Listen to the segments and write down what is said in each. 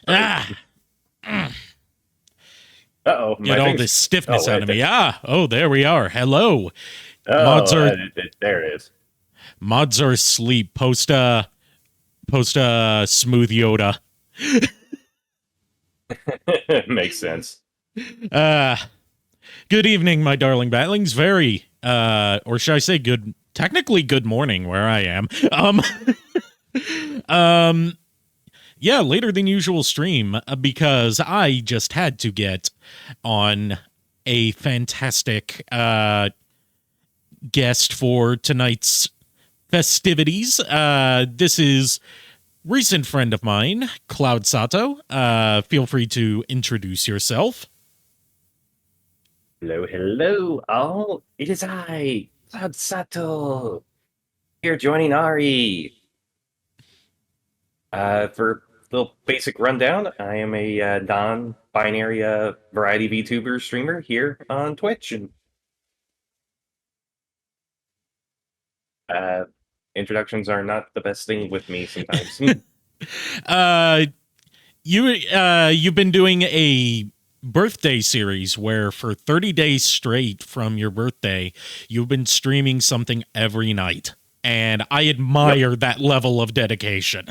Ah, Uh-oh, get my all thing's... this stiffness out wait, of me. Oh, there we are. Hello. Mods are there it is. mods are asleep. Post smooth Yoda. Makes sense. Uh Good evening, my darling batlings. Very or should I say technically good morning where I am. Um yeah, later than usual stream because I just had to get on a fantastic guest for tonight's festivities. This is recent friend of mine, CloudSato. Feel free to introduce yourself. Hello, hello. Oh, it is I, CloudSato, here joining Ari. For a little basic rundown, I am a non-binary variety VTuber streamer here on Twitch. And uh, introductions are not the best thing with me sometimes. uh, you've been doing a birthday series where for 30 days straight from your birthday, you've been streaming something every night. And I admire that level of dedication.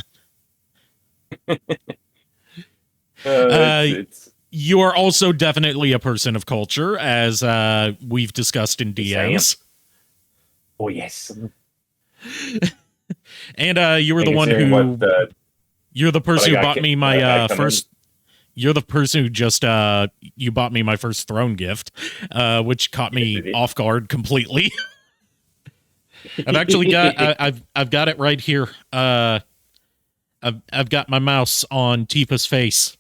It's You are also definitely a person of culture, as we've discussed in DMs. Oh, yes. And you were the And one considering who... what You're the person who bought me my first... in. You're the person who just you bought me my first throne gift, which caught me off guard completely. I've actually got I've got it right here. I've got my mouse on Tifa's face.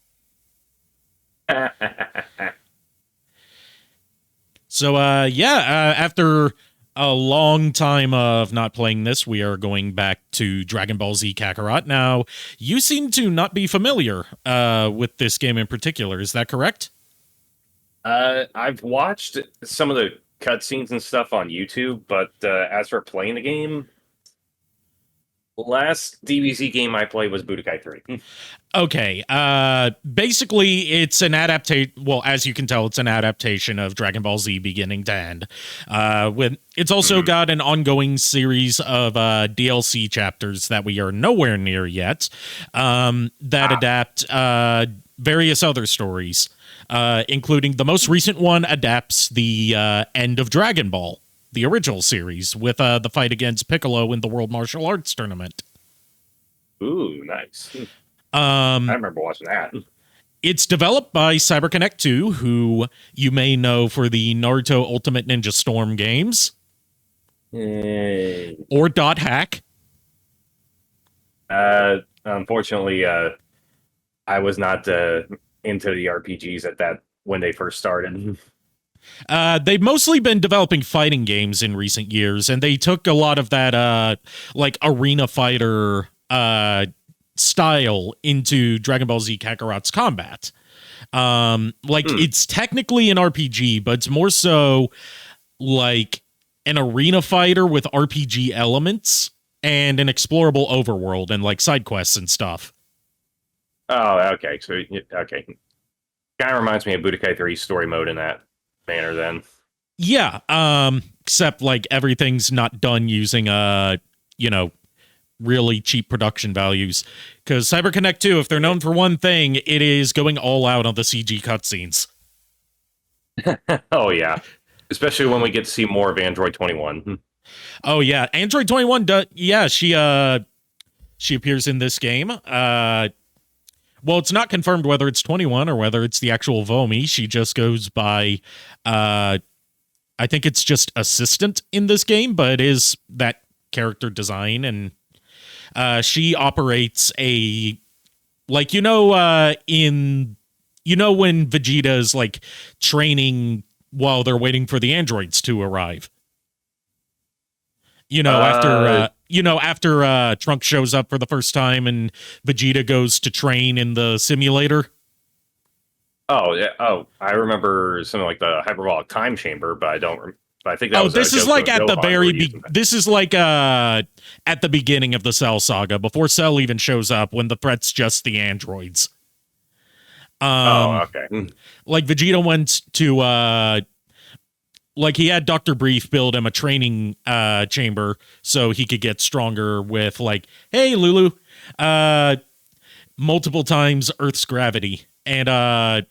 So after a long time of not playing this, we are going back to Dragon Ball Z Kakarot. Now, you seem to not be familiar with this game in particular. Is that correct? I've watched some of the cutscenes and stuff on YouTube, but as for playing the game, last DBZ game I played was Budokai 3. Okay. Basically, it's an adaptation. Well, as you can tell, it's an adaptation of Dragon Ball Z beginning to end. It's also got an ongoing series of DLC chapters that we are nowhere near yet that adapt various other stories, including the most recent one adapts the end of Dragon Ball, the original series, with the fight against Piccolo in the World Martial Arts Tournament. Ooh, nice. I remember watching that. It's developed by CyberConnect 2, who you may know for the Naruto Ultimate Ninja Storm games. Or Dot Hack. Unfortunately, I was not into the RPGs at that when they first started. They've mostly been developing fighting games in recent years, and they took a lot of that like arena fighter style into Dragon Ball Z Kakarot's combat. It's technically an RPG, but it's more so like an arena fighter with RPG elements and an explorable overworld and like side quests and stuff. Oh, okay. So, okay. Kind of reminds me of Budokai 3 story mode in that manner then. Yeah, except like everything's not done using really cheap production values, because CyberConnect 2, if they're known for one thing, it is going all out on the CG cutscenes. Oh yeah, especially when we get to see more of Android 21. Oh yeah, Android 21 she appears in this game. Well, it's not confirmed whether it's 21 or whether it's the actual Vomi. She just goes by I think it's just assistant in this game, but it is that character design. And she operates when Vegeta's like training while they're waiting for the androids to arrive. After Trunks shows up for the first time and Vegeta goes to train in the simulator. Oh yeah. Oh, I remember something like the hyperbolic time chamber, but I don't. I think that was. This is like at the this is like at the beginning of the Cell saga, before Cell even shows up, when the threat's just the androids. Oh, okay. Like Vegeta went to like he had Dr. Brief build him a training chamber so he could get stronger with like, hey Lulu, multiple times Earth's gravity. And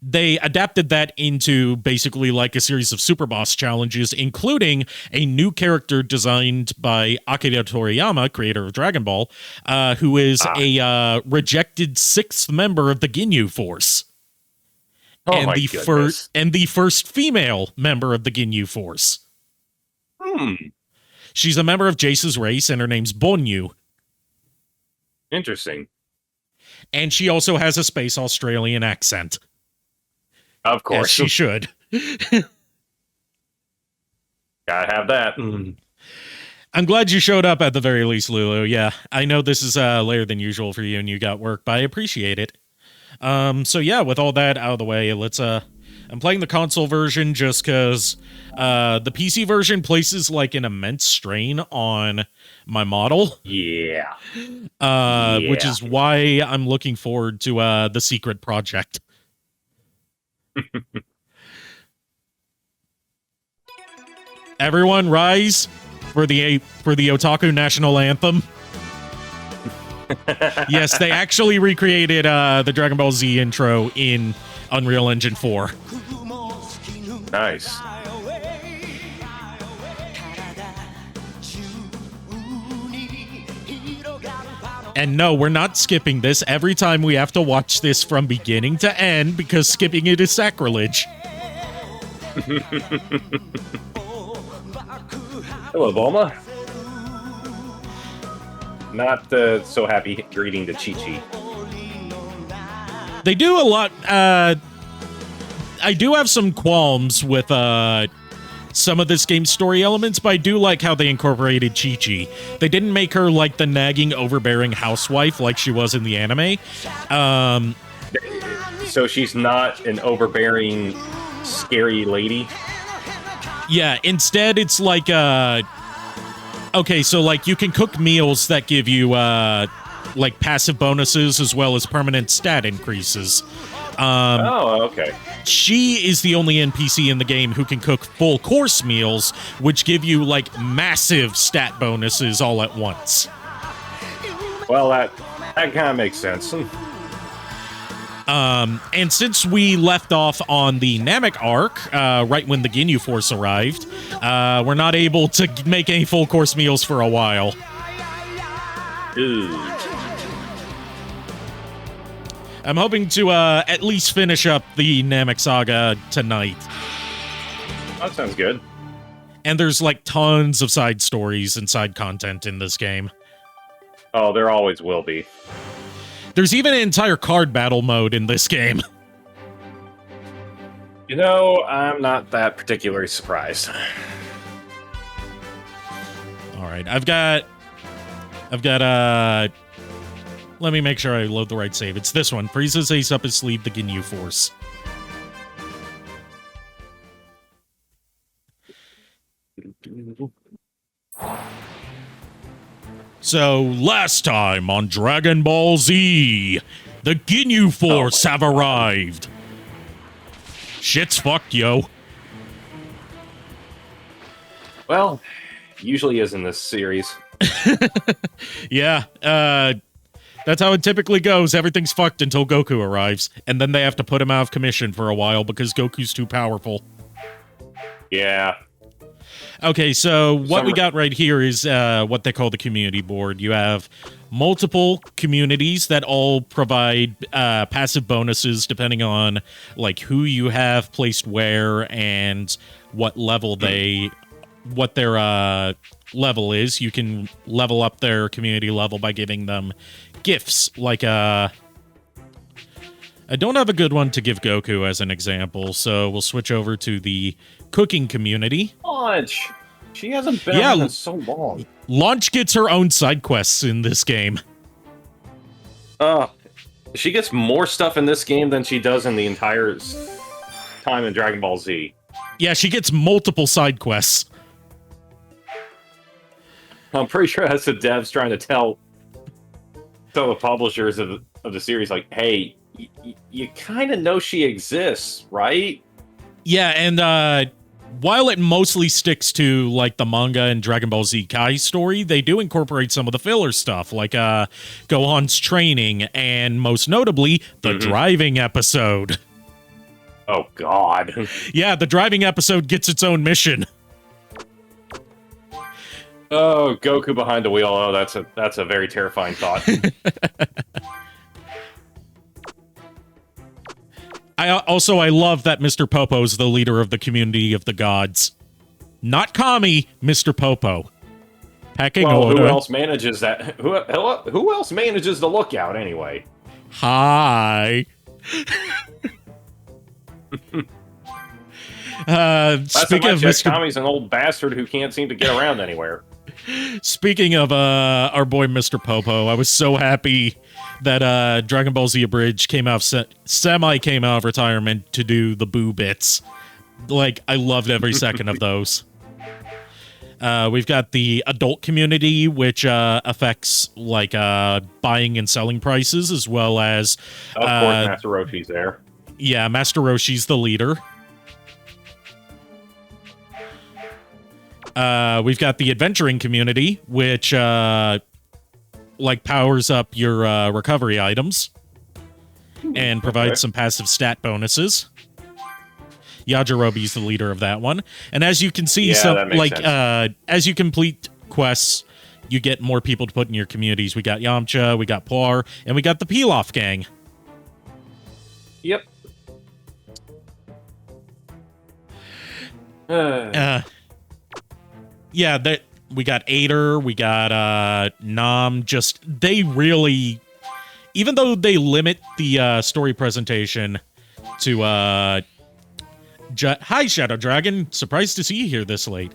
they adapted that into basically like a series of super boss challenges, including a new character designed by Akira Toriyama, creator of Dragon Ball, who is a rejected sixth member of the Ginyu Force. Oh And my the goodness. the first female member of the Ginyu Force. She's a member of Jace's race, and her name's Bonyu. Interesting. And she also has a space Australian accent. Of course. As she should. Gotta have that. I'm glad you showed up at the very least, Lulu. Yeah, I know this is later than usual for you and you got work, but I appreciate it. So yeah, with all that out of the way, let's I'm playing the console version just because the PC version places like an immense strain on my model. Yeah. Which is why I'm looking forward to the secret project. Everyone rise for the Otaku National Anthem. Yes, they actually recreated the Dragon Ball Z intro in Unreal Engine 4. Nice. And no, we're not skipping this. Every time we have to watch this from beginning to end because skipping it is sacrilege. Hello, Bulma. Not so happy greeting to Chi-Chi. They do a lot. I do have some qualms with some of this game's story elements, but I do like how they incorporated Chi-Chi. They didn't make her like the nagging, overbearing housewife like she was in the anime. So she's not an overbearing, scary lady? Yeah, instead it's like, okay, so like you can cook meals that give you like passive bonuses as well as permanent stat increases. Oh, okay. She is the only NPC in the game who can cook full course meals, which give you like massive stat bonuses all at once. Well, that kind of makes sense. And since we left off on the Namek arc, right when the Ginyu Force arrived, we're not able to make any full course meals for a while. Ooh. I'm hoping to at least finish up the Namek saga tonight. That sounds good. And there's like tons of side stories and side content in this game. Oh, there always will be. There's even an entire card battle mode in this game. You know, I'm not that particularly surprised. All right, I've got let me make sure I load the right save. It's this one. Frieza's ace up his sleeve, the Ginyu Force. So, last time on Dragon Ball Z, the Ginyu Force have arrived. Shit's fucked, yo. Well, usually is in this series. Yeah, that's how it typically goes. Everything's fucked until Goku arrives, and then they have to put him out of commission for a while because Goku's too powerful. Yeah. Okay, so what we got right here is what they call the community board. You have multiple communities that all provide passive bonuses depending on like who you have placed where and what level what their level is. You can level up their community level by giving them gifts. Like I don't have a good one to give Goku as an example, so we'll switch over to the cooking community. Launch! She hasn't been on in so long. Launch gets her own side quests in this game. She gets more stuff in this game than she does in the entire time in Dragon Ball Z. Yeah, she gets multiple side quests. I'm pretty sure that's the devs trying to tell the publishers of the series, like, hey, you kind of know she exists, right? Yeah, and while it mostly sticks to like the manga and Dragon Ball Z Kai story, they do incorporate some of the filler stuff, like Gohan's training, and most notably, the driving episode. Oh, God. Yeah, the driving episode gets its own mission. Oh, Goku behind the wheel. Oh, that's a very terrifying thought. I love that Mr. Popo's the leader of the community of the gods. Not Kami, Mr. Popo. Pecking order. Who else manages that? Who else manages the lookout anyway? Hi. Speaking of Mr. Kami's an old bastard who can't seem to get around anywhere. Speaking of our boy Mr. Popo, I was so happy that Dragon Ball Z Abridged came out came out of retirement to do the Boo bits. Like, I loved every second of those. We've got the adult community, which affects like buying and selling prices, as well as of course Master Roshi's there. Yeah, Master Roshi's the leader. We've got the adventuring community, which like powers up your recovery items and provides some passive stat bonuses. Yajirobe's the leader of that one, and as you can see, as you complete quests, you get more people to put in your communities. We got Yamcha, we got Poir, and we got the Pilaf gang. Yep. Yeah, we got Ader, we got Nam. Just, they really, even though they limit the story presentation to hi Shadow Dragon, surprised to see you here this late.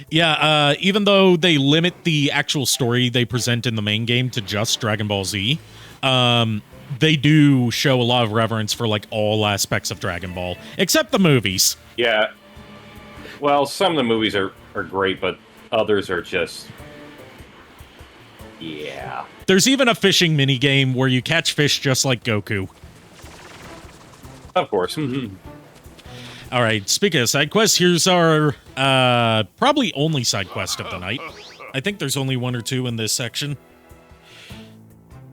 Yeah, even though they limit the actual story they present in the main game to just Dragon Ball Z, they do show a lot of reverence for like all aspects of Dragon Ball, except the movies. Yeah. Well, some of the movies are great, but others are just... Yeah. There's even a fishing minigame where you catch fish just like Goku. Of course. All right, speaking of side quests, here's our probably only side quest of the night. I think there's only one or two in this section.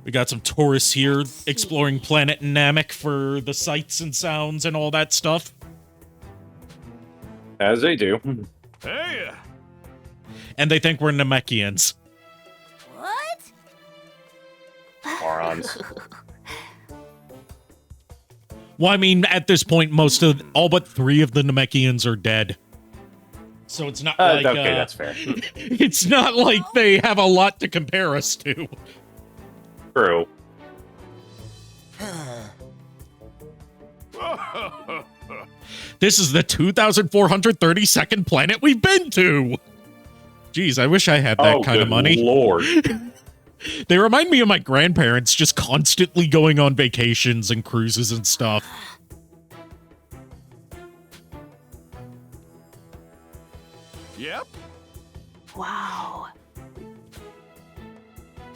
We got some tourists here exploring planet Namek for the sights and sounds and all that stuff. As they do. Hey! And they think we're Namekians. What? Morons. Well, I mean, at this point, all but 3 of the Namekians are dead. So it's not like... Okay, that's fair. It's not like they have a lot to compare us to. True. This is the 2,432nd planet we've been to! Jeez, I wish I had that kind of money. Lord. They remind me of my grandparents just constantly going on vacations and cruises and stuff. Yep. Wow.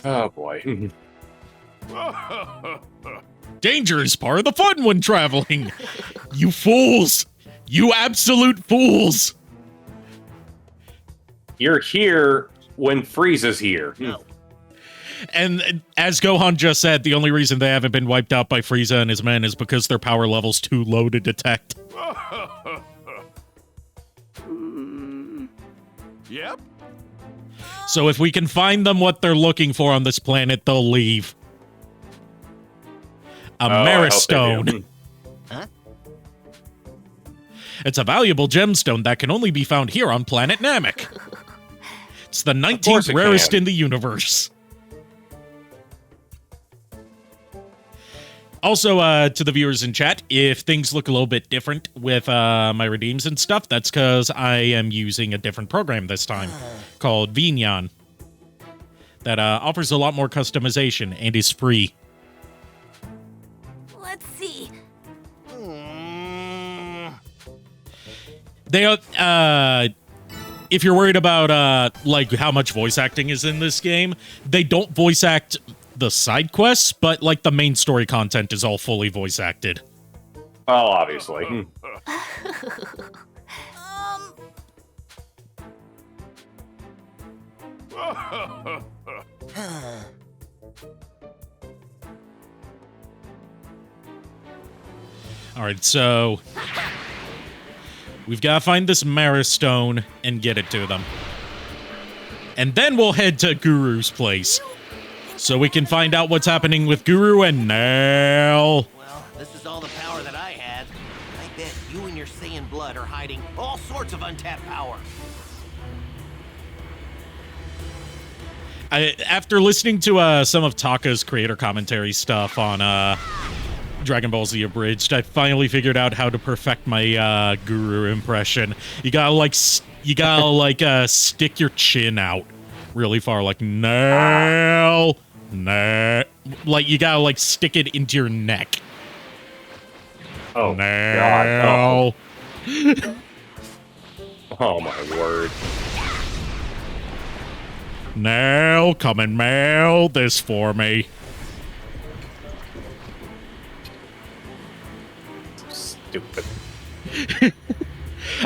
Oh, boy. Danger is part of the fun when traveling. You fools! You absolute fools! You're here when Frieza's here. And as Gohan just said, the only reason they haven't been wiped out by Frieza and his men is because their power level's too low to detect. Yep. So if we can find them what they're looking for on this planet, they'll leave. A Meristone. Huh? It's a valuable gemstone that can only be found here on planet Namek. It's the 19th rarest in the universe. Also, to the viewers in chat, if things look a little bit different with my redeems and stuff, that's because I am using a different program this time called Vinyan that offers a lot more customization and is free. Let's see. They, if you're worried about like how much voice acting is in this game, they don't voice act the side quests, but like the main story content is all fully voice acted. Well, obviously. All right, so we've got to find this Mara Stone and get it to them. And then we'll head to Guru's place so we can find out what's happening with Guru and Nail. Well, this is all the power that I had. I bet you and your Saiyan blood are hiding all sorts of untapped power. After listening to some of Taka's creator commentary stuff on Dragon Ball Z Abridged, I finally figured out how to perfect my Guru impression. You gotta stick your chin out really far, like Nail, like you gotta like stick it into your neck. Oh Nail. God! Oh my word! Nail, come and mail this for me. Stupid.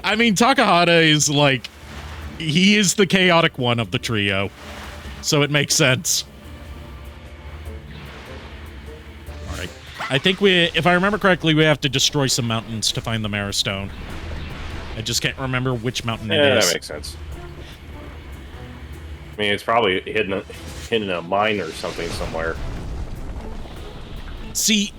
I mean, Takahata is like, he is the chaotic one of the trio, so it makes sense. All right. I think if I remember correctly, we have to destroy some mountains to find the Mara Stone. I just can't remember which mountain it is. That makes sense. I mean, it's probably hidden in a mine or something somewhere. See,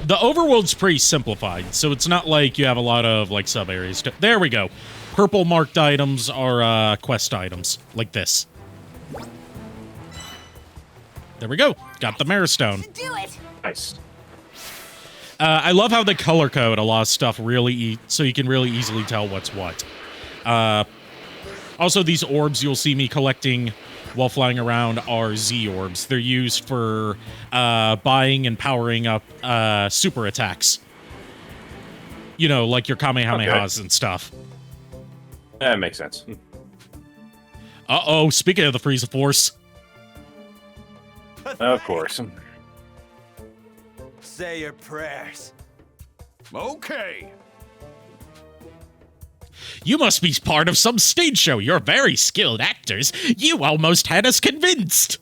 the overworld's pretty simplified, so it's not like you have a lot of like sub areas. There we go. Purple marked items are quest items, like this. There we go. Got the Mara Stone. Do it. Nice. I love how they color code a lot of stuff really, so you can really easily tell what's what. Also, these orbs you'll see me collecting while flying around are Z orbs. They're used for buying and powering up super attacks. You know, like your Kamehamehas and stuff. That makes sense. Uh-oh, speaking of the Frieza Force. Of course. Say your prayers. Okay. You must be part of some stage show. You're very skilled actors. You almost had us convinced.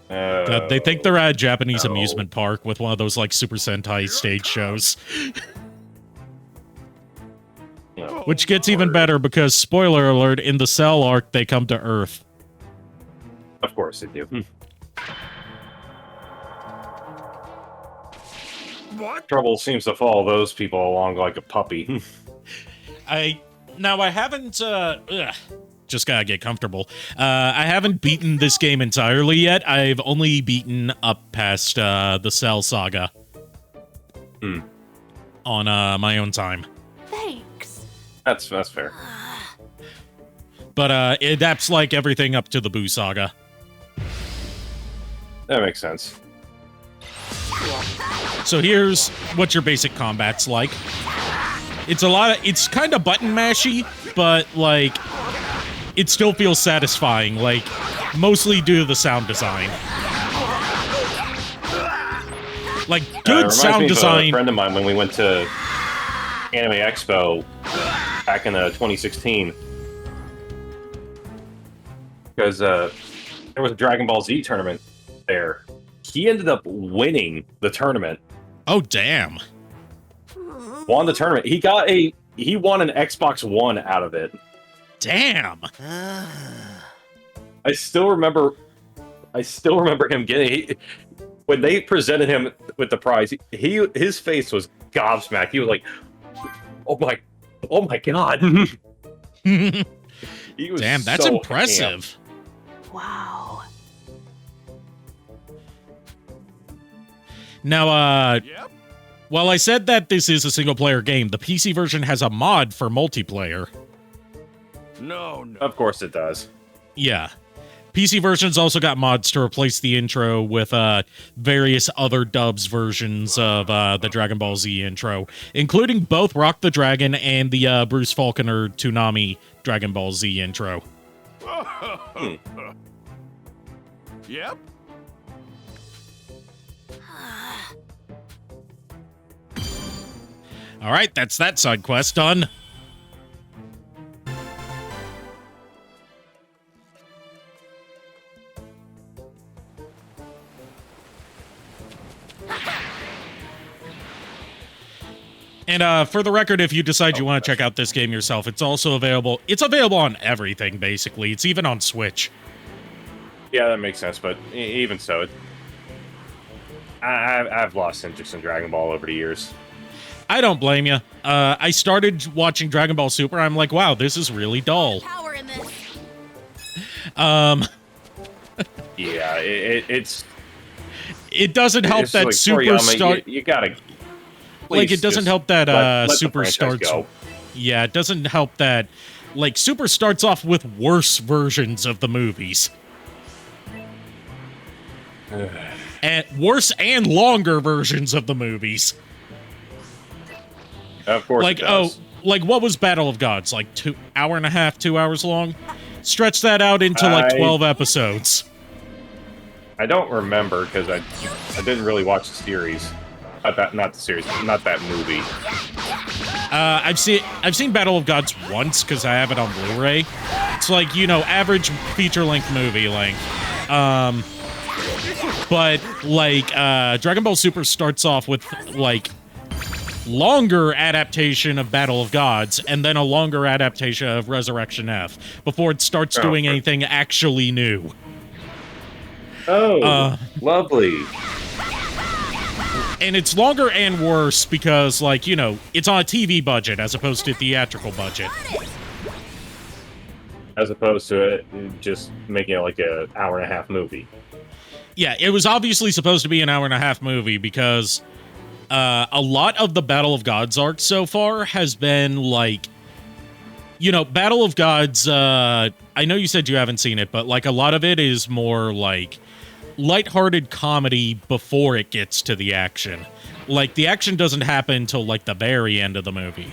They think they're at a Japanese amusement park with one of those, like, Super Sentai stage shows. No. Which gets even better because, spoiler alert, in the Cell arc, they come to Earth. Of course they do. What? Trouble seems to follow those people along like a puppy. I haven't, just gotta get comfortable. I haven't beaten this game entirely yet. I've only beaten up past, the Cell Saga. On, my own time. Thanks. That's fair. But, it adapts like everything up to the Buu Saga. That makes sense. So here's what your basic combat's like. It's kind of button mashy, but, like, it still feels satisfying, like, mostly due to the sound design. Like, good sound design. A friend of mine when we went to Anime Expo back in 2016, because there was a Dragon Ball Z tournament there. He ended up winning the tournament. Oh, damn. Won the tournament. He won an Xbox One out of it. Damn. I still remember him getting when they presented him with the prize. His face was gobsmacked. He was like, "Oh my god!" He was damn, that's so impressive. amped. Wow. Now, Yep. while I said that this is a single-player game, the PC version has a mod for multiplayer. No. Of course it does. Yeah. PC versions also got mods to replace the intro with various other dubs versions of the Dragon Ball Z intro, including both Rock the Dragon and the Bruce Faulconer Toonami Dragon Ball Z intro. Yep. All right, that's that side quest done. And for the record, if you decide you want to check out this game yourself, it's also available. It's available on everything, basically. It's even on Switch. Yeah, that makes sense. But even so, I've lost interest in Dragon Ball over the years. I don't blame you. I started watching Dragon Ball Super. I'm like, wow, this is really dull. Power in this. Yeah, it's. It doesn't help It's that like, Superstar. You gotta. Like, it doesn't help that let the Super franchise starts. go. Yeah, it doesn't help that. Like, Super starts off with worse versions of the movies. And worse and longer versions of the movies. Of course, Like, it does. like what was Battle of Gods? Like 2 hours long? Stretch that out into like 12 episodes. I don't remember because I didn't really watch the series. Not the series, not that movie. I've seen Battle of Gods once because I have it on Blu-ray. It's like, you know, average feature-length movie length. But like Dragon Ball Super starts off with like longer adaptation of Battle of Gods and then a longer adaptation of Resurrection F before it starts doing anything actually new. Oh, lovely. And it's longer and worse because, like, you know, it's on a TV budget as opposed to theatrical budget. As opposed to it just making it like an hour-and-a-half movie. Yeah, it was obviously supposed to be an hour-and-a-half movie because a lot of the Battle of Gods arc so far has been, like, you know, Battle of Gods, I know you said you haven't seen it, but, like, a lot of it is more, like, lighthearted comedy before it gets to the action. Like, the action doesn't happen until, like, the very end of the movie.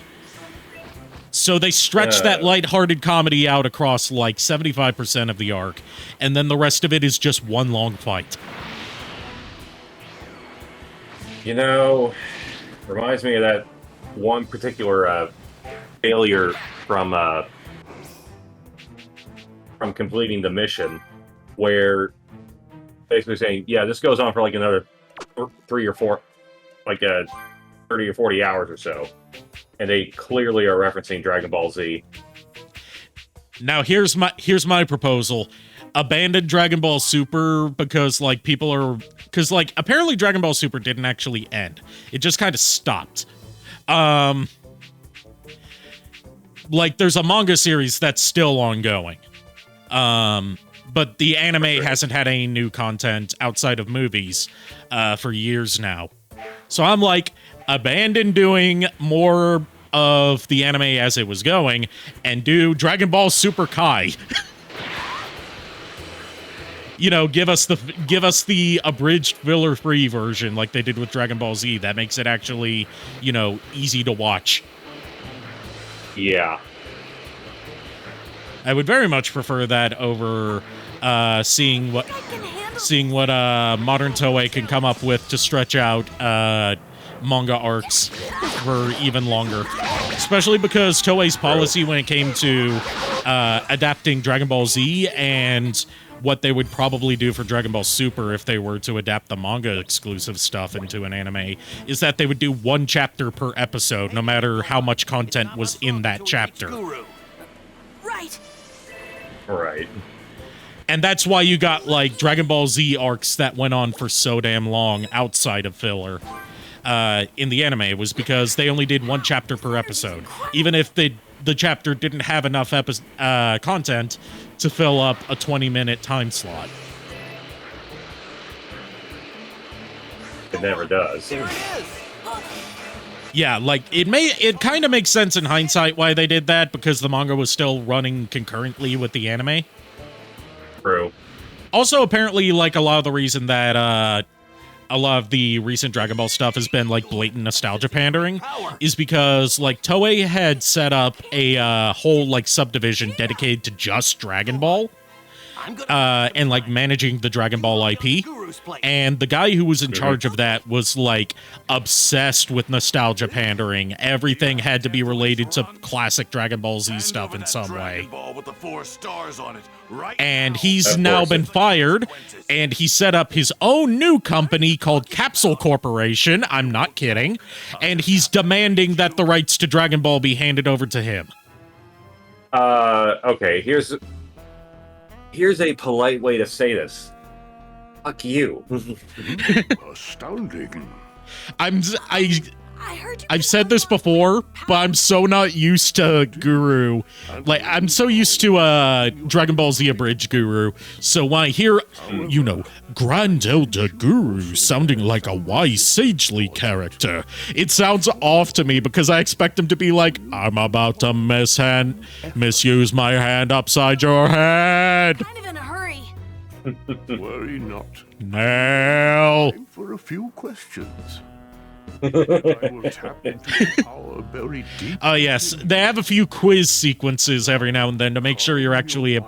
So they stretch that lighthearted comedy out across, like, 75% of the arc, and then the rest of it is just one long fight. You know, reminds me of that one particular failure from completing the mission, where basically saying, yeah, this goes on for like another 3 or 4, like 30 or 40 hours or so. And they clearly are referencing Dragon Ball Z. Now, here's my proposal. Abandon Dragon Ball Super because, like, people are... Because, like, apparently Dragon Ball Super didn't actually end. It just kind of stopped. Like, there's a manga series that's still ongoing. But the anime hasn't had any new content outside of movies for years now. So I'm like, abandon doing more of the anime as it was going and do Dragon Ball Super Kai. You know, give us the abridged filler-free version like they did with Dragon Ball Z. That makes it actually, you know, easy to watch. Yeah. I would very much prefer that over seeing what modern Toei can come up with to stretch out manga arcs for even longer. Especially because Toei's policy when it came to adapting Dragon Ball Z and what they would probably do for Dragon Ball Super if they were to adapt the manga exclusive stuff into an anime is that they would do 1 chapter per episode, no matter how much content was in that chapter. Right. Right. And that's why you got, like, Dragon Ball Z arcs that went on for so damn long outside of filler in the anime, was because they only did 1 chapter per episode. Even if the chapter didn't have enough content to fill up a 20-minute time slot. It never does. There it is. Yeah, like, it kind of makes sense in hindsight why they did that, because the manga was still running concurrently with the anime. True. Also, apparently, like, a lot of the reason that a lot of the recent Dragon Ball stuff has been, like, blatant nostalgia pandering is because, like, Toei had set up a whole, like, subdivision dedicated to just Dragon Ball. and like managing the Dragon Ball IP. And the guy who was in charge of that was like obsessed with nostalgia pandering. Everything had to be related to classic Dragon Ball Z stuff in some way. And he's now been fired, and he set up his own new company called Capsule Corporation. I'm not kidding. And he's demanding that the rights to Dragon Ball be handed over to him. Okay, here's a polite way to say this. Fuck you. Astounding. I've said this before, but I'm so not used to Guru. Like, I'm so used to Dragon Ball Z Abridged Guru. So when I hear, Grand Elder Guru sounding like a wise, sagely character, it sounds off to me because I expect him to be like, I'm about to misuse my hand upside your head. Kind of in a hurry. Worry not. Now. Time for a few questions. I will tap into power buried deep. Yes, they have a few quiz sequences every now and then to make sure you're actually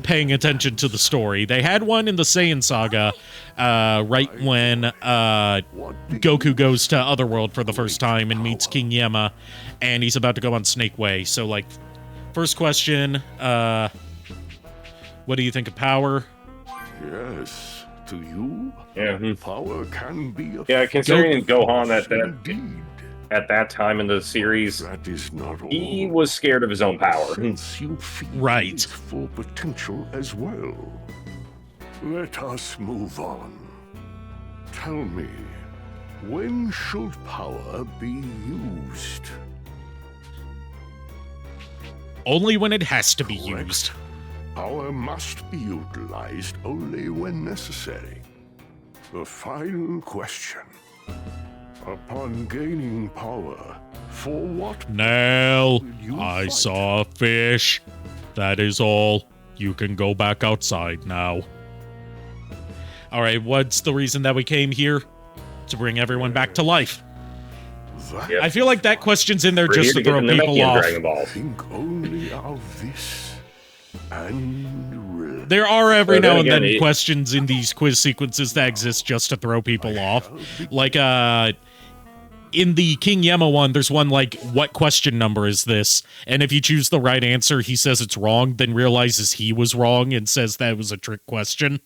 paying attention to the story. They had one in the Saiyan Saga, right when Goku goes to Otherworld for the first time and meets King Yemma, and he's about to go on Snake Way. So, like, first question, what do you think of power? Yes. To you, power can be a considering Gohan indeed. at that time in the series, That is not all. he was scared of his own power. Since you feel Right. its full potential as well. Let us move on. Tell me, when should power be used? Only when it has to be Correct. used. Power must be utilized only when necessary. The final question. Upon gaining power, for what Nell, will you I fight? saw a fish. That is all. You can go back outside now. Alright, what's the reason that we came here? To bring everyone back to life. That Yep. I feel like that question's in there We're just here to to get throw the people Namekian off. Dragon Ball. think only of this and relax. There are every Well, then now and again, then it- questions in these quiz sequences that exist just to throw people off. Like, in the King Yemma one, there's one like, what question number is this? And if you choose the right answer, he says it's wrong, then realizes he was wrong and says that was a trick question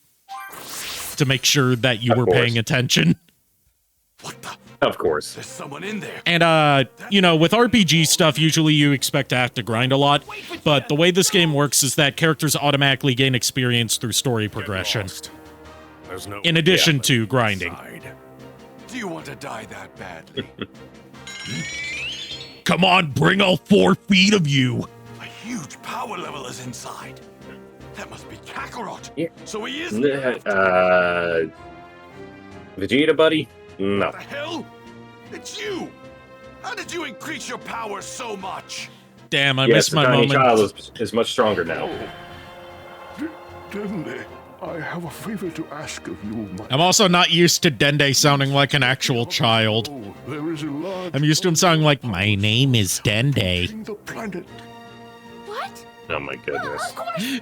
to make sure that you Of were course. paying attention. What the? Of course. There's someone in there. And, with RPG stuff, usually you expect to have to grind a lot, but the way this game works is that characters automatically gain experience through story progression, There's no in addition to grinding. side. Do you want to die that badly? Come on, bring all 4 feet of you! A huge power level is inside. That must be Kakarot. Yeah. So he is. Vegeta, buddy? No. What the hell? It's you. How did you increase your power so much? Damn, I Yes, missed the my tiny moment. child is much stronger now. Dende, I have a favor to ask of you, my. I'm also not used to Dende sounding like an actual child. Oh, there is a large I'm used to him sounding like, my name is Dende. orbiting the planet. What? Oh my goodness. Of course.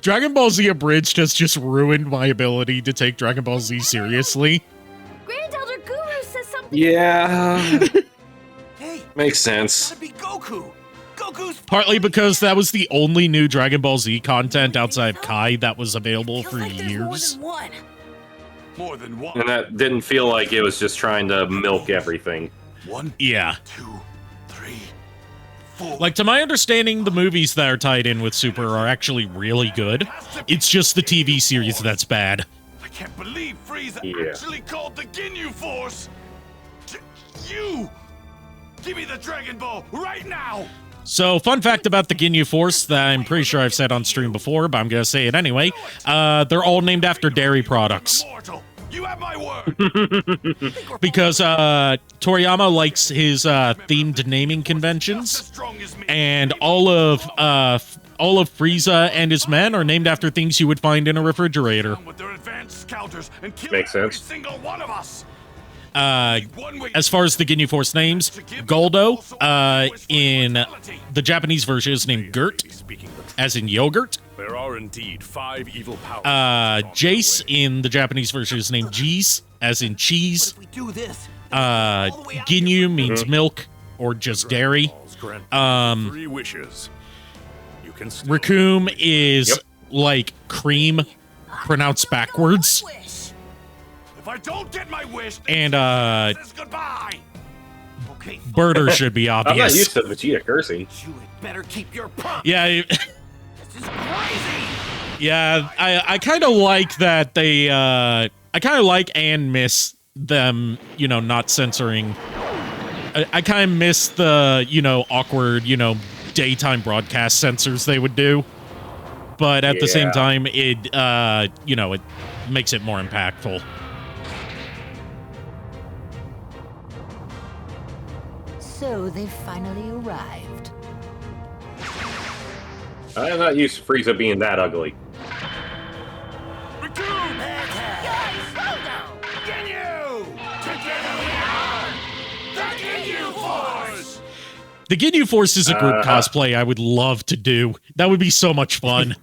Dragon Ball Z Abridged has just ruined my ability to take Dragon Ball Z seriously. Grand Elder Guru says something. Yeah. Hey, Makes sense. gotta be Goku. Goku's Partly because that was the only new Dragon Ball Z content outside of Kai that was available Feels for like there's years. more than one. More than one. And that didn't feel like it was just trying to milk everything. 1, Yeah. 2, 3, 4. Like, to my understanding, the movies that are tied in with Super are actually really good. It's just the TV series that's bad. I can't believe Frieza Yeah. actually called the Ginyu Force. You. Give me the Dragon Ball right now. So, fun fact about the Ginyu Force that I'm pretty sure I've said on stream before, but I'm gonna say it anyway. They're all named after dairy products. Immortal. You have my word. Because Toriyama likes his themed naming conventions, Just as strong as me. and all of Frieza and his men are named after things you would find in a refrigerator. With their advanced scouters and kill Makes every sense. single one of us. One way As far as the Ginyu Force names, Goldo, in the Japanese version is named Gert, as in yogurt. There are indeed 5 evil powers. Jace in the Japanese version is named Jeez, as in cheese. But if we do this, Ginyu means milk or just dairy. Grant 3 wishes. You can still Raccoon is like cream pronounced backwards. If I don't get my wish, And this is goodbye. okay, Birder should be I'm not obvious. used to Vegeta cursing. you had better keep your pump. Yeah, This is crazy. yeah. I kind of like that they. I kind of like and miss them. You know, not censoring. I kind of miss the awkward daytime broadcast censors they would do. But at the same Yeah. time, it it makes it more impactful. So they've finally arrived. I'm not used to Frieza being that ugly. Guys, slow down. Ginyu! Together we are the Ginyu Force. The Ginyu Force is a group cosplay I would love to do. That would be so much fun.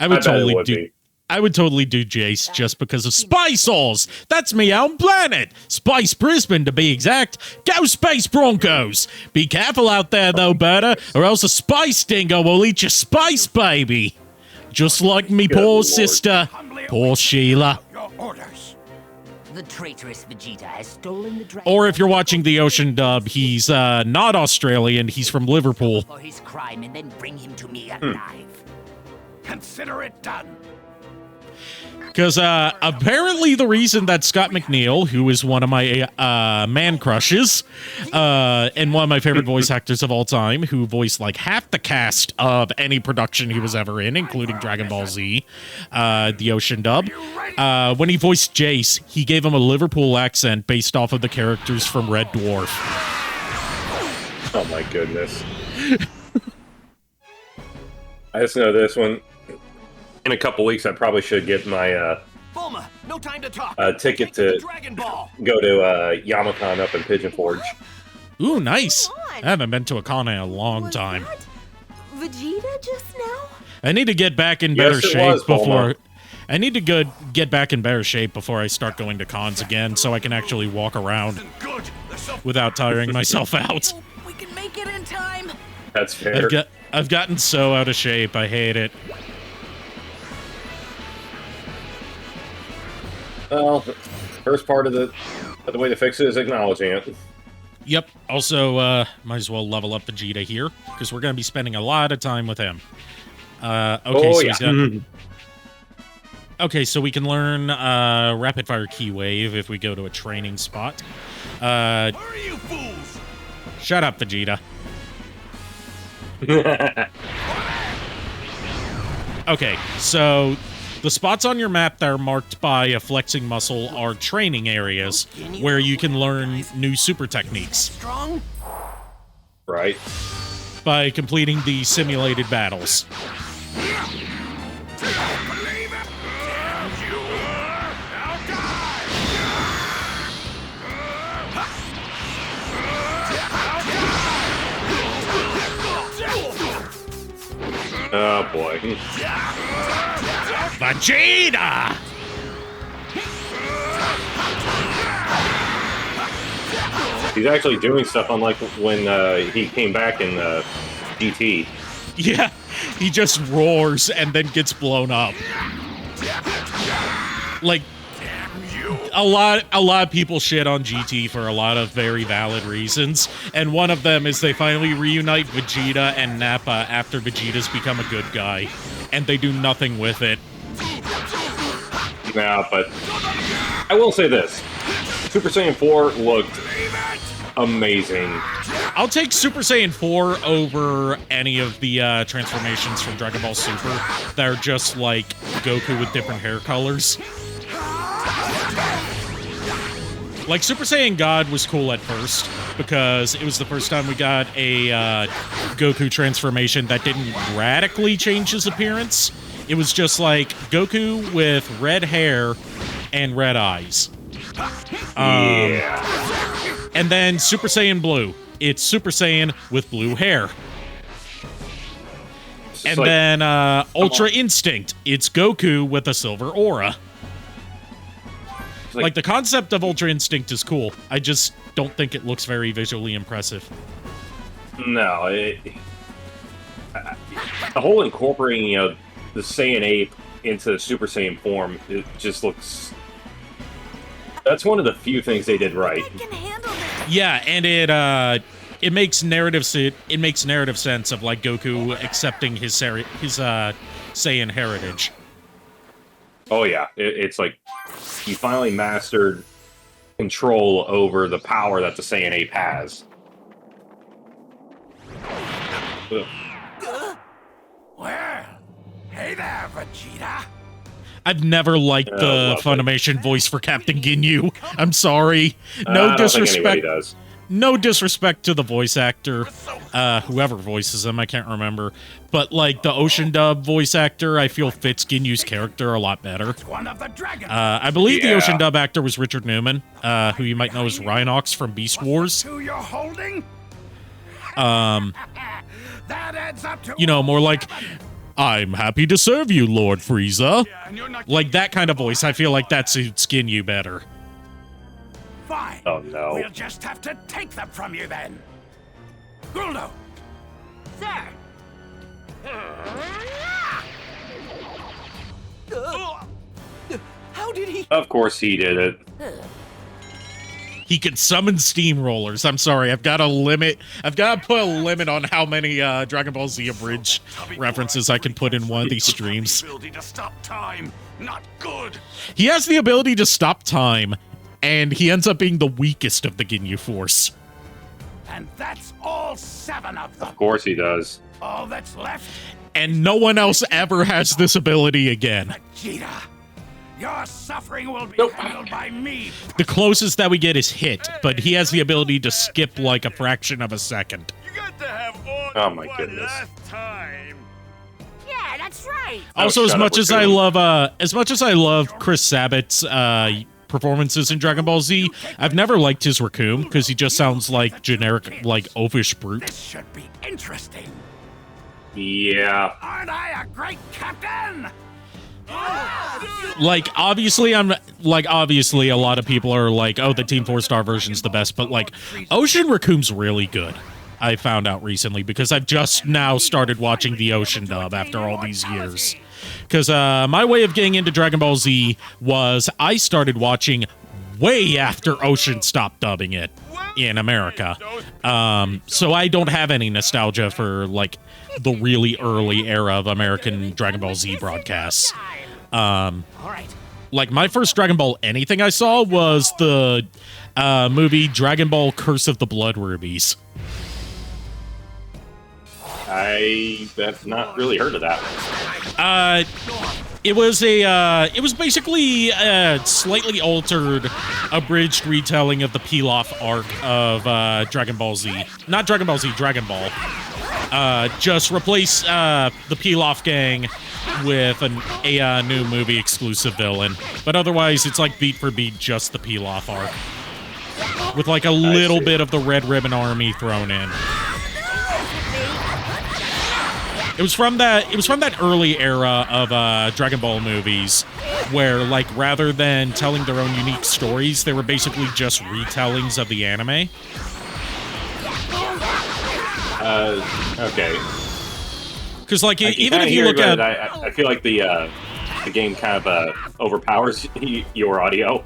I would bet it totally would do. be. I would totally do Jace just because of Spice Halls. That's me own planet. Spice Brisbane, to be exact. Go Space Broncos. Be careful out there, though, Berta, or else a Spice Dingo will eat your Spice Baby. Just like me Good poor Lord. sister, poor Sheila. Your orders. The traitorous Vegeta has stolen the dragon. Or if you're watching the Ocean dub, he's not Australian, he's from Liverpool. For his crime and then bring him to me alive. Consider it done. Because apparently the reason that Scott McNeil, who is one of my man crushes, and one of my favorite voice actors of all time, who voiced like half the cast of any production he was ever in, including Dragon Ball Z, the Ocean dub, when he voiced Jace, he gave him a Liverpool accent based off of the characters from Red Dwarf. Oh my goodness. I just know this one. In a couple weeks, I probably should get my Bulma, no time to talk. ticket Take the to Dragon Ball. go to Yamacon up in Pigeon Forge. Ooh, nice. on? I haven't been to a con in a long Was time. that Vegeta just now? I need to get back in better Yes, it shape was, Bulma. before. I need to get back in better shape before I start going to cons again, so I can actually walk around Good. without tiring myself out. We can make it in time. That's fair. I've gotten so out of shape. I hate it. Well, first part of the way to fix it is acknowledging it. Yep. Also, might as well level up Vegeta here because we're going to be spending a lot of time with him. Okay, so we can learn rapid fire key wave if we go to a training spot. Where are you fools? Shut up, Vegeta. Okay, so the spots on your map that are marked by a flexing muscle are training areas where you can learn new super techniques Strong? Right. by completing the simulated battles. Believe it? Damn you! Now Oh boy. Vegeta! He's actually doing stuff unlike when he came back in GT. Yeah, he just roars and then gets blown up. Like, a lot of people shit on GT for a lot of very valid reasons, and one of them is they finally reunite Vegeta and Nappa after Vegeta's become a good guy, and they do nothing with it. Yeah, but I will say this. Super Saiyan 4 looked amazing. I'll take Super Saiyan 4 over any of the transformations from Dragon Ball Super that are just like Goku with different hair colors. Like, Super Saiyan God was cool at first, because it was the first time we got a Goku transformation that didn't radically change his appearance. It was just like Goku with red hair and red eyes. Yeah. And then Super Saiyan Blue. It's Super Saiyan with blue hair. And like, then Ultra Instinct. It's Goku with a silver aura. Like, the concept of Ultra Instinct is cool. I just don't think it looks very visually impressive. No, the whole incorporating, you know, the Saiyan ape into Super Saiyan form, it just looks. That's one of the few things they did right. I can handle this. Yeah, and it makes narrative sense of like Goku accepting his Saiyan heritage. Oh yeah, it's like you finally mastered control over the power that the Saiyan ape has. Ugh. Well, hey there, Vegeta. I've never liked the Funimation voice for Captain Ginyu. I'm sorry. No I don't think disrespect. anybody does. No disrespect to the voice actor, whoever voices him, I can't remember. But like the Ocean Dub voice actor, I feel fits Ginyu's character a lot lot better. One of the dragons. I believe the Ocean Dub actor was Richard Newman, who you might know as Rhinox from Beast Wars. Who you're holding? That adds up to You know, more like, I'm happy to serve you, Lord Frieza. and you're not Like that kind of voice, I feel like that suits Ginyu better. fine. Oh no. We'll just have to take them from you then. Guldo. Sir. How did he? Of course he did it. He can summon steamrollers. I'm sorry, I've got to put a limit on how many Dragon Ball Z Abridged references I can put in one of these streams. Ability to stop time. Not good. He has the ability to stop time, and he ends up being the weakest of the Ginyu Force. And that's all 7 of them. Of course he does. All that's left, And no one else ever has this ability again. Vegeta. Your suffering will be Nope. handled by me. The closest that we get is Hit, but he has the ability to skip like a fraction of a second. You got to have all Oh my one goodness. last time. Yeah, that's right. Also, Oh, as shut much up, as we're I love Chris Sabat's performances in Dragon Ball Z, I've never liked his Raccoon because he just sounds like generic, like oafish brute. This should be interesting. Yeah. Aren't I a great captain? Like obviously, obviously a lot of people are like, oh, the Team 4-star version's the best, but like Ocean Raccoon's really good. I found out recently because I've just now started watching the Ocean dub after all these years. Because my way of getting into Dragon Ball Z was I started watching way after Ocean stopped dubbing it in America. So I don't have any nostalgia for like the really early era of American Dragon Ball Z broadcasts. All right. Like my first Dragon Ball anything I saw was the movie Dragon Ball Curse of the Blood Rubies. I have not really heard of that one. It was basically a slightly altered, abridged retelling of the Pilaf arc of Dragon Ball Z. Not Dragon Ball Z, Dragon Ball. Just replace the Pilaf gang with a new movie exclusive villain. But otherwise, it's like beat for beat just the Pilaf arc. With like a little bit of the Red Ribbon Army thrown in. It was from that early era of Dragon Ball movies where, like, rather than telling their own unique stories, they were basically just retellings of the anime. Okay. Because, like, I can even kinda if you hear look it, but at... I feel like the game kind of overpowers your audio.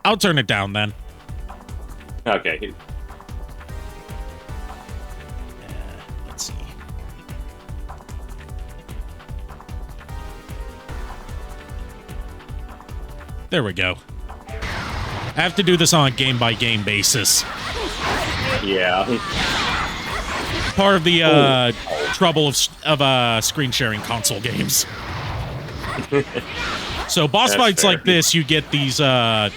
I'll turn it down, then. Okay. Let's see. There we go. I have to do this on a game-by-game basis. Yeah. Part of the trouble of screen sharing console games. So boss That's fights fair. like this, you get these more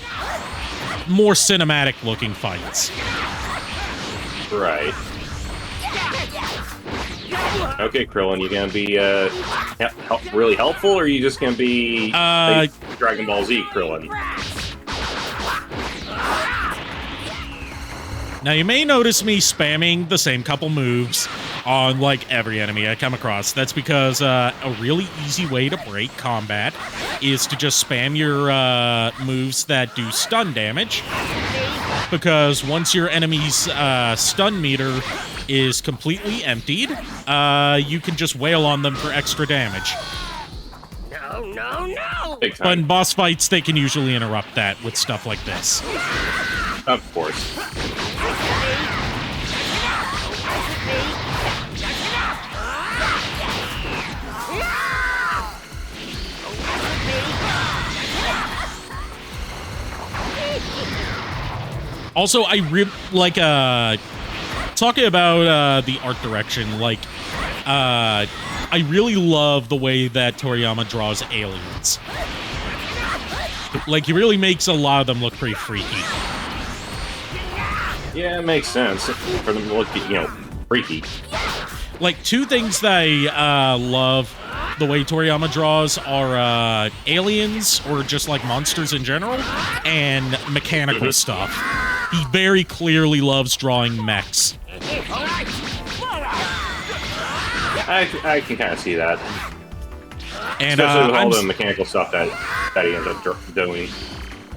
cinematic looking fights. Right. Okay, Krillin, you gonna be really helpful, or are you just gonna be Dragon Ball Z Krillin? Now you may notice me spamming the same couple moves on like every enemy I come across. That's because a really easy way to break combat is to just spam your moves that do stun damage. Because once your enemy's stun meter is completely emptied, you can just wail on them for extra damage. No, no, no! Big But in time. boss fights, they can usually interrupt that with stuff like this. Of course. Also, I like talking about the art direction. Like, I really love the way that Toriyama draws aliens. Like, he really makes a lot of them look pretty freaky. Yeah, it makes sense for them to look, freaky. Like, two things that I love the way Toriyama draws are aliens, or just like monsters in general, and mechanical stuff. He very clearly loves drawing mechs. I can kind of see that. And Especially with all I'm the mechanical stuff that he ends up doing.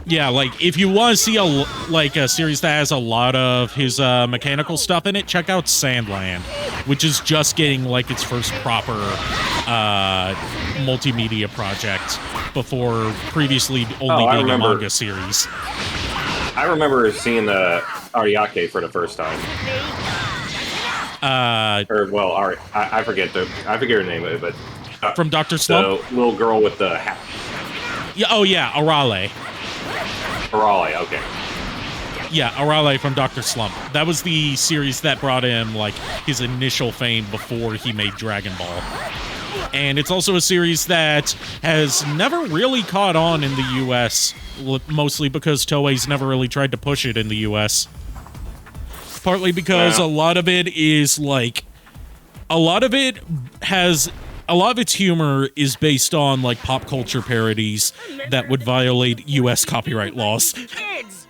yeah, like if you want to see a series that has a lot of his mechanical stuff in it, check out Sandland, which is just getting like its first proper multimedia project before previously only being a manga series. I remember seeing the Ariake for the first time. Or well, I forget her name of it, but From Dr. Slump? the little girl with the hat. Yeah, oh yeah, Arale. Arale, okay. Yeah, Arale from Dr. Slump. That was the series that brought him like his initial fame before he made Dragon Ball. And it's also a series that has never really caught on in the US, mostly because Toei's never really tried to push it in the US. Partly because a lot of it is like, a lot of its humor is based on like pop culture parodies that would violate US copyright laws. Kids!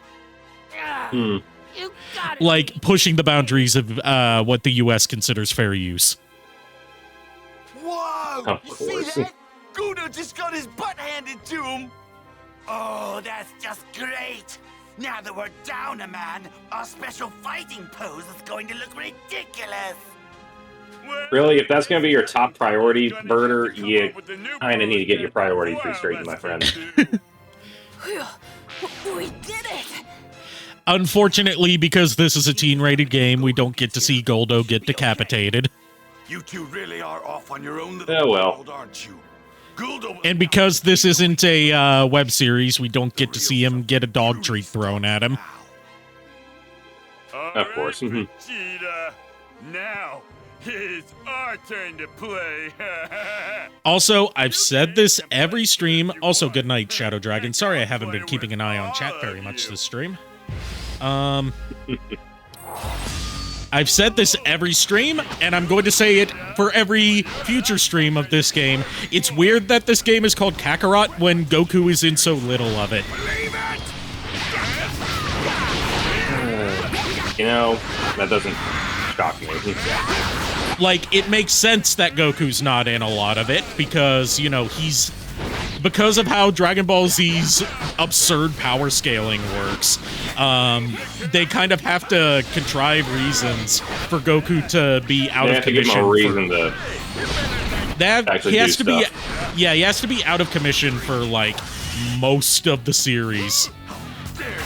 Hmm. You got it! Like pushing the boundaries of what the US considers fair use. Whoa! Of You see course. that? Gudo just got his butt handed to him. Oh, that's just great. Now that we're down a man, our special fighting pose is going to look ridiculous. Really, if that's going to be your top priority, Birder, you kind of need to get your priorities straight, my friend. We did it! Unfortunately, because this is a teen-rated game, we don't get to see Goldo get decapitated. You two really are off on your own Oh, well. world, aren't you? Guldo And because this isn't a web series, we don't get to see him get a dog treat thrown at him. Of course. Mhm. Vegeta, now it's our turn to play. Also, I've said this every stream. Also, good night, Shadow Dragon. Sorry I haven't been keeping an eye on chat very much this stream. I've said this every stream, and I'm going to say it for every future stream of this game. It's weird that this game is called Kakarot when Goku is in so little of it. That doesn't shock me. Like, it makes sense that Goku's not in a lot of it, because, because of how Dragon Ball Z's absurd power scaling works, they kind of have to contrive reasons for Goku to be out of Give him commission. a reason to actually He has do to be, stuff. yeah, he has to be out of commission for like most of the series.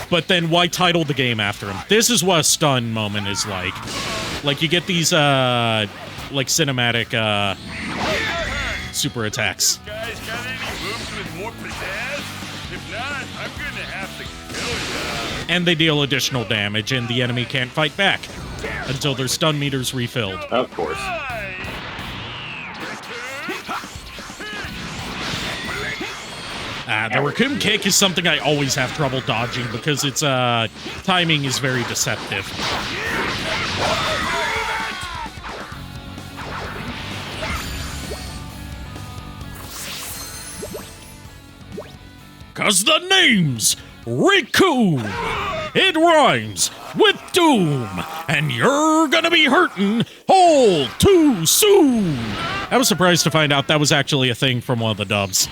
But then why title the game after him? This is what a stun moment is like. Like you get these like cinematic super attacks. Guys, got any moves with more pizzazz? If not, I'm gonna have to kill you. And they deal additional damage, and the enemy can't fight back until their stun meter's refilled. Of course. The Raccoon Kick is something I always have trouble dodging because its timing is very deceptive. Cause the name's Riku! It rhymes! with doom, and you're gonna be hurting all too soon. I was surprised to find out that was actually a thing from one of the dubs.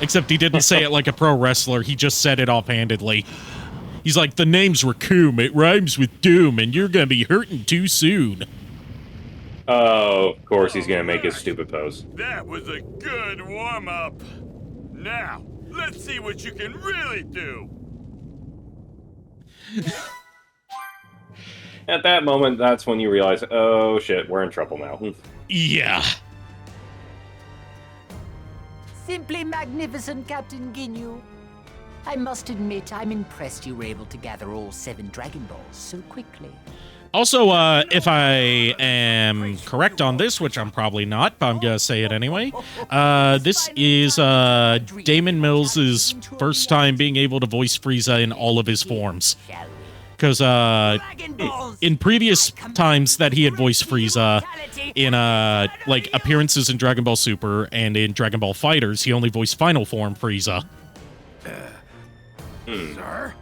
Except he didn't say it like a pro wrestler, he just said it offhandedly. He's like, the name's Raccoon, it rhymes with doom, and you're gonna be hurting too soon. Oh, of course he's gonna make his stupid pose. That was a good warm-up. Now, let's see what you can really do. At that moment, that's when you realize, oh shit, we're in trouble now. Yeah. Simply magnificent, Captain Ginyu. I must admit, I'm impressed you were able to gather all 7 Dragon Balls so quickly. Also, if I am correct on this, which I'm probably not, but I'm gonna say it anyway, this is Damon Mills' first time being able to voice Frieza in all of his forms. Because in previous times that he had voiced Frieza in like appearances in Dragon Ball Super and in Dragon Ball FighterZ, he only voiced Final Form Frieza. Sir?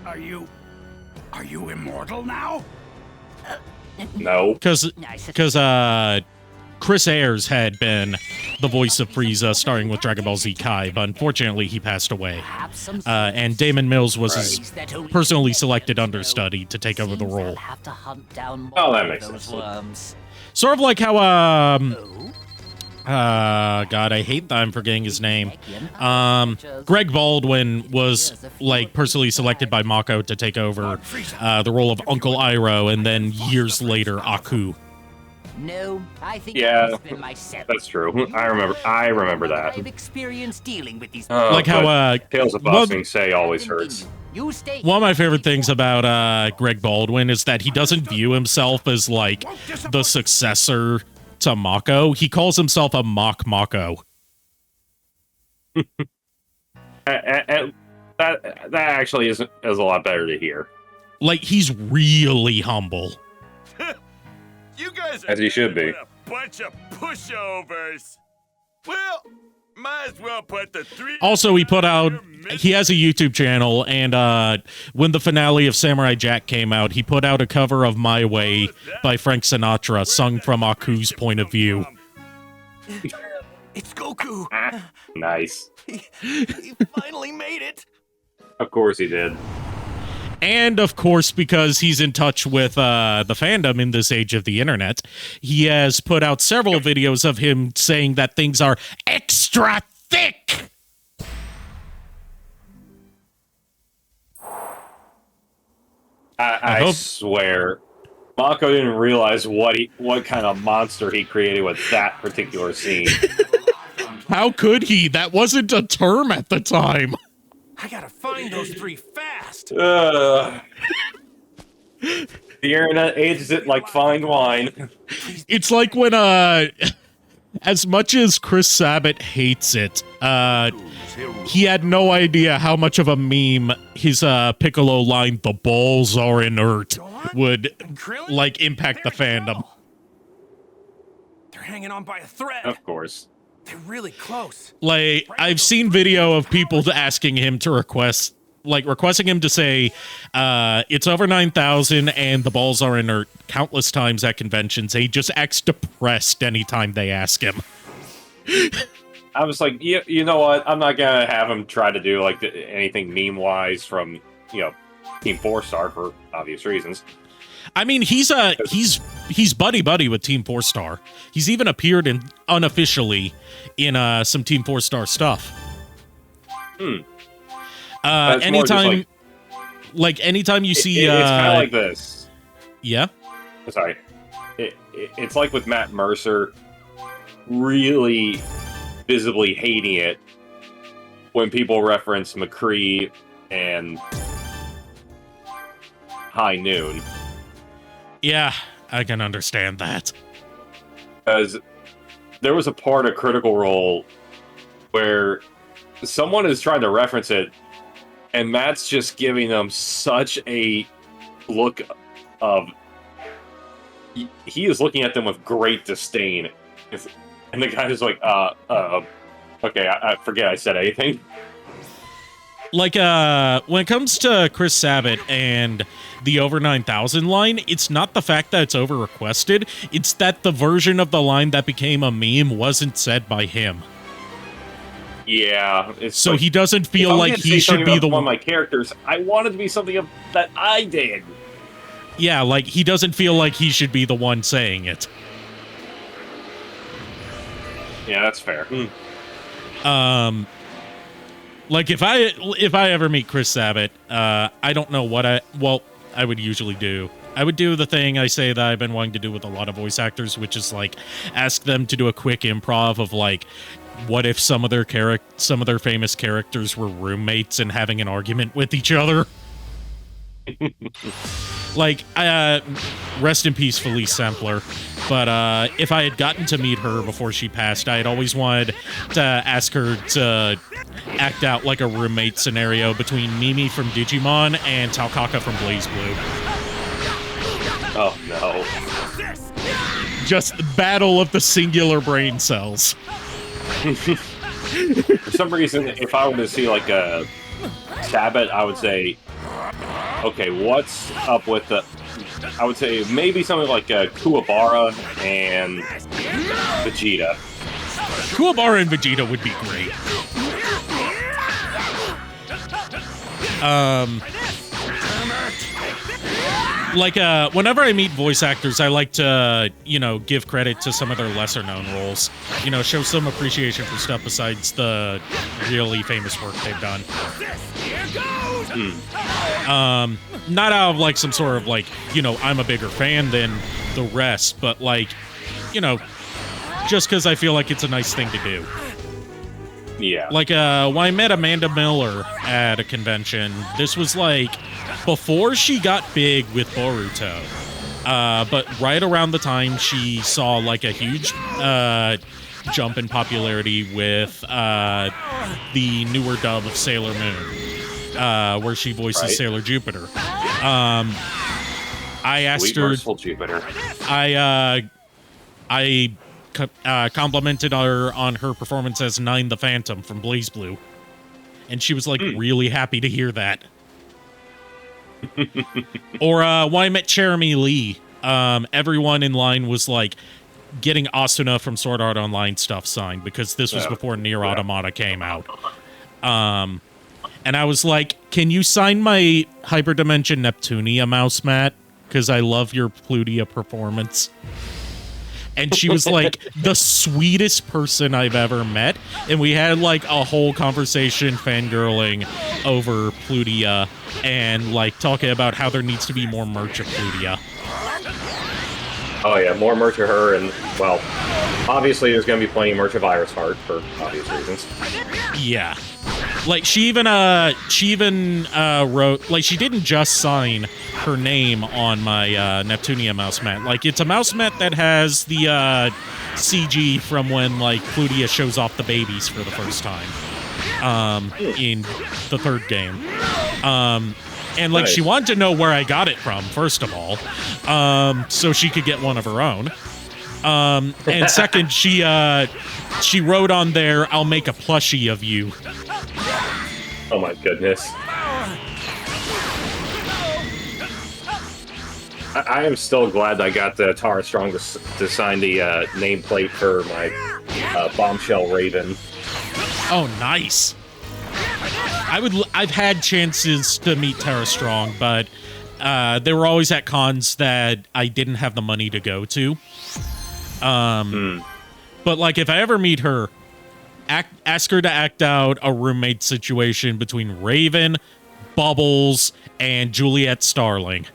Are you immortal now? No. Because Chris Ayres had been the voice of Frieza starting with Dragon Ball Z Kai, but unfortunately he passed away. And Damon Mills was his personally selected understudy to take over the role. Oh, that makes sense. Sort of like how, God, I hate that I'm forgetting his name. Greg Baldwin was, like, personally selected by Mako to take over the role of Uncle Iroh, and then years later, Aku. No, I think Yeah, been my 7th. that's true. I remember that. I've experienced dealing with these. Like how, Tales of Boxing Say always hurts. You stay. one of my favorite things about Greg Baldwin is that he doesn't view himself as, like, the successor to Mako. He calls himself a mock Mako. That actually is a lot better to hear. Like, he's really humble. You guys are As he should be. a bunch of pushovers. Well, might as well put the 3. Also, he has a YouTube channel, and when the finale of Samurai Jack came out, he put out a cover of My Way by Frank Sinatra, sung from Aku's point of view. It's Goku. Nice. He finally made it. Of course he did. And, of course, because he's in touch with the fandom in this age of the internet, he has put out several videos of him saying that things are extra thick. I swear, Mako didn't realize what kind of monster he created with that particular scene. How could he? That wasn't a term at the time. I gotta find those 3 fast. The internet ages it like fine wine. It's like when, as much as Chris Sabat hates it, he had no idea how much of a meme his Piccolo line, "The balls are inert," would, like, impact the fandom. They're hanging on by a thread. Of course. They're really close. Like, I've seen video of people asking him to requesting him to say, it's over 9,000 and the balls are inert countless times at conventions. He just acts depressed anytime they ask him. I was like, you know what? I'm not gonna have him try to do like anything meme-wise from Team 4-Star for obvious reasons. I mean, he's buddy with Team 4-Star. He's even appeared unofficially in some Team 4-Star stuff. Anytime, anytime you see, it's kind of like this. Yeah. Sorry. It's like with Matt Mercer, really visibly hating it when people reference McCree and High Noon. Yeah, I can understand that. Because there was a part of Critical Role where someone is trying to reference it, and Matt's just giving them such a look of... He is looking at them with great disdain. And the guy is like, okay, I forget I said anything. Like, when it comes to Chris Sabat and the over 9,000 line, it's not the fact that it's over requested, it's that the version of the line that became a meme wasn't said by him. Yeah, it's So like, he doesn't if feel I'm like gonna he say should something be about the one of one. my characters. I want it to be something that I did. Yeah, like, he doesn't feel like he should be the one saying it. Yeah, that's fair. Like, if I ever meet Chris Sabat, I don't know what I would usually do. I would do the thing I say that I've been wanting to do with a lot of voice actors, which is, like, ask them to do a quick improv of, like, what if some of their famous characters were roommates and having an argument with each other? Like, rest in peace, Felice Sampler. But if I had gotten to meet her before she passed, I had always wanted to ask her to act out like a roommate scenario between Mimi from Digimon and Taukaka from Blaze Blue. Oh no! Just the battle of the singular brain cells. For some reason, if I were to see like a Sabat, I would say, okay, what's up with the? I would say maybe something like Kuwabara and Vegeta. Kuwabara and Vegeta would be great. Like, whenever I meet voice actors, I like to, give credit to some of their lesser-known roles. Show some appreciation for stuff besides the really famous work they've done. Not out of, like, some sort of, like, I'm a bigger fan than the rest, but, like, just because I feel like it's a nice thing to do. Yeah. Like, when I met Amanda Miller at a convention, this was, like, before she got big with Boruto. But right around the time she saw, like, a huge jump in popularity with the newer dub of Sailor Moon, where she voices Sailor Jupiter. I asked Sweet, her... merciful Jupiter. I complimented her on her performance as Nine the Phantom from Blaze Blue. And she was, like, really happy to hear that. Or when I met Jeremy Lee, everyone in line was, like, getting Asuna from Sword Art Online stuff signed, because this was before Nier Automata came out. And I was like, can you sign my Hyperdimension Neptunia mouse mat? Because I love your Plutia performance. And she was, like, the sweetest person I've ever met. And we had, like, a whole conversation fangirling over Plutia and, like, talking about how there needs to be more merch of Plutia. Oh yeah, more merch of her, and, well, obviously there's going to be plenty of merch of Iris Heart, for obvious reasons. Yeah. Like, she even wrote, like, she didn't just sign her name on my Neptunia mouse mat. Like, it's a mouse mat that has the CG from when, like, Plutia shows off the babies for the first time in the third game. And, like, she wanted to know where I got it from, first of all, so she could get one of her own. And second, she wrote on there, "I'll make a plushie of you." Oh my goodness. I am still glad I got Tara Strong to sign the nameplate for my Bombshell Raven. Oh, nice. I've had chances to meet Tara Strong, but they were always at cons that I didn't have the money to go to. But, like, if I ever meet her, ask her to act out a roommate situation between Raven, Bubbles, and Juliet Starling.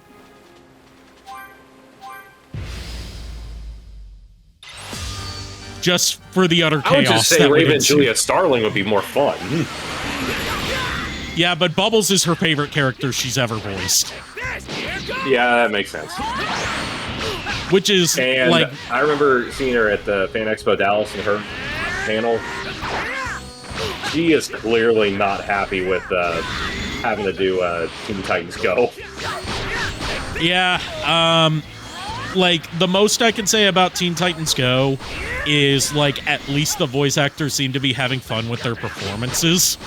Just for the utter chaos. I would just say that would Raven and ensue. Juliet Starling would be more fun. Yeah, but Bubbles is her favorite character she's ever voiced. Yeah, that makes sense. Which is, And like... I remember seeing her at the Fan Expo Dallas in her panel. She is clearly not happy with having to do Teen Titans Go. Yeah, like, the most I can say about Teen Titans Go is, like, at least the voice actors seem to be having fun with their performances.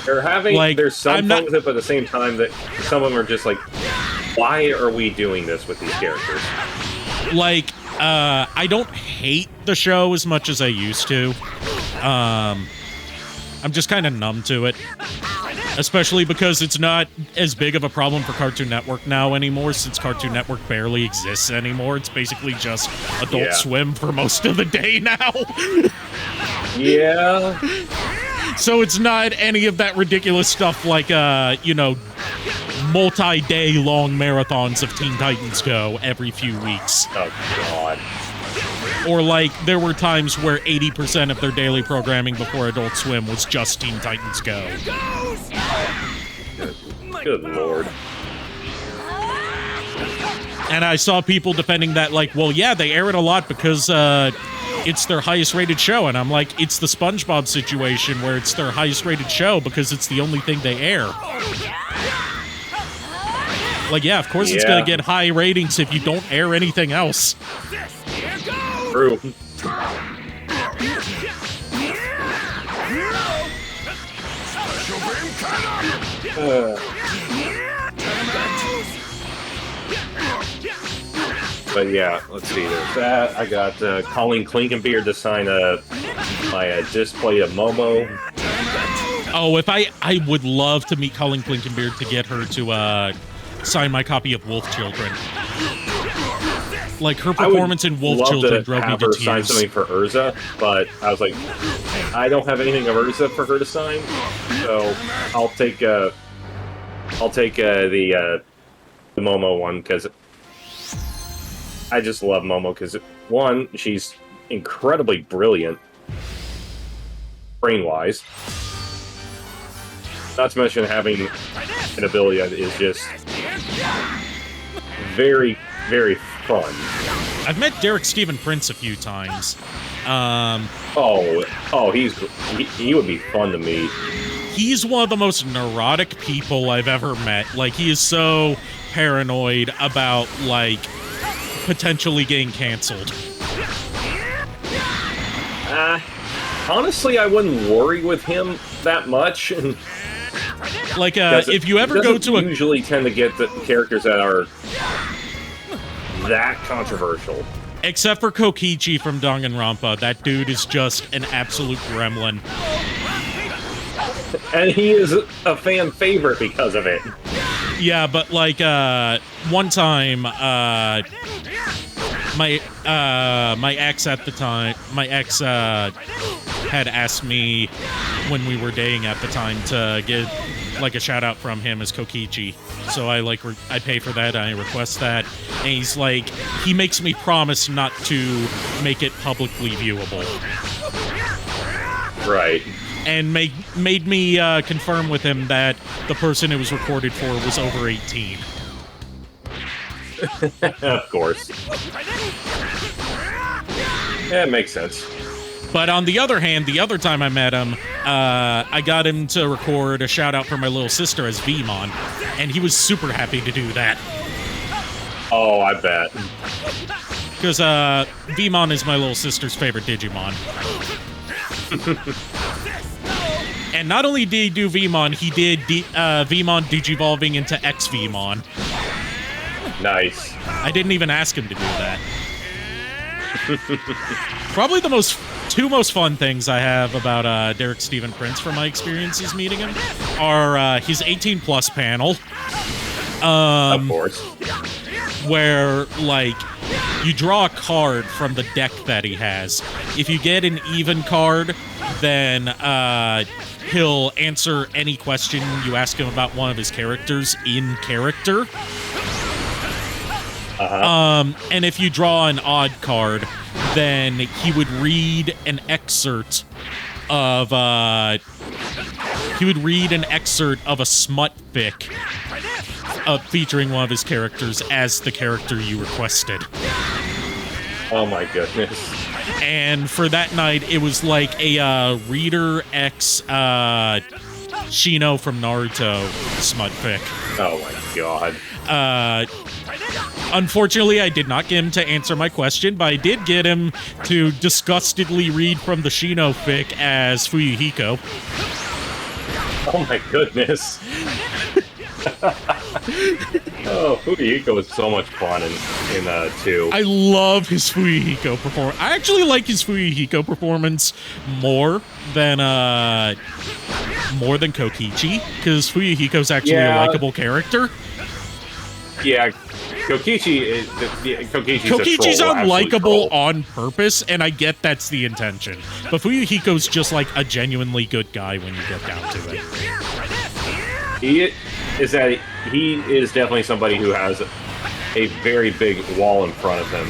There's some I'm fun not with it, but at the same time, that some of them are just like, why are we doing this with these characters? like I don't hate the show as much as I used to. I'm just kind of numb to it. Especially because it's not as big of a problem for Cartoon Network now anymore, since Cartoon Network barely exists anymore. It's basically just Adult Swim for most of the day now. Yeah. So it's not any of that ridiculous stuff like, you know, multi-day long marathons of Teen Titans Go every few weeks. Oh, God. Or like, there were times where 80% of their daily programming before Adult Swim was just Teen Titans Go. Good Lord. And I saw people defending that like, well, yeah, they air it a lot because it's their highest rated show. And I'm like, it's the SpongeBob situation where it's their highest rated show because it's the only thing they air. Like, yeah, of course it's going to get high ratings if you don't air anything else. True. But yeah, let's see. There's that. I got Colleen Klinkenbeard to sign my display of Momo. Oh, if I would love to meet Colleen Klinkenbeard to get her to sign my copy of Wolf Children. Like, her performance in Wolf Children drove me to tears. I would love to have her sign something for Urza, but I was like, I don't have anything of Urza for her to sign, so I'll take the Momo one, because I just love Momo, because one, she's incredibly brilliant, brain-wise. Not to mention having an ability that is just very, very fun. I've met Derek Stephen Prince a few times. He would be fun to meet. He's one of the most neurotic people I've ever met. Like, he is so paranoid about, like, potentially getting canceled. Honestly, I wouldn't worry with him that much. Like, if you ever go to a... usually tend to get the characters that are that controversial. Except for Kokichi from Danganronpa. That dude is just an absolute gremlin. And he is a fan favorite because of it. Yeah, but like, one time, my ex at the time, had asked me when we were dating at the time to get like a shout out from him as Kokichi. So I pay for that, I request that, and he's like, he makes me promise not to make it publicly viewable. Right. And made me confirm with him that the person it was recorded for was over 18. Of course. Yeah, it makes sense. But on the other hand, the other time I met him, I got him to record a shout-out for my little sister as Vmon, and he was super happy to do that. Oh, I bet. Because Vmon is my little sister's favorite Digimon. And not only did he do Vmon, he did Vmon digivolving into X-Vmon. Nice. I didn't even ask him to do that. Probably the two most fun things I have about Derek Stephen Prince from my experiences meeting him are his 18+ panel. Of course. Where, like, you draw a card from the deck that he has. If you get an even card, then he'll answer any question you ask him about one of his characters in character. And if you draw an odd card, then he would read an excerpt of a smut fic featuring one of his characters as the character you requested. Oh my goodness. And for that night, it was like a Reader X Shino from Naruto smut fic. Oh my god. Unfortunately, I did not get him to answer my question, but I did get him to disgustedly read from the Shino fic as Fuyuhiko. Oh my goodness. Oh, Fuyuhiko is so much fun in 2. I love his Fuyuhiko performance. I actually like his Fuyuhiko performance more than Kokichi, because Fuyuhiko's actually a likable character. Yeah, Kokichi's Kokichi's a troll, unlikable on purpose, and I get that's the intention. But Fuyuhiko's just like a genuinely good guy when you get down to it. He is definitely somebody who has a very big wall in front of him.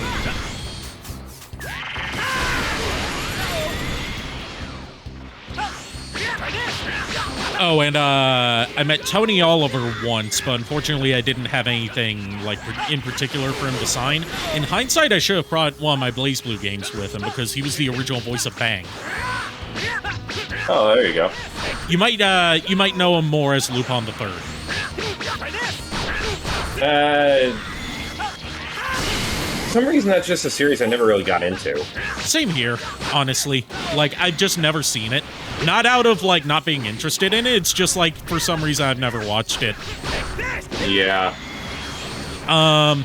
Oh, and I met Tony Oliver once, but unfortunately I didn't have anything like in particular for him to sign. In hindsight, I should have brought one of my Blaze Blue games with him because he was the original voice of Bang. Oh, there you go. You might know him more as Lupin the Third. For some reason, that's just a series I never really got into. Same here, honestly. Like, I've just never seen it. Not out of, like, not being interested in it. It's just, like, for some reason, I've never watched it. Yeah. I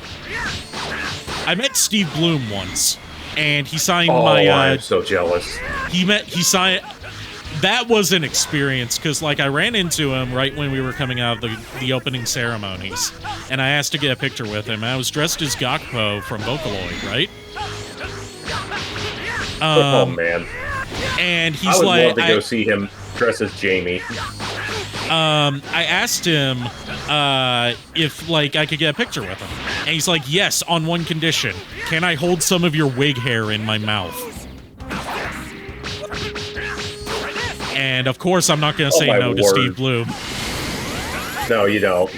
met Steve Bloom once, and he signed I'm so jealous. He signed... That was an experience, because, like, I ran into him right when we were coming out of the opening ceremonies, and I asked to get a picture with him. I was dressed as Gakpo from Vocaloid, right? Oh, man. And he's I would like... love to go see him dressed as Jamie. I asked him if, like, I could get a picture with him. And he's like, yes, on one condition. Can I hold some of your wig hair in my mouth? And, of course, I'm not going to say no to Steve Bloom. No, you don't.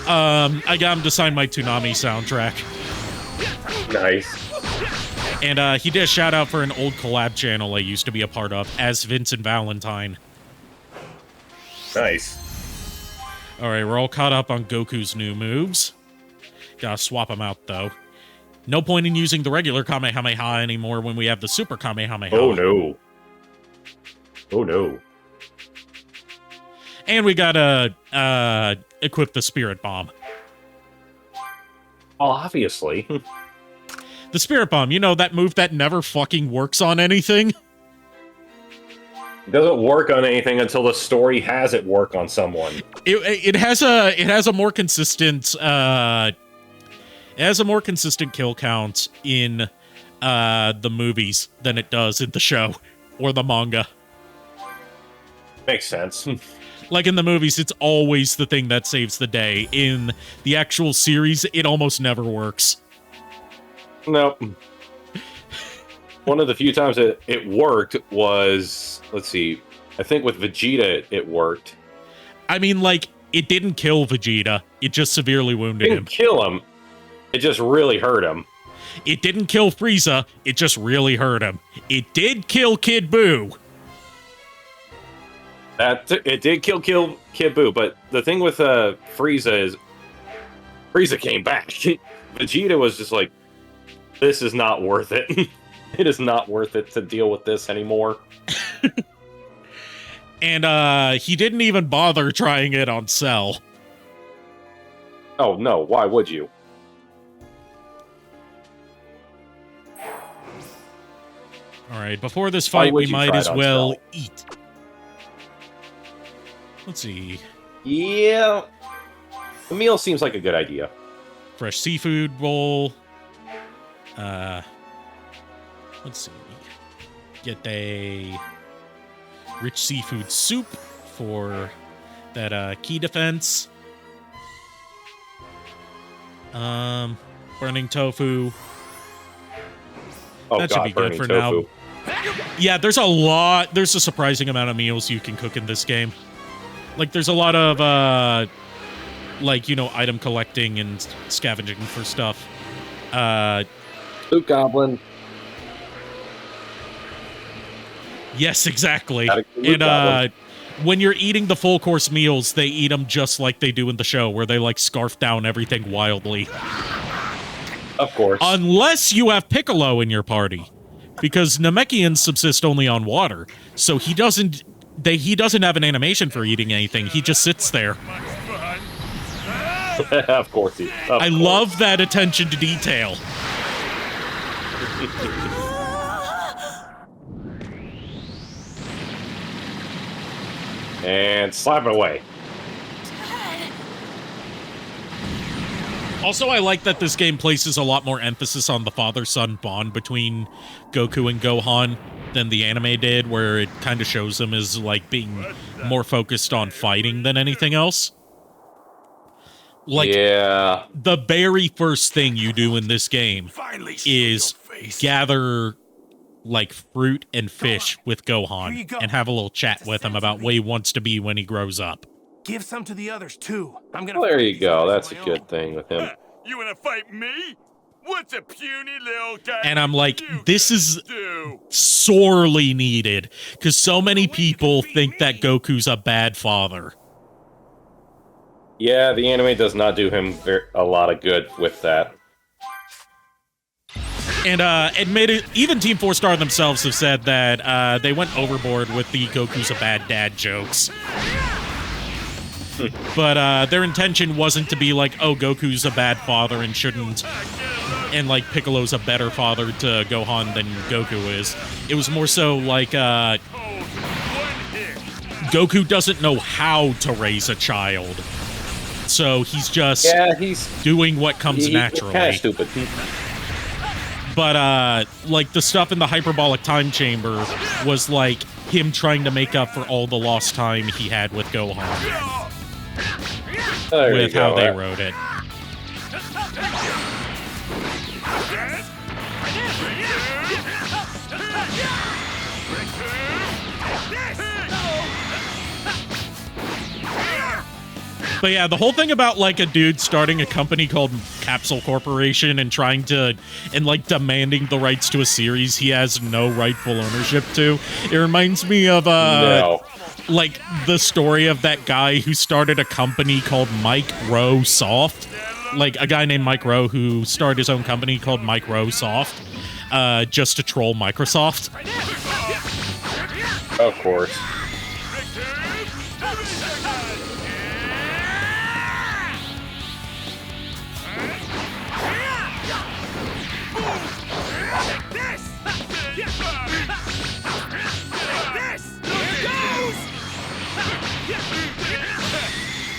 I got him to sign my Toonami soundtrack. Nice. And he did a shout-out for an old collab channel I used to be a part of, as Vincent Valentine. Nice. Alright, we're all caught up on Goku's new moves. Gotta swap them out, though. No point in using the regular Kamehameha anymore when we have the Super Kamehameha. Oh, no. Oh, no. And we gotta equip the Spirit Bomb. Obviously. The Spirit Bomb, you know, that move that never fucking works on anything? It doesn't work on anything until the story has it work on someone. It has a more consistent kill count in the movies than it does in the show or the manga. Makes sense. Like in the movies, it's always the thing that saves the day. In the actual series, it almost never works. Nope. One of the few times it worked was, let's see, I think with Vegeta it worked. I mean, like, it didn't kill Vegeta. It just severely wounded him. It didn't kill him. It just really hurt him. It didn't kill Frieza. It just really hurt him. It did kill Kid Buu. It did kill Kid Buu, but the thing with Frieza is Frieza came back. Vegeta was just like, this is not worth it. It is not worth it to deal with this anymore. And he didn't even bother trying it on Cell. Oh no, why would you? Alright, before this fight, we might as well eat. Let's see. Yeah. The meal seems like a good idea. Fresh seafood roll. Let's see. Get a rich seafood soup for that key defense. Burning tofu. Oh, that should be good for tofu. now. Yeah, there's a surprising amount of meals you can cook in this game. Like, there's a lot of, like, you know, item collecting and scavenging for stuff. Loot Goblin. Yes, exactly. And, when you're eating the full course meals, they eat them just like they do in the show, where they, like, scarf down everything wildly. Of course. Unless you have Piccolo in your party. Because Namekians subsist only on water, so he doesn't he doesn't have an animation for eating anything. He just sits there. Of course he. I love that attention to detail. And slap it away. Also, I like that this game places a lot more emphasis on the father-son bond between Goku and Gohan than the anime did, where it kind of shows them as, like, being more focused on fighting than anything else. Like, yeah. The very first thing you do in this game is gather, like, fruit and fish with Gohan and have a little chat with him about what he wants to be when he grows up. Give some to the others, too. I'm gonna. Well, there you go. That's a good thing with him. You wanna fight me? What's a puny little guy? And I'm like, this is sorely needed, because so many people think that Goku's a bad father. Yeah, the anime does not do him a lot of good with that. And admitted, even Team 4 Star themselves have said that they went overboard with the Goku's a bad dad jokes. But their intention wasn't to be like, oh, Goku's a bad father and shouldn't, and like Piccolo's a better father to Gohan than Goku is. It was more so like Goku doesn't know how to raise a child, so he's just doing what comes naturally. Kind of stupid. But like the stuff in the hyperbolic time chamber was like him trying to make up for all the lost time he had with Gohan. With how they wrote it. But yeah, the whole thing about like a dude starting a company called Capsule Corporation and trying to, and like demanding the rights to a series he has no rightful ownership to, it reminds me of like the story of that guy who started a company called Microsoft. Like a guy named Mike Rowe who started his own company called Microsoft, just to troll Microsoft. Of course.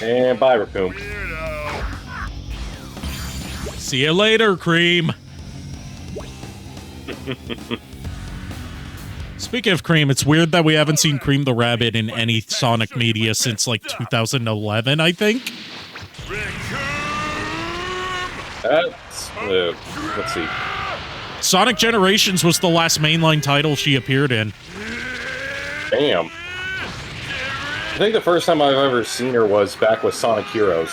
And bye, Raccoon. See you later, Cream. Speaking of Cream, it's weird that we haven't seen Cream the Rabbit in any Sonic media since like 2011, I think. Let's see. Sonic Generations was the last mainline title she appeared in. Damn. I think the first time I've ever seen her was back with Sonic Heroes.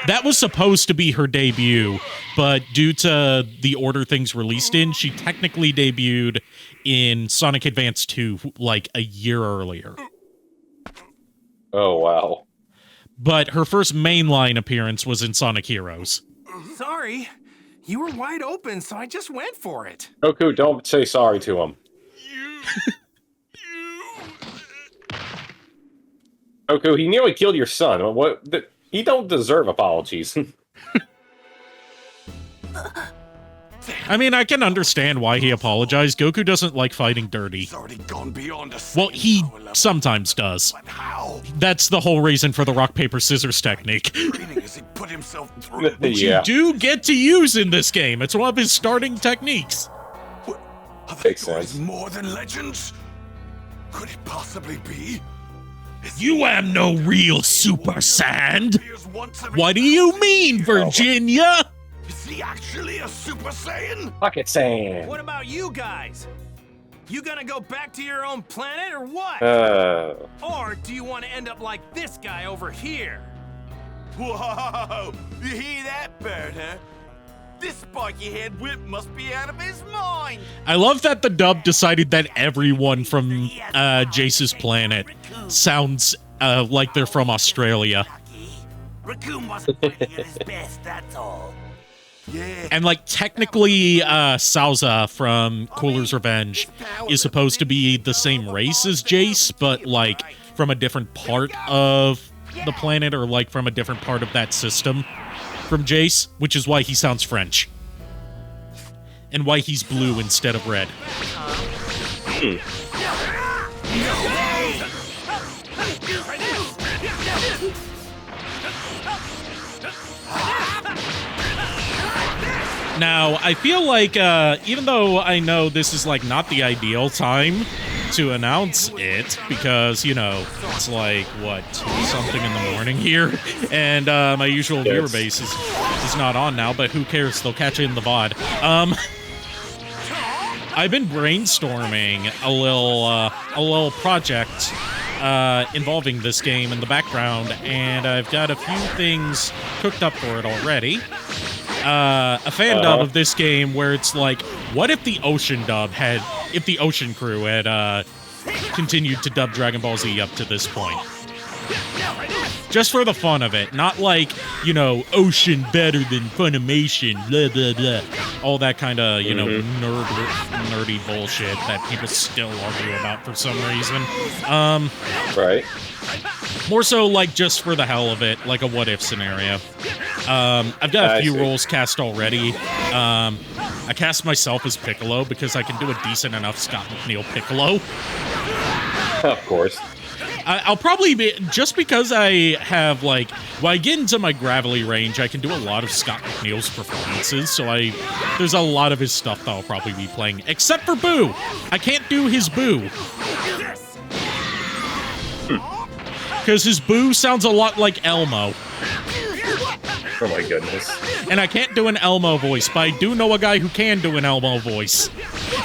That was supposed to be her debut, but due to the order things released in, she technically debuted in Sonic Advance 2 like a year earlier. Oh, wow. But her first mainline appearance was in Sonic Heroes. Sorry. You were wide open, so I just went for it. Goku, don't say sorry to him. Goku, he nearly killed your son. He don't deserve apologies. I mean, I can understand why he apologized. Goku doesn't like fighting dirty. Well, he sometimes does. That's the whole reason for the rock, paper, scissors technique. Which you do get to use in this game. It's one of his starting techniques. Makes sense. More than legends? Could it possibly be? You am no real Super Sand. What do you mean, Virginia? Is he actually a Super Saiyan? Pocket Sand. What about you guys? You gonna go back to your own planet or what? Or do you want to end up like this guy over here? Whoa! You hear that, bird, huh? This spiky-head whip must be out of his mind! I love that the dub decided that everyone from Jace's planet sounds like they're from Australia. Raccoon wasn't fighting at his best, that's all. Yeah. And like technically Salza from Cooler's Revenge is supposed to be the same race as Jace, but like from a different part of the planet or like from a different part of that system from Jace, which is why he sounds French. And why he's blue instead of red. Now, I feel like, even though I know this is, like, not the ideal time to announce it, because, you know, it's like, what, 2-something in the morning here, and my usual viewer base is not on now, but who cares? They'll catch it in the VOD. I've been brainstorming a little project involving this game in the background, and I've got a few things cooked up for it already. A fan dub of this game where it's like, what if the Ocean crew had continued to dub Dragon Ball Z up to this point? Just for the fun of it, not like, you know, Ocean better than Funimation, blah, blah, blah. All that kind of, you know, nerdy bullshit that people still argue about for some reason. Right. More so, like, just for the hell of it, like a what-if scenario. I've got a few roles cast already. I cast myself as Piccolo because I can do a decent enough Scott McNeil Piccolo. Of course. I'll probably be, just because I have, like, when I get into my Gravelly range, I can do a lot of Scott McNeil's performances, so there's a lot of his stuff that I'll probably be playing, except for Boo! I can't do his Boo. Because his Boo sounds a lot like Elmo. Oh my goodness. And I can't do an Elmo voice, but I do know a guy who can do an Elmo voice.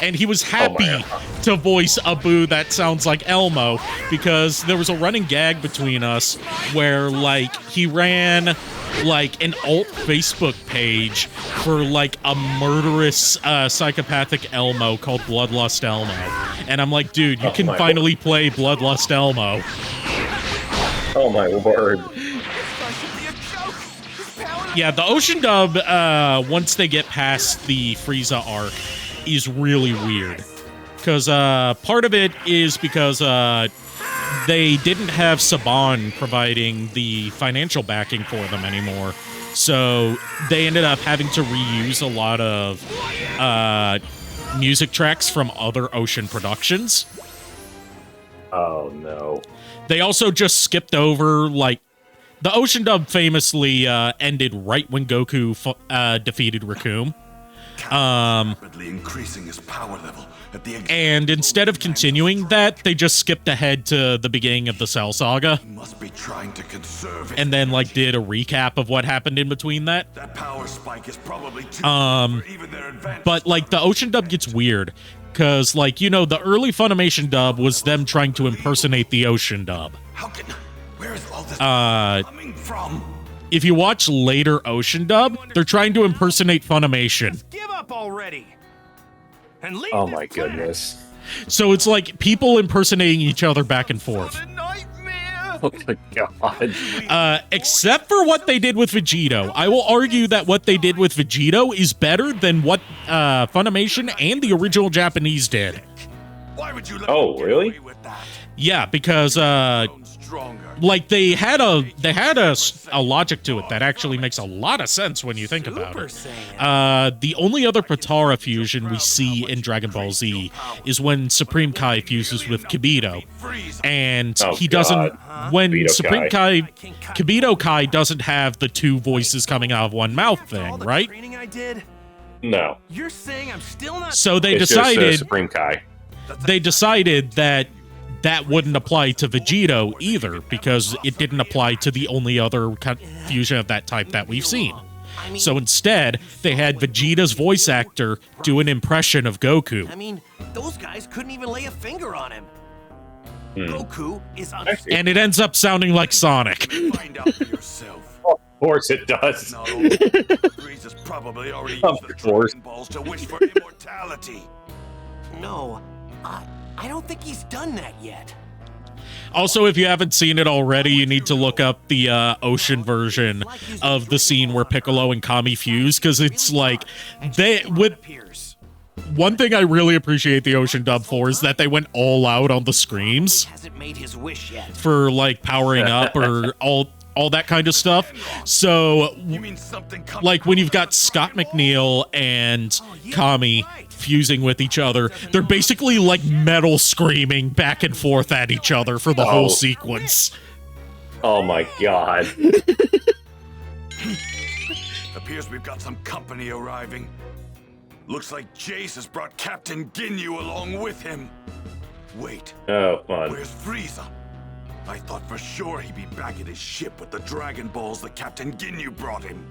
And he was happy to voice a Boo that sounds like Elmo, because there was a running gag between us where, like, he ran, like, an alt Facebook page for, like, a murderous, psychopathic Elmo called Bloodlust Elmo. And I'm like, dude, you can finally play Bloodlust Elmo. Oh my word. Yeah, the Ocean dub, once they get past the Frieza arc, is really weird. Because part of it is because they didn't have Saban providing the financial backing for them anymore. So they ended up having to reuse a lot of music tracks from other Ocean productions. Oh, no. They also just skipped over, like, the Ocean dub famously ended right when Goku defeated Recoome. Increasing his power level at the And instead of continuing that, they just skipped ahead to the beginning of the Cell Saga. must be trying to conserve And then, like, did a recap of what happened in between that. That power spike is probably too for even their advanced. But, like, the Ocean dub gets weird. Because, like, you know, the early Funimation dub was them trying to impersonate the Ocean dub. Where is all this coming from? If you watch later Ocean dub, they're trying to impersonate Funimation. Give up already. And leave Oh my goodness. So it's like people impersonating each other back and forth. Oh my god. Except for what they did with Vegito. I will argue that what they did with Vegito is better than what Funimation and the original Japanese did. Why would you let Oh, really? Yeah, because like they had a logic to it that actually makes a lot of sense when you think about it. The only other Potara fusion we see in Dragon Ball Z is when Supreme Kai fuses with Kibito, and he doesn't. When Kibito Supreme Kai, Kibito Kai doesn't have the two voices coming out of one mouth thing, right? No. You're saying I'm still not. So they It's decided. just, Supreme Kai. They decided that wouldn't apply to Vegito either, because it didn't apply to the only other fusion of that type that we've seen. So instead, they had Vegeta's voice actor do an impression of Goku. I mean, those guys couldn't even lay a finger on him. Goku is And it ends up sounding like Sonic. Find out for yourself. Of course it does. Not only Frieza's probably already used the Dragon Balls to wish for immortality. No, I don't think he's done that yet. Also, if you haven't seen it already, you need to look up the Ocean version of the scene where Piccolo and Kami fuse, because it's like one thing I really appreciate the Ocean dub for is that they went all out on the screams Hasn't made his wish yet. for like powering up or all that kind of stuff. So You mean something comes like when you've got Scott McNeil and Kami fusing with each other, they're basically like metal screaming back and forth at each other for the whole sequence. Oh my god. Appears we've got some company arriving. Looks like Jace has brought Captain Ginyu along with him. Wait, Oh, fun. where's Frieza? I thought for sure he'd be back at his ship with the Dragon Balls that Captain Ginyu brought him.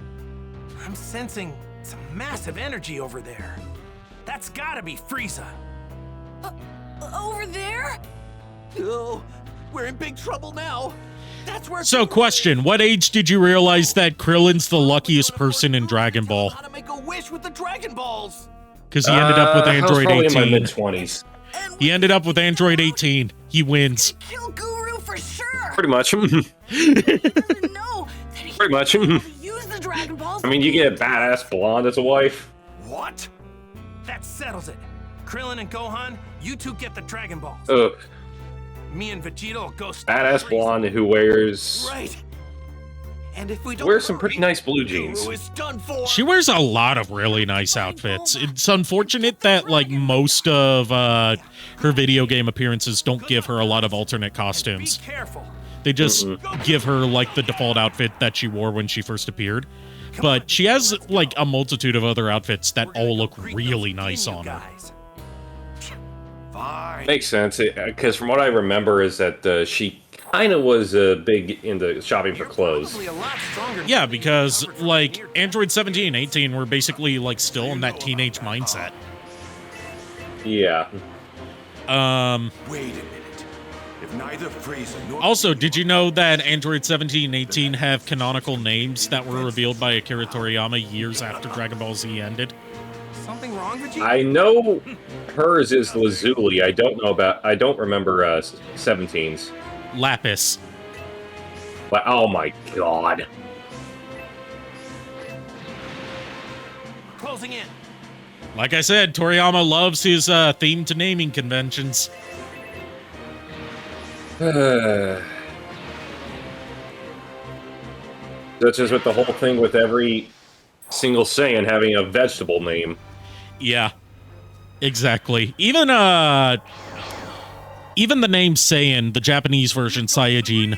I'm sensing some massive energy over there. That's gotta be Frieza. Over there? Oh, we're in big trouble now. That's where. So question, what age did you realize that Krillin's the luckiest person in Dragon Ball? How to make a wish with the Dragon Balls? Because he ended up with I was Android probably in my 18. mid-20s. He ended up with Android 18. He wins. Kill Guru for sure. Pretty much. He doesn't know that he Pretty much. can use the Dragon Balls. I mean, you get a badass blonde as a wife. What? That settles it. Krillin and Gohan, you two get the Dragon Balls. Ugh. Me and Vegeta will go stop Badass Frieza. blonde who wears Right. And if we don't wears some hurry, pretty nice blue jeans. Guru is done for. She wears a lot of really nice outfits. It's unfortunate that like most of her video game appearances don't give her a lot of alternate Be costumes. careful. They just give her like the default outfit that she wore when she first appeared. But she has like a multitude of other outfits that We're gonna all go look greet really those nice Ginyu on her. guys. Fine. Makes sense, because from what I remember is that she kind of was big into shopping for You're clothes. probably a lot stronger than Yeah, you because recovered from like here. Android 17 and 18 were basically like still in that teenage mindset. Yeah. Wait a minute. If neither Frieza nor Also, did you know that Android 17 and 18 have canonical names that were revealed by Akira Toriyama years after Dragon Ball Z ended? Something wrong, Vegeta? I know hers is Lazuli. I don't remember 17's. Lapis. But oh my god. Closing in. Like I said, Toriyama loves his themed naming conventions. Such as with the whole thing with every single Saiyan having a vegetable name. Yeah, exactly. Even the name Saiyan, the Japanese version Saiyajin,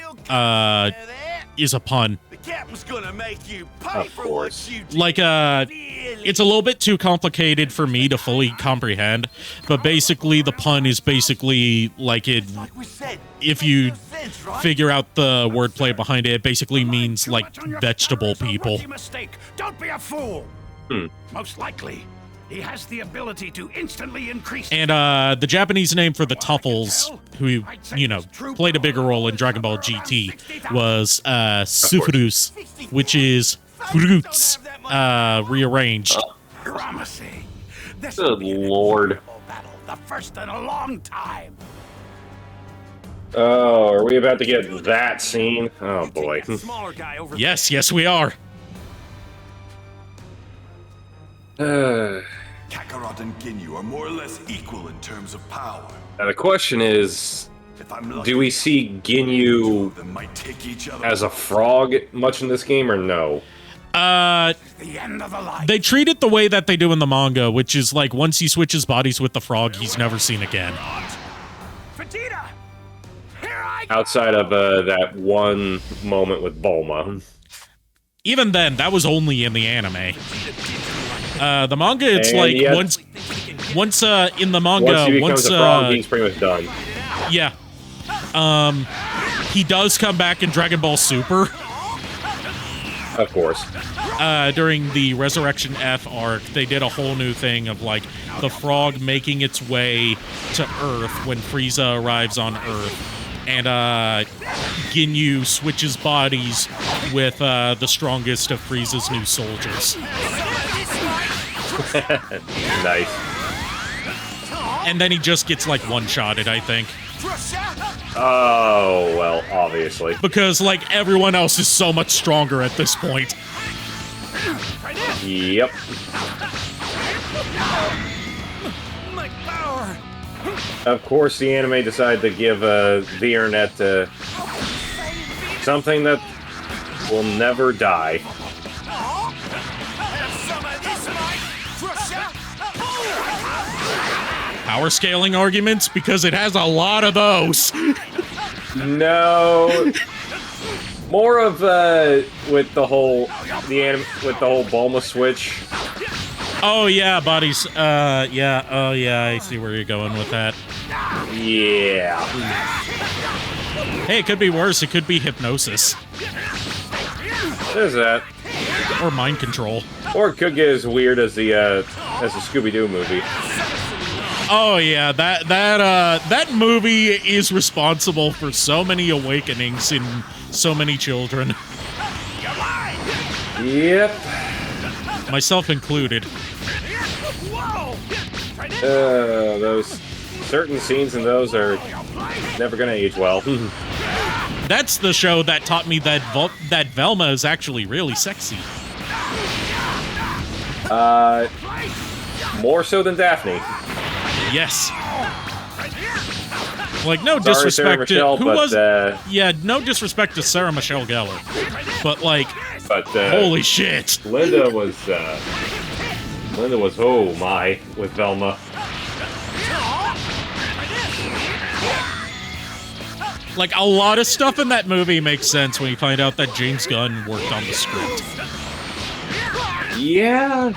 is a pun. The captain's gonna make you pay Of for course. what you did. Like, it's a little bit too complicated for me to fully comprehend, but basically the pun is basically like Like we said, if you makes sense, right? figure out the wordplay behind it, it basically means like vegetable people. Rookie mistake. Don't be a fool. Hmm. Most likely, he has the ability to instantly increase. And the Japanese name for the Tuffles, who, you know, played a bigger role in Dragon Ball GT, was Sufrus, which is fruits rearranged. Promising. This Good will be an lord. incredible battle, the first in a long time. Oh, are we about to get that scene? Oh boy. That smaller guy over Yes, yes, we are. Now Kakarot and Ginyu are more or less equal in terms of power. the question is, If I'm lucky, do we see Ginyu they might take each other as a frog much in this game or no? The end of the line. They treat it the way that they do in the manga, which is like once he switches bodies with the frog, he's never seen again. Vegeta! Here I go! Outside of that one moment with Bulma. Even then, that was only in the anime. The manga, it's And like yet- once in the manga, Once he becomes a frog, he's pretty much done. yeah. He does come back in Dragon Ball Super Of course. during the Resurrection F arc. They did a whole new thing of like the frog making its way to Earth when Frieza arrives on Earth. And Ginyu switches bodies with the strongest of Frieza's new soldiers. Nice. And then he just gets like one-shotted, I think. Oh, well, obviously. Because like everyone else is so much stronger at this point. Yep. Of course, the anime decided to give the internet something that will never die. Power scaling arguments, because it has a lot of those. No. More of with the whole Bulma switch. Oh yeah, bodies. Yeah. Oh yeah, I see where you're going with that. Yeah. Hey, it could be worse. It could be hypnosis. There's that. Or mind control. Or it could get as weird as the Scooby-Doo movie. Oh yeah, that movie is responsible for so many awakenings in so many children. Yep. Myself included. Those certain scenes in those are never gonna age well. That's the show that taught me that Velma is actually really sexy. More so than Daphne. Yes. Like, no Sorry, disrespect Sarah Michelle, to... Who but, was... yeah, no disrespect to Sarah Michelle Gellar. But, like, holy shit. Linda was, oh my, with Velma. Like, a lot of stuff in that movie makes sense when you find out that James Gunn worked on the script. Yeah.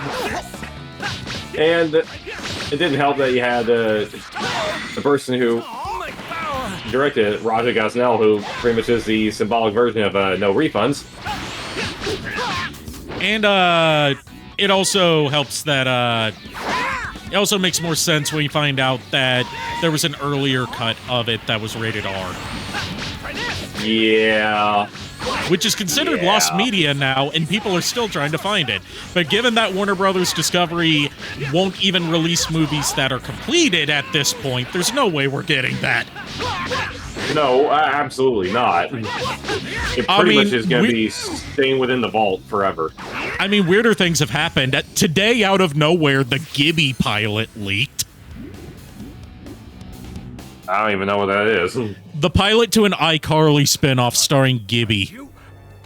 And it didn't help that you had the person who directed it, Roger Gosnell, who pretty much is the symbolic version of no refunds. And it also helps that it also makes more sense when you find out that there was an earlier cut of it that was rated R. Yeah. Which is considered lost media now, and people are still trying to find it. But given that Warner Brothers Discovery won't even release movies that are completed at this point, there's no way we're getting that. No, absolutely not. It pretty much is going to be staying within the vault forever. I mean, weirder things have happened. Today, out of nowhere, the Gibby pilot leaked. I don't even know what that is. The pilot to an iCarly spinoff starring Gibby.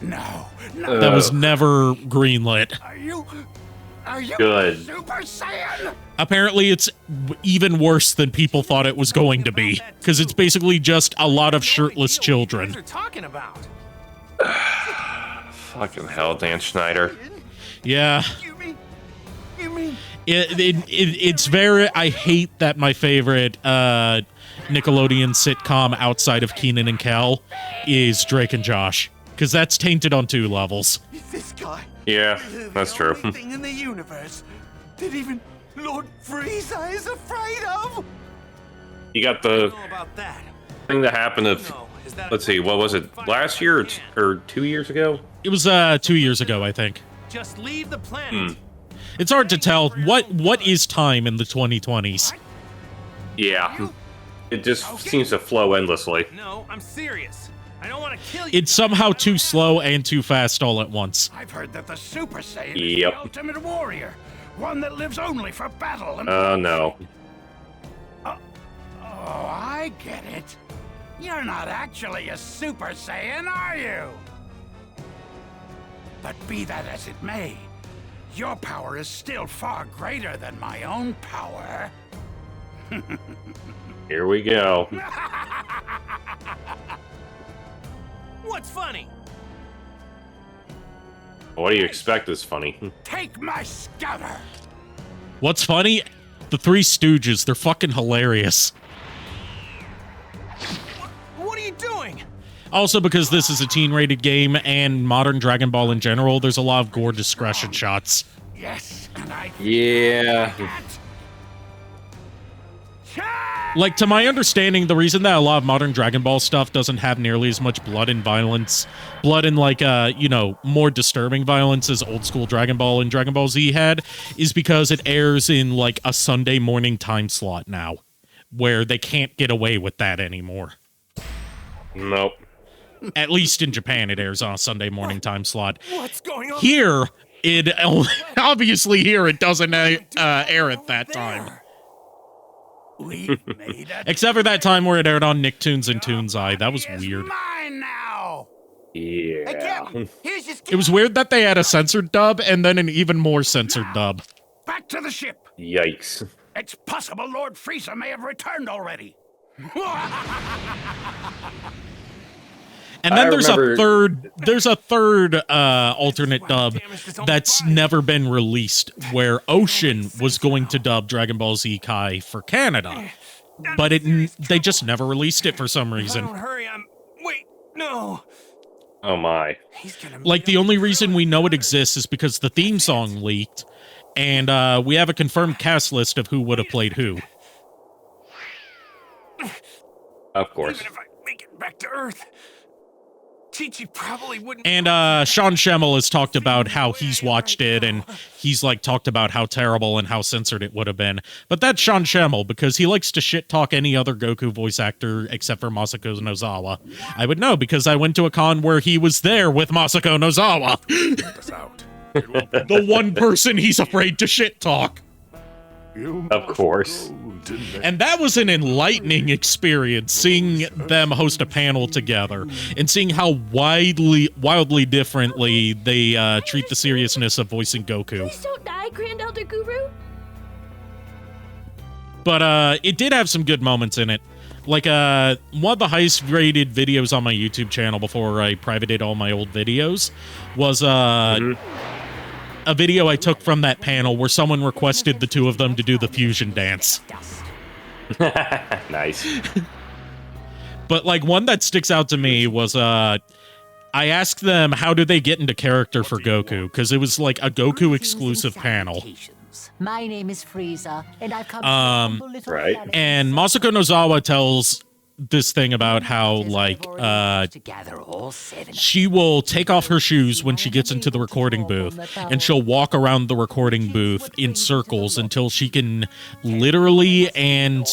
No. That was never greenlit. Are you good? Super Saiyan? Apparently, it's even worse than people thought it was going to be, because it's basically just a lot of shirtless children. What are you talking about? Fucking hell, Dan Schneider. Yeah. You mean? It's very... I hate that my favorite Nickelodeon sitcom outside of Kenan and Kel is Drake and Josh, because that's tainted on 2 levels. This guy. Yeah, that's true. The thing in the universe that even Lord Frieza is afraid of. You got the thing that happened of, let's see, what was it, last year or 2 years ago? It was 2 years ago, I think. Just leave the planet. It's hard to tell what is time in the 2020s. Yeah. It just seems to flow endlessly. No, I'm serious. I don't want to kill you. It's somehow too slow and too fast all at once. I've heard that the Super Saiyan is Yep. the ultimate warrior, one that lives only for battle and... Oh, no. Oh, I get it. You're not actually a Super Saiyan, are you? But be that as it may, your power is still far greater than my own power. Here we go. What's funny? What do you expect is funny? Take my scouter. What's funny? The Three Stooges. They're fucking hilarious. What are you doing? Also, because this is a teen-rated game and modern Dragon Ball in general, there's a lot of gore discretion shots. Yes, and I... Yeah. Like, to my understanding, the reason that a lot of modern Dragon Ball stuff doesn't have nearly as much blood and violence, like, you know, more disturbing violence as old-school Dragon Ball and Dragon Ball Z had, is because it airs in, like, a Sunday morning time slot now, where they can't get away with that anymore. Nope. At least in Japan, it airs on a Sunday morning time slot. What's going on? Here, obviously here, it doesn't air at that time. We've made a Except for that time where it aired on Nicktoons and Toonzai. That was weird. mine now. Hey, Yeah. Captain, here's your It was weird that they had a censored dub and then an even more censored dub. Back to the ship. Yikes. It's possible Lord Frieza may have returned already. And then I there's remember- a third alternate dub that's never been released, where Ocean was going to dub Dragon Ball Z Kai for Canada, but they just never released it for some If I reason. don't hurry, wait, no. Oh my. He's gonna Like, the only reason we know it exists is because the theme song leaked, and we have a confirmed cast list of who would have played who. Of course. Even if I make it back to Earth, Chi-Chi probably wouldn't. And Sean Schemmel has talked about how he's watched it, and he's like talked about how terrible and how censored it would have been. But that's Sean Schemmel, because he likes to shit talk any other Goku voice actor except for Masako Nozawa. I would know because I went to a con where he was there with Masako Nozawa. The one person he's afraid to shit talk. Of course. And that was an enlightening experience, seeing them host a panel together and seeing how wildly differently they treat the seriousness of voicing Goku. Please don't die, Grand Elder Guru. But it did have some good moments in it. Like, one of the highest rated videos on my YouTube channel before I privated all my old videos was a video I took from that panel where someone requested the two of them to do the fusion dance. Nice. But, like, one that sticks out to me was, I asked them how did they get into character for Goku, because it was, like, a Goku-exclusive panel. My name is Frieza, and I've come to humble little right. planet And Masako Nozawa tells this thing about how, like, to gather all 7. she will take off her shoes when she gets into the recording booth, and she'll walk around the recording booth in circles until she can literally and,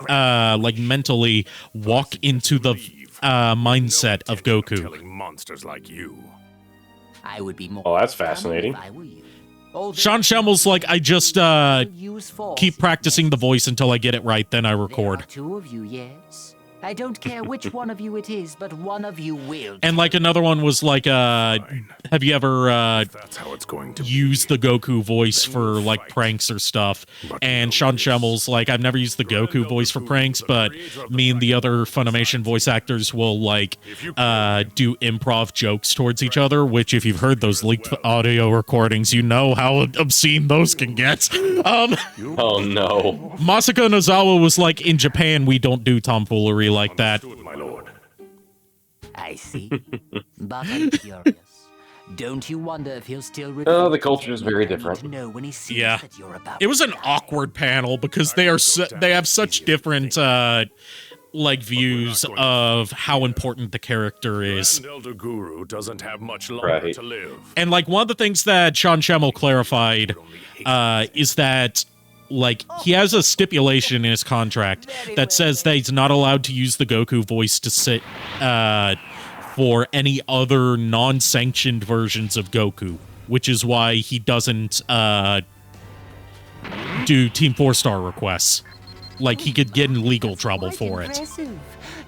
like, mentally walk into the mindset of Goku. Killing monsters like you. I would be more. Oh, that's fascinating. if I were you. Although Sean Schemmel's like, I just use force, keep practicing the yes. voice until I get it right, then I There record. are 2 of you, yes. I don't care which one of you it is, but one of you will. And like another one was like, have you ever That's how it's going to used the Goku voice for like pranks or stuff? And Sean Schemmel's like, I've never used the Goku voice for pranks, but me and the other Funimation voice actors will like do improv jokes towards each other, which if you've heard those leaked audio recordings, you know how obscene those can get. Oh no. Masako Nozawa was like, in Japan, we don't do tomfoolery like that. my lord. I see. But I'm curious. Don't you wonder if he'll still Oh, the culture is very to different. know when he sees Yeah. that you're about It was to an die? awkward panel because they are they have such different like views of how important the character is. Grand Elder Guru doesn't have much longer Right. to live. And like one of the things that Sean Schemmel clarified is that like he has a stipulation in his contract that says that he's not allowed to use the Goku voice to sit for any other non-sanctioned versions of Goku, which is why he doesn't do Team 4-star requests. Like he could get in legal trouble Quite for it. impressive.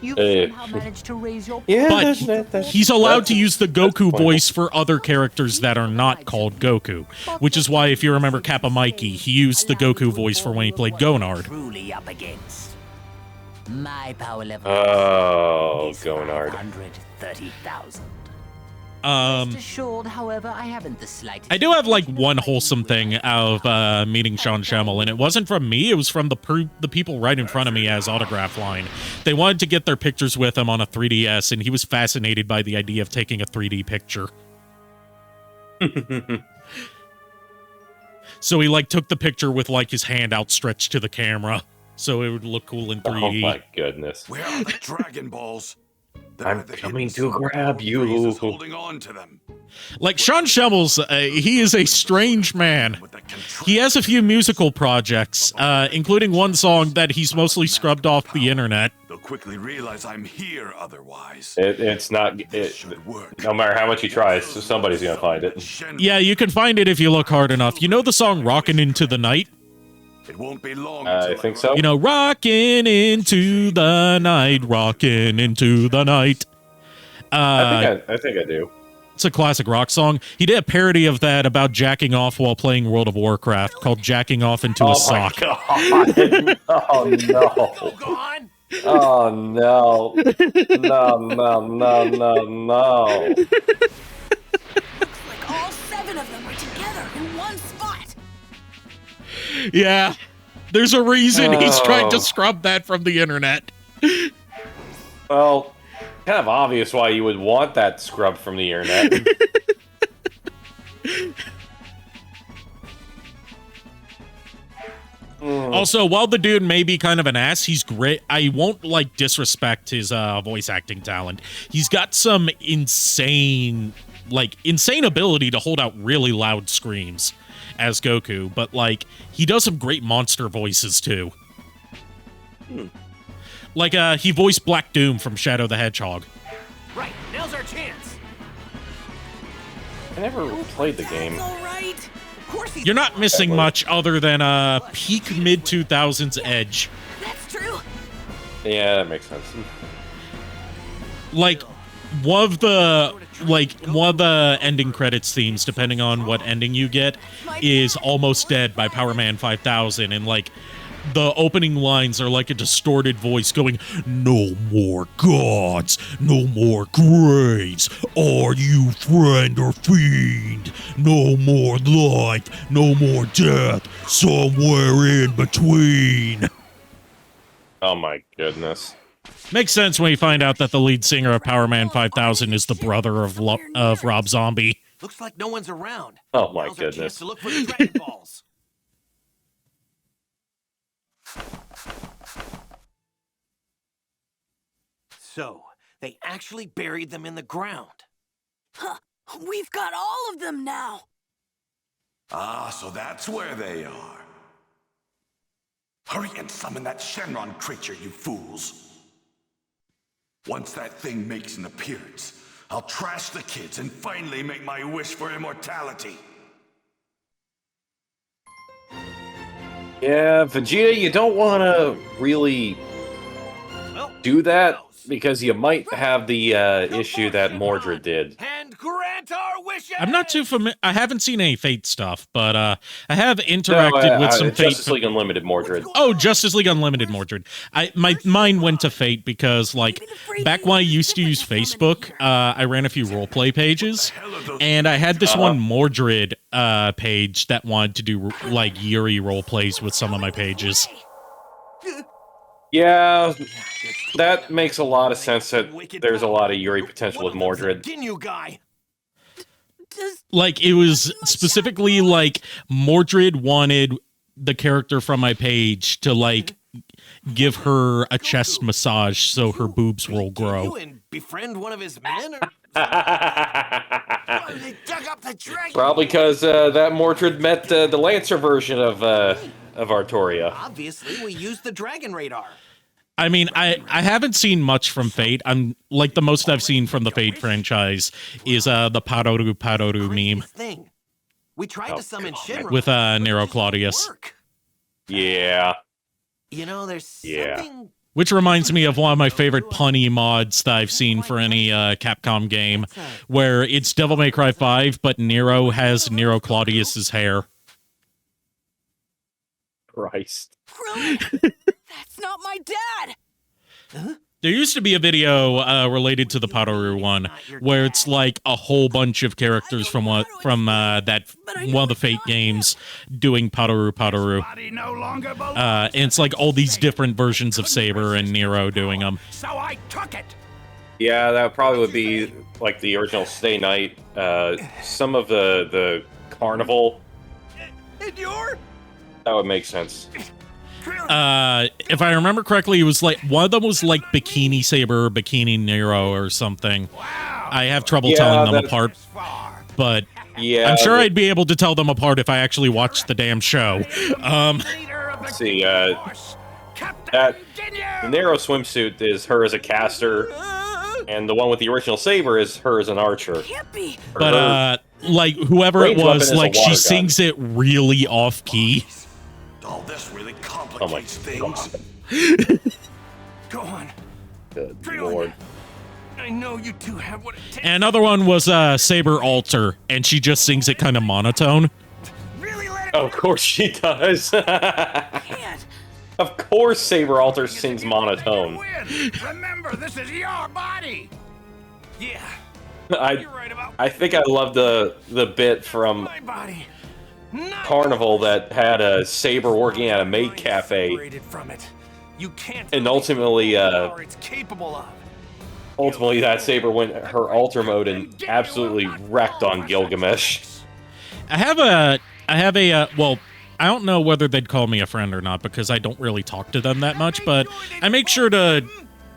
You've Eh. somehow managed to raise your But he's allowed to use the Goku voice for other characters that are not called Goku, which is why, if you remember Kappa Mikey, he used the Goku voice for when he played Gonard. Truly up against. My power level Oh, is Gonard. 530,000. Um, Rest assured, however, I haven't the slightest. I do have like one wholesome thing out of meeting Sean Schemmel, and it wasn't from me. It was from the people right in front of me as autograph line. They wanted to get their pictures with him on a 3DS, and he was fascinated by the idea of taking a 3D picture. So he like took the picture with like his hand outstretched to the camera, so it would look cool in 3D. Oh my goodness. Where are the Dragon Balls? There I'm are the coming hidden to grab Lord you. Frieza's holding on to them. Like Sean Schemmel's, he is a strange man. With the control- He has a few musical projects, including one song that he's mostly scrubbed off the internet. They'll quickly realize I'm here otherwise. It's not. This should work. No matter how much you try, somebody's gonna find it. Shen- Yeah, you can find it if you look hard enough. You know the song Rockin' Into the Night? It won't be long. I think so. You know, rocking into the night, rocking into the night. I think I do. It's a classic rock song. He did a parody of that about jacking off while playing World of Warcraft called Jacking Off into a Sock. God. Oh, no. Go on. Oh, no. No. Looks like all 7 of them are together in one spot. Yeah, there's a reason he's trying to scrub that from the internet. Well, kind of obvious why you would want that scrubbed from the internet. Also, while the dude may be kind of an ass, he's great. I won't, like, disrespect his voice acting talent. He's got some insane ability to hold out really loud screams as Goku, but, like, he does some great monster voices, too. Like, he voiced Black Doom from Shadow the Hedgehog. Right, now's our chance. I never played the game. All right. Of course he's You're not missing much other than peak mid-2000s Edge. That's true. Yeah, that makes sense. Like, one of the ending credits themes, depending on what ending you get, is Almost Dead by Power Man 5000, and, like, the opening lines are like a distorted voice going, "No more gods, no more graves. Are you friend or fiend? No more life, no more death. Somewhere in between." Oh my goodness. Makes sense when you find out that the lead singer of Power Man 5000 is the brother of Rob Zombie. Looks like no one's around. Oh my Now's our chance goodness. to look for the Dragon Balls. So, they actually buried them in the ground. Huh. We've got all of them now. Ah, so that's where they are. Hurry and summon that Shenron creature, you fools. Once that thing makes an appearance, I'll trash the kids and finally make my wish for immortality. Yeah, Vegeta, you don't want to really do that because you might have the issue that Mordred did. And grant our wishes! I'm not too familiar. I haven't seen any Fate stuff, but I have interacted with some Fate. Justice League Unlimited Mordred. Oh, Justice League Unlimited Mordred. My mind went to Fate because, like, back when I used to use Facebook, I ran a few roleplay pages, and I had this one Mordred page that wanted to do, like, Yuri roleplays with some of my pages. Yeah, that makes a lot of sense that there's a lot of Yuri potential with Mordred. Guy. Like, it was specifically, like, Mordred wanted the character from my page to, like, give her a chest massage so her boobs will grow. You and befriend one of his men? Or... They dug up the dragon. Probably because that Mordred met the Lancer version of Artoria. Obviously, we used the Dragon Radar. I mean, I haven't seen much from Fate. I'm like, the most I've seen from the Fate franchise is the Paroru meme. Thing. We tried to summon Shinra with Nero Claudius. Yeah. You know, there's something. Which reminds me of one of my favorite punny mods that I've seen for any Capcom game, where it's Devil May Cry 5, but Nero has Nero Claudius's hair. Christ. That's not my dad. Huh? There used to be a video related to the Paroru one, where it's like a whole bunch of characters from one of the Fate games doing Paroru. And it's like all these different versions of Saber and Nero doing them. So I took it. Yeah, that probably would be like the original Stay Night. Some of the Carnival. And you're? That would make sense. If I remember correctly, it was like one of them was like Bikini Saber or Bikini Nero or something. I have trouble telling them apart, but I'm sure I'd be able to tell them apart if I actually watched the damn show. Let's see, the Nero swimsuit is her as a caster, and the one with the original saber is her as an archer. But like whoever it was, like she sings it really off key. All this really complicates things. Go on. Good Drill lord. it. I know you two have what it takes. And another one was Saber Alter, and she just sings it kind of monotone. Of course she does. Of course Saber Alter sings monotone. Remember, this is your body. Yeah. I think I love the bit from My body. Carnival that had a Saber working at a maid cafe, Separated from it. You can't and ultimately it's capable of. ultimately that Saber went her alter mode and absolutely wrecked on Gilgamesh. I have a well, I don't know whether they'd call me a friend or not because I don't really talk to them that much, but I make sure to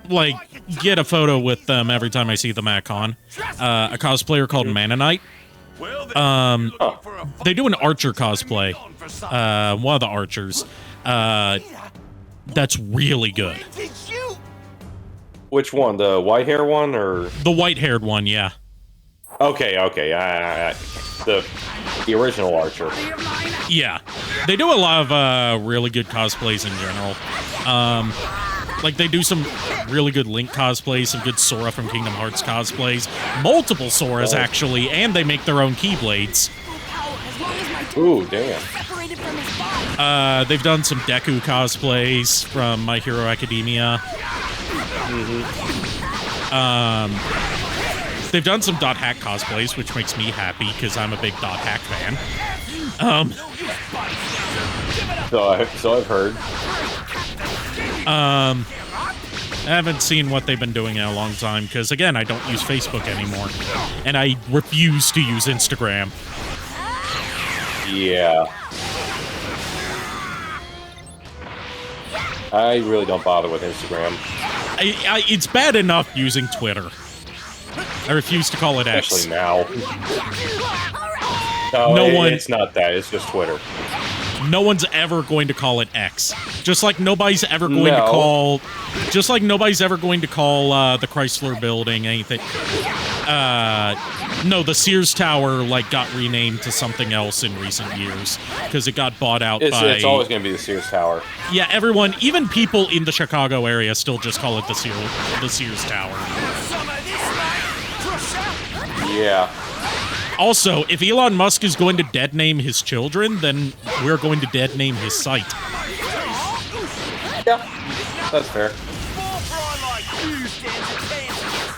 like get a photo with them every time I see them at con. A cosplayer called Mannonite. They do an archer cosplay. One of the archers. That's really good. Which one? The white hair one or the white haired one? Yeah. Okay. The original archer. Yeah, they do a lot of really good cosplays in general. Like they do some really good Link cosplays, some good Sora from Kingdom Hearts cosplays, multiple Soras actually, and they make their own Keyblades. Ooh, damn. They've done some Deku cosplays from My Hero Academia. They've done some Dot Hack cosplays, which makes me happy because I'm a big Dot Hack fan. So I've heard. I haven't seen what they've been doing in a long time because, again, I don't use Facebook anymore, and I refuse to use Instagram. Yeah. I really don't bother with Instagram. It's bad enough using Twitter. I refuse to call it X. Especially now. It's not that. It's just Twitter. No one's ever going to call it X. Just like nobody's ever going to call... Just like nobody's ever going to call the Chrysler Building anything. No, the Sears Tower got renamed to something else in recent years because it got bought out by... It's always going to be the Sears Tower. Yeah, everyone, even people in the Chicago area still just call it the Sears Tower. Yeah. Also, if Elon Musk is going to dead name his children, then we're going to dead name his site. Yeah, that's fair.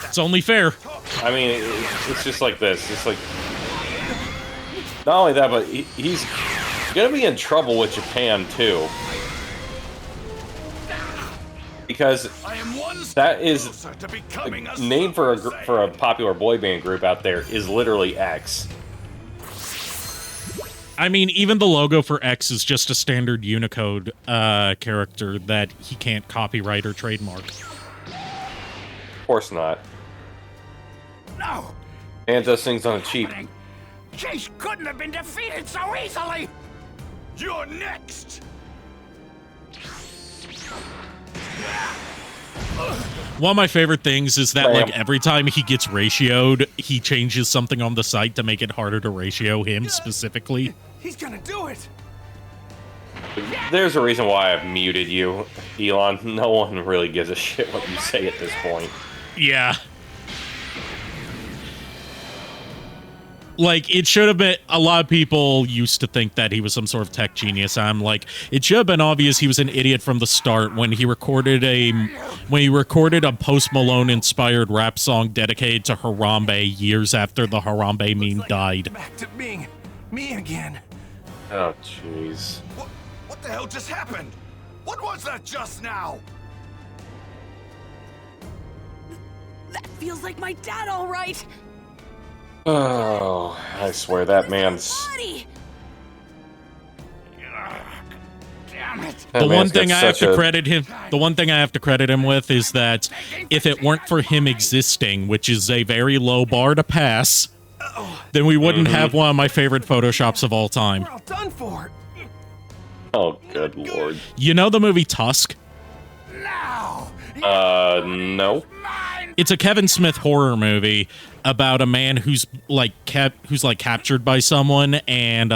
It's only fair. I mean, it's just like this. It's like... Not only that, but he's gonna be in trouble with Japan, too. Because that is a name for a popular boy band group out there is literally X. I mean, even the logo for X is just a standard Unicode character that he can't copyright or trademark. Of course not. No! And does things on the cheap. Chase couldn't have been defeated so easily! You're next! One of my favorite things is that, every time he gets ratioed, he changes something on the site to make it harder to ratio him specifically. He's gonna do it! There's a reason why I've muted you, Elon. No one really gives a shit what you say at this point. Yeah. It should have been... A lot of people used to think that he was some sort of tech genius. I'm like, it should have been obvious he was an idiot from the start when he recorded a Post Malone-inspired rap song dedicated to Harambe years after the Harambe meme died. Back to being me again. Oh, jeez. What the hell just happened? What was that just now? That feels like my dad, all right. Oh, I swear that man's... Damn it. The one thing I have to credit him with is that if it weren't for him existing, which is a very low bar to pass, then we wouldn't have one of my favorite Photoshops of all time. We're all done for. Oh, good lord. You know the movie Tusk? No. It's a Kevin Smith horror movie about a man who's captured by someone and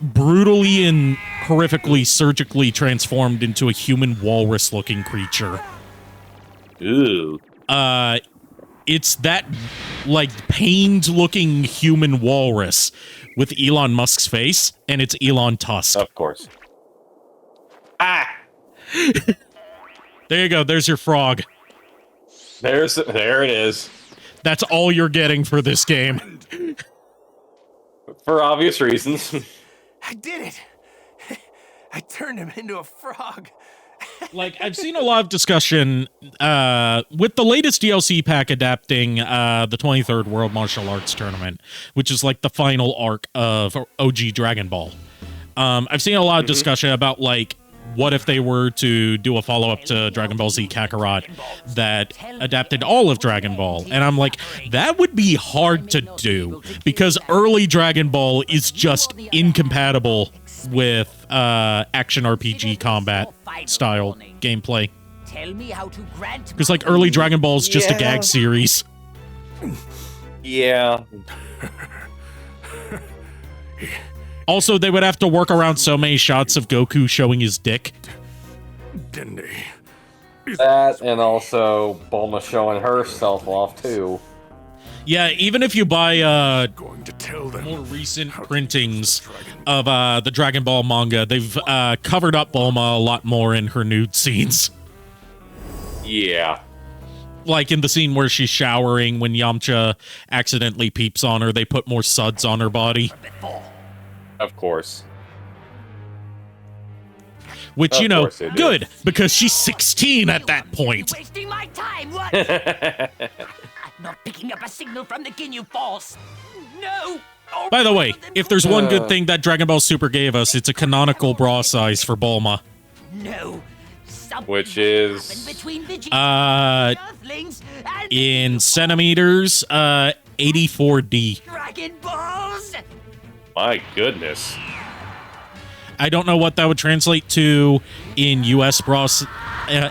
brutally and horrifically surgically transformed into a human walrus-looking creature. Ooh. It's that, like, pained-looking human walrus with Elon Musk's face, and it's Elon Tusk. Of course. Ah! There you go. There's your frog. There it is. That's all you're getting for this game. For obvious reasons. I did it. I turned him into a frog. Like, I've seen a lot of discussion with the latest DLC pack adapting the 23rd World Martial Arts Tournament, which is like the final arc of OG Dragon Ball. I've seen a lot of discussion about, like, what if they were to do a follow-up to Dragon Ball Z Kakarot that adapted all of Dragon Ball? And I'm like, that would be hard to do, because early Dragon Ball is just incompatible with action RPG combat style gameplay. Because, like, early Dragon Ball is just a gag series. Yeah. Also, they would have to work around so many shots of Goku showing his dick. That, and also Bulma showing herself off, too. Yeah, even if you buy more recent printings of the Dragon Ball manga, they've covered up Bulma a lot more in her nude scenes. Yeah. Like in the scene where she's showering when Yamcha accidentally peeps on her, they put more suds on her body. Of course. Which, Of you know, course they do. good, because she's 16 at that point. Wasting my time, what? I'm not picking up a signal from the Ginyu Falls. No! Oh, By the way, if there's one good thing that Dragon Ball Super gave us, it's a canonical bra size for Bulma. No. Which is... in centimeters, 84D. Dragon Balls! My goodness. I don't know what that would translate to in US bras,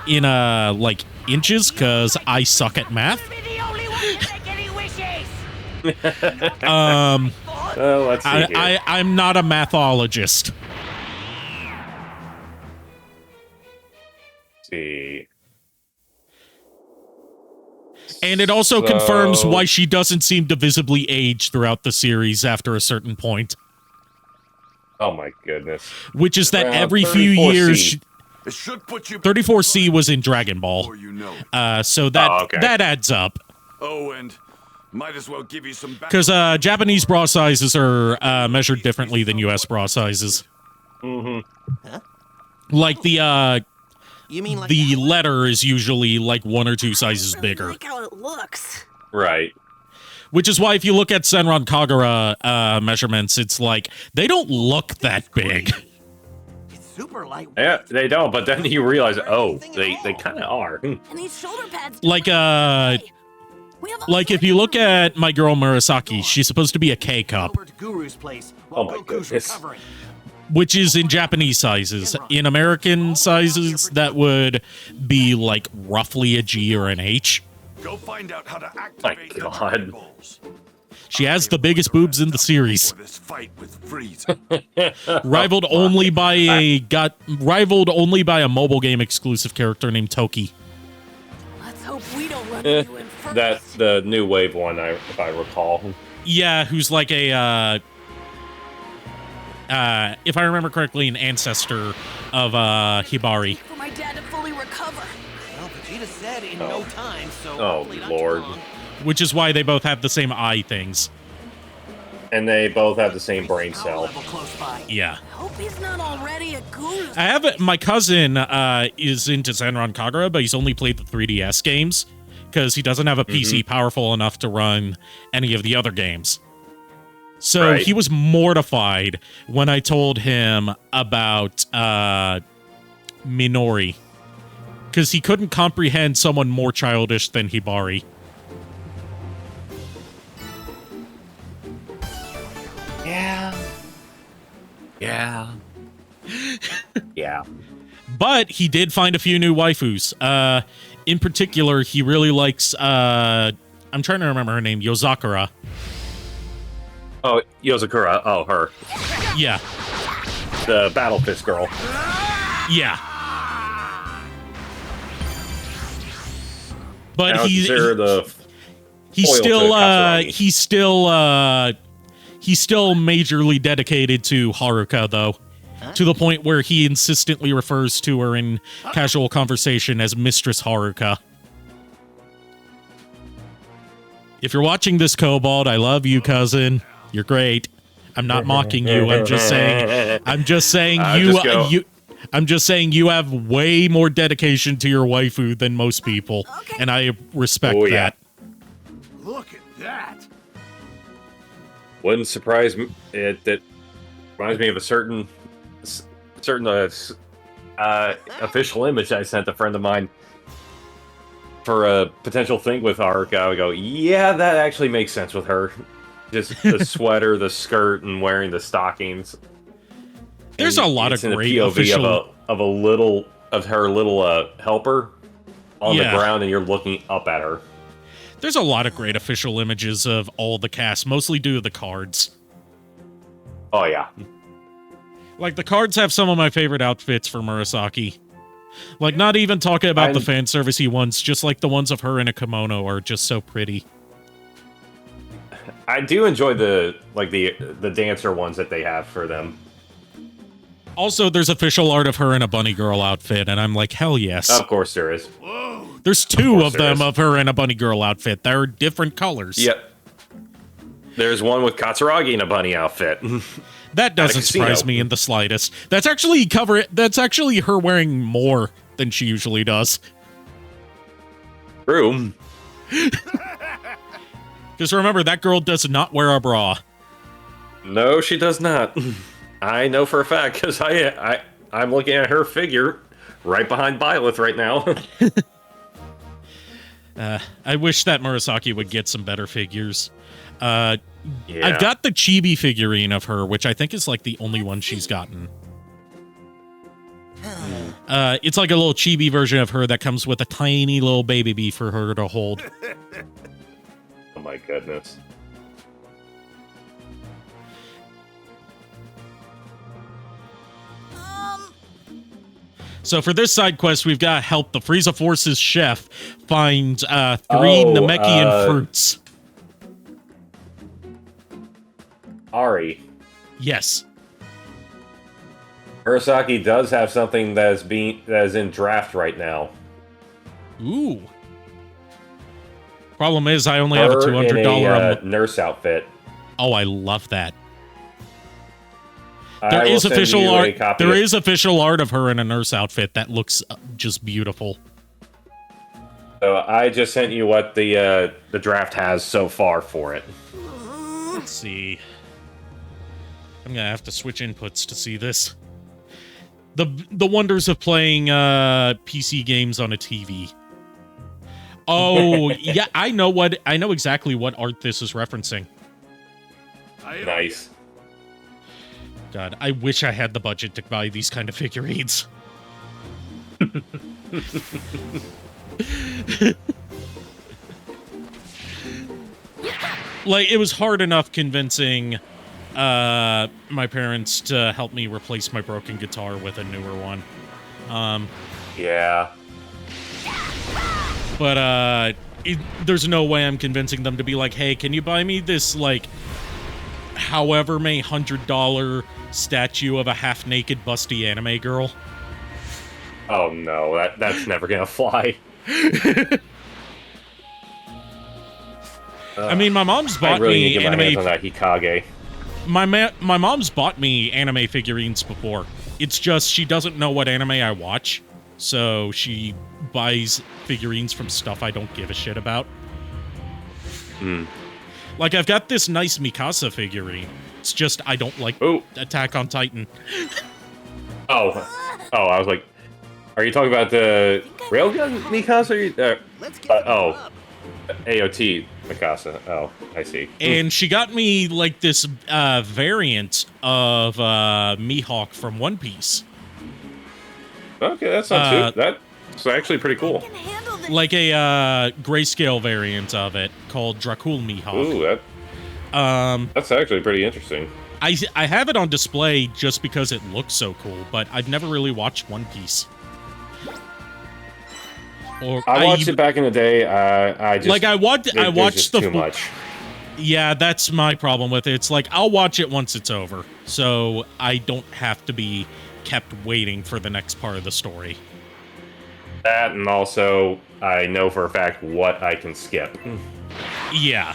in like inches, because I suck at math. Let's see here. I'm not a mathologist. Let's see. And it also confirms why she doesn't seem to visibly age throughout the series after a certain point. Oh my goodness. Which is that every few years... 34C was in Dragon Ball. So that that adds up. Oh, and might as well give you some... Because Japanese bra sizes are measured differently than US bra sizes. Like the... You mean like the letter is usually like 1 or 2 sizes I bigger. like how it looks. Right. Which is why if you look at Senran Kagura measurements, it's like, they don't look that big. Super light. Yeah, they don't, but then you realize, oh, they kind of are. And these shoulder pads. Like if you look at my girl Murasaki, she's supposed to be a K cup. Oh my goodness. Which is in Japanese sizes. In American sizes, that would be like roughly a G or an H. Go find out how to My activate God. She has the biggest boobs in the series. this fight with Frieza. rivaled only by a mobile game exclusive character named Toki. Let's hope we don't run into him first. That's the new wave one, if I recall. Yeah, who's like a if I remember correctly, an ancestor of Hibari. For my dad to fully recover. Well, Vegeta said in no time, so Oh, hopefully not too Lord. long. Which is why they both have the same eye things. And they both have the same brain Power cell. level close by. Yeah. Hope he's not already a guru. I have my cousin is into Senran Kagura, but he's only played the 3DS games because he doesn't have a PC powerful enough to run any of the other games. So Right. he was mortified when I told him about Minori because he couldn't comprehend someone more childish than Hibari. Yeah. Yeah. Yeah. But he did find a few new waifus. In particular, he really likes, I'm trying to remember her name, Yozakura. Oh, Yozakura. Oh, her. Yeah. The Battle Fist girl. Yeah. But he's still majorly dedicated to Haruka, though. To the point where he insistently refers to her in casual conversation as Mistress Haruka. If you're watching this, Cobalt, I love you, cousin. You're great. I'm not mocking you. I'm just saying you have way more dedication to your waifu than most people, and I respect that. Look at that. Wouldn't surprise me. That reminds me of a certain official image I sent a friend of mine for a potential thing with Haruka. I would go, yeah, that actually makes sense with her. Just the sweater, the skirt, and wearing the stockings. There's a lot of great POV official of her little helper on the ground, and you're looking up at her. There's a lot of great official images of all the cast, mostly due to the cards. Oh yeah. Like, the cards have some of my favorite outfits for Murasaki. Like, not even talking about the fan servicey ones, just like the ones of her in a kimono are just so pretty. I do enjoy the dancer ones that they have for them. Also, there's official art of her in a bunny girl outfit, and I'm like, hell yes. Of course there is. There's two of them of her in a bunny girl outfit. They're different colors. Yep. There's one with Katsuragi in a bunny outfit. That doesn't surprise me in the slightest. That's actually her wearing more than she usually does. True. Just remember, that girl does not wear a bra. No, she does not. I know for a fact, because I'm looking at her figure right behind Byleth right now. I wish that Murasaki would get some better figures. Yeah. I've got the chibi figurine of her, which I think is like the only one she's gotten. It's like a little chibi version of her that comes with a tiny little baby bee for her to hold. Oh my goodness. So for this side quest, we've got to help the Frieza Force's chef find 3 Namekian fruits. Ari. Yes. Murasaki does have something that is in draft right now. Ooh. Problem is, I only have a $200 nurse outfit. Oh, I love that. There is official art. There is official art of her in a nurse outfit that looks just beautiful. So I just sent you what the draft has so far for it. Let's see. I'm gonna have to switch inputs to see this. The wonders of playing PC games on a TV. Oh yeah, I know exactly what art this is referencing. Nice. God, I wish I had the budget to buy these kind of figurines. Like, it was hard enough convincing my parents to help me replace my broken guitar with a newer one. Yeah. But there's no way I'm convincing them to be like, hey, can you buy me this, like, however many $100 statue of a half-naked busty anime girl? Oh no, that's never gonna fly. I mean, my mom's bought me anime. My hands on that Hikage. My mom's bought me anime figurines before. It's just she doesn't know what anime I watch, so she buys figurines from stuff I don't give a shit about. Like, I've got this nice Mikasa figurine. It's just I don't like Attack on Titan. Oh, I was like, are you talking about the Railgun Mikasa? AOT Mikasa. Oh, I see. And she got me, like, this variant of Mihawk from One Piece. Okay, that's not too... That's actually pretty cool. Like a grayscale variant of it called Dracul Mihawk. Ooh, That's actually pretty interesting. I have it on display just because it looks so cool, but I've never really watched One Piece. Or I watched it back in the day. I just like I watched just the too much. Yeah, that's my problem with it. It's like I'll watch it once it's over, so I don't have to be kept waiting for the next part of the story. That, and also I know for a fact what I can skip. Yeah.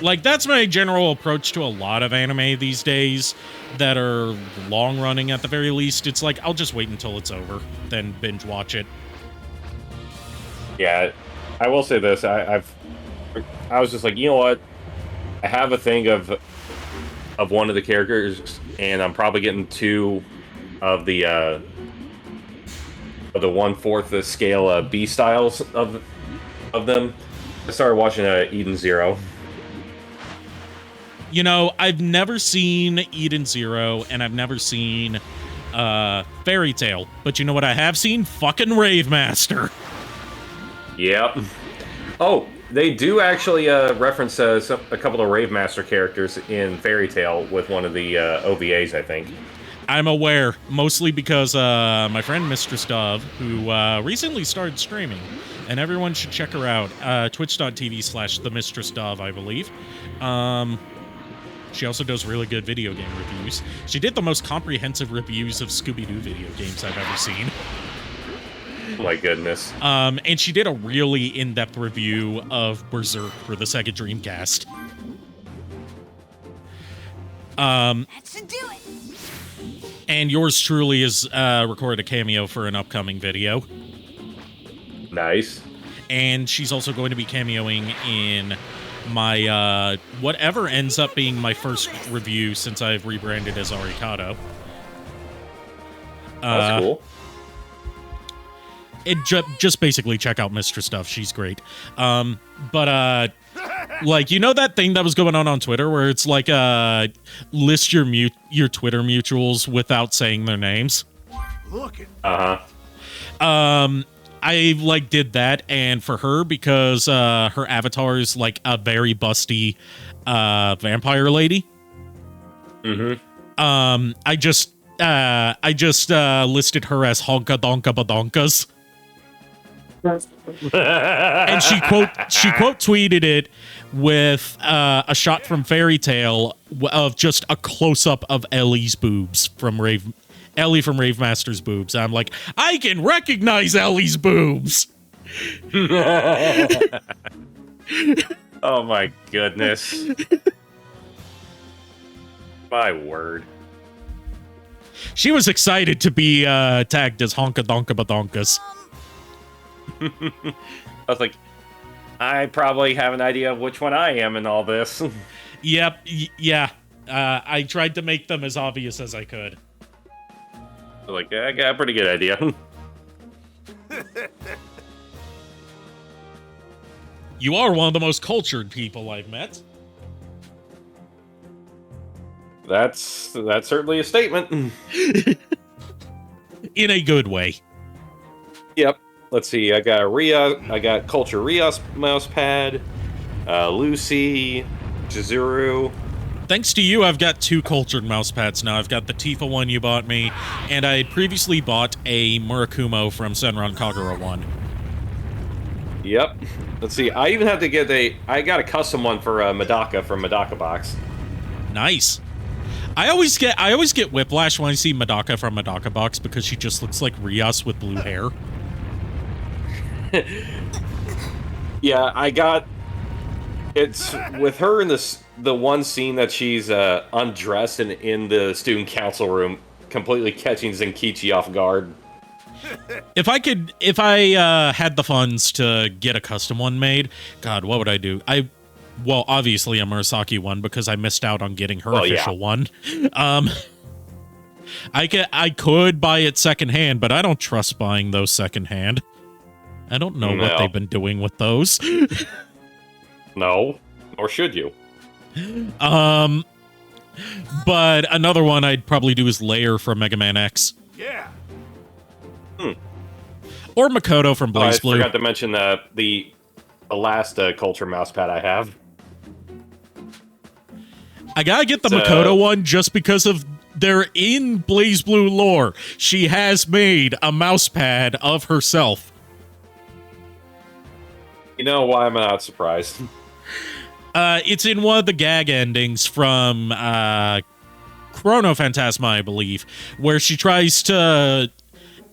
Like, that's my general approach to a lot of anime these days that are long-running at the very least. It's like, I'll just wait until it's over, then binge watch it. Yeah, I will say this. I was just like, you know what? I have a thing of one of the characters, and I'm probably getting 2 of the 1/4 the scale B styles of them. I started watching Eden Zero. You know, I've never seen Eden Zero, and I've never seen Fairy Tail. But you know what I have seen? Fucking Rave Master. Yep. Oh, they do actually reference a couple of Rave Master characters in Fairy Tail with one of the OVAs, I think. I'm aware, mostly because my friend Mistress Dove, who recently started streaming, and everyone should check her out, twitch.tv/themistressdove, I believe. She also does really good video game reviews. She did the most comprehensive reviews of Scooby-Doo video games I've ever seen. Oh my goodness. And she did a really in-depth review of Berserk for the Sega Dreamcast. That should do it. And yours truly is recorded a cameo for an upcoming video. Nice. And she's also going to be cameoing in my whatever ends up being my first review since I've rebranded as Arikado. That's cool. Just basically check out Mistress Stuff. She's great. But like, you know that thing that was going on Twitter where it's like list your Twitter mutuals without saying their names? Look at I like did that, and for her, because her avatar is like a very busty vampire lady. Mm-hmm. I just listed her as Honka Donka Badonkas. And she quote tweeted it with a shot from Fairy Tail of just a close up of Ellie's boobs from Ellie from Rave Master's boobs. I'm like, I can recognize Ellie's boobs. Oh my goodness. My word. She was excited to be tagged as Honka Donka Badonkas. I was like, I probably have an idea of which one I am in all this. Yep, yeah. I tried to make them as obvious as I could. Like, I got a pretty good idea. You are one of the most cultured people I've met. That's certainly a statement. In a good way. Yep. Let's see. I got Culture Rios mousepad, Lucy, Chizuru. Thanks to you, I've got 2 cultured mousepads now. I've got the Tifa one you bought me, and I previously bought a Murakumo from Senran Kagura one. Yep. Let's see. I even had to get I got a custom one for Medaka from Medaka Box. Nice. I always get whiplash when I see Medaka from Medaka Box because she just looks like Rios with blue hair. Yeah, I got. It's with her in the one scene that she's undressed and in the student council room, completely catching Zenkichi off guard. If I had the funds to get a custom one made, God, what would I do? Well, obviously a Murasaki one because I missed out on getting her official one. I could buy it secondhand, but I don't trust buying those secondhand. I don't know what they've been doing with those. No, or should you? But another one I'd probably do is Layer from Mega Man X. Yeah. Or Makoto from Blaze Blue. I forgot to mention the last Culture mousepad I have. I gotta get the Makoto one just because of they're in Blaze Blue lore. She has made a mouse pad of herself. You know why I'm not surprised? It's in one of the gag endings from Chrono Phantasma, I believe, where she tries to...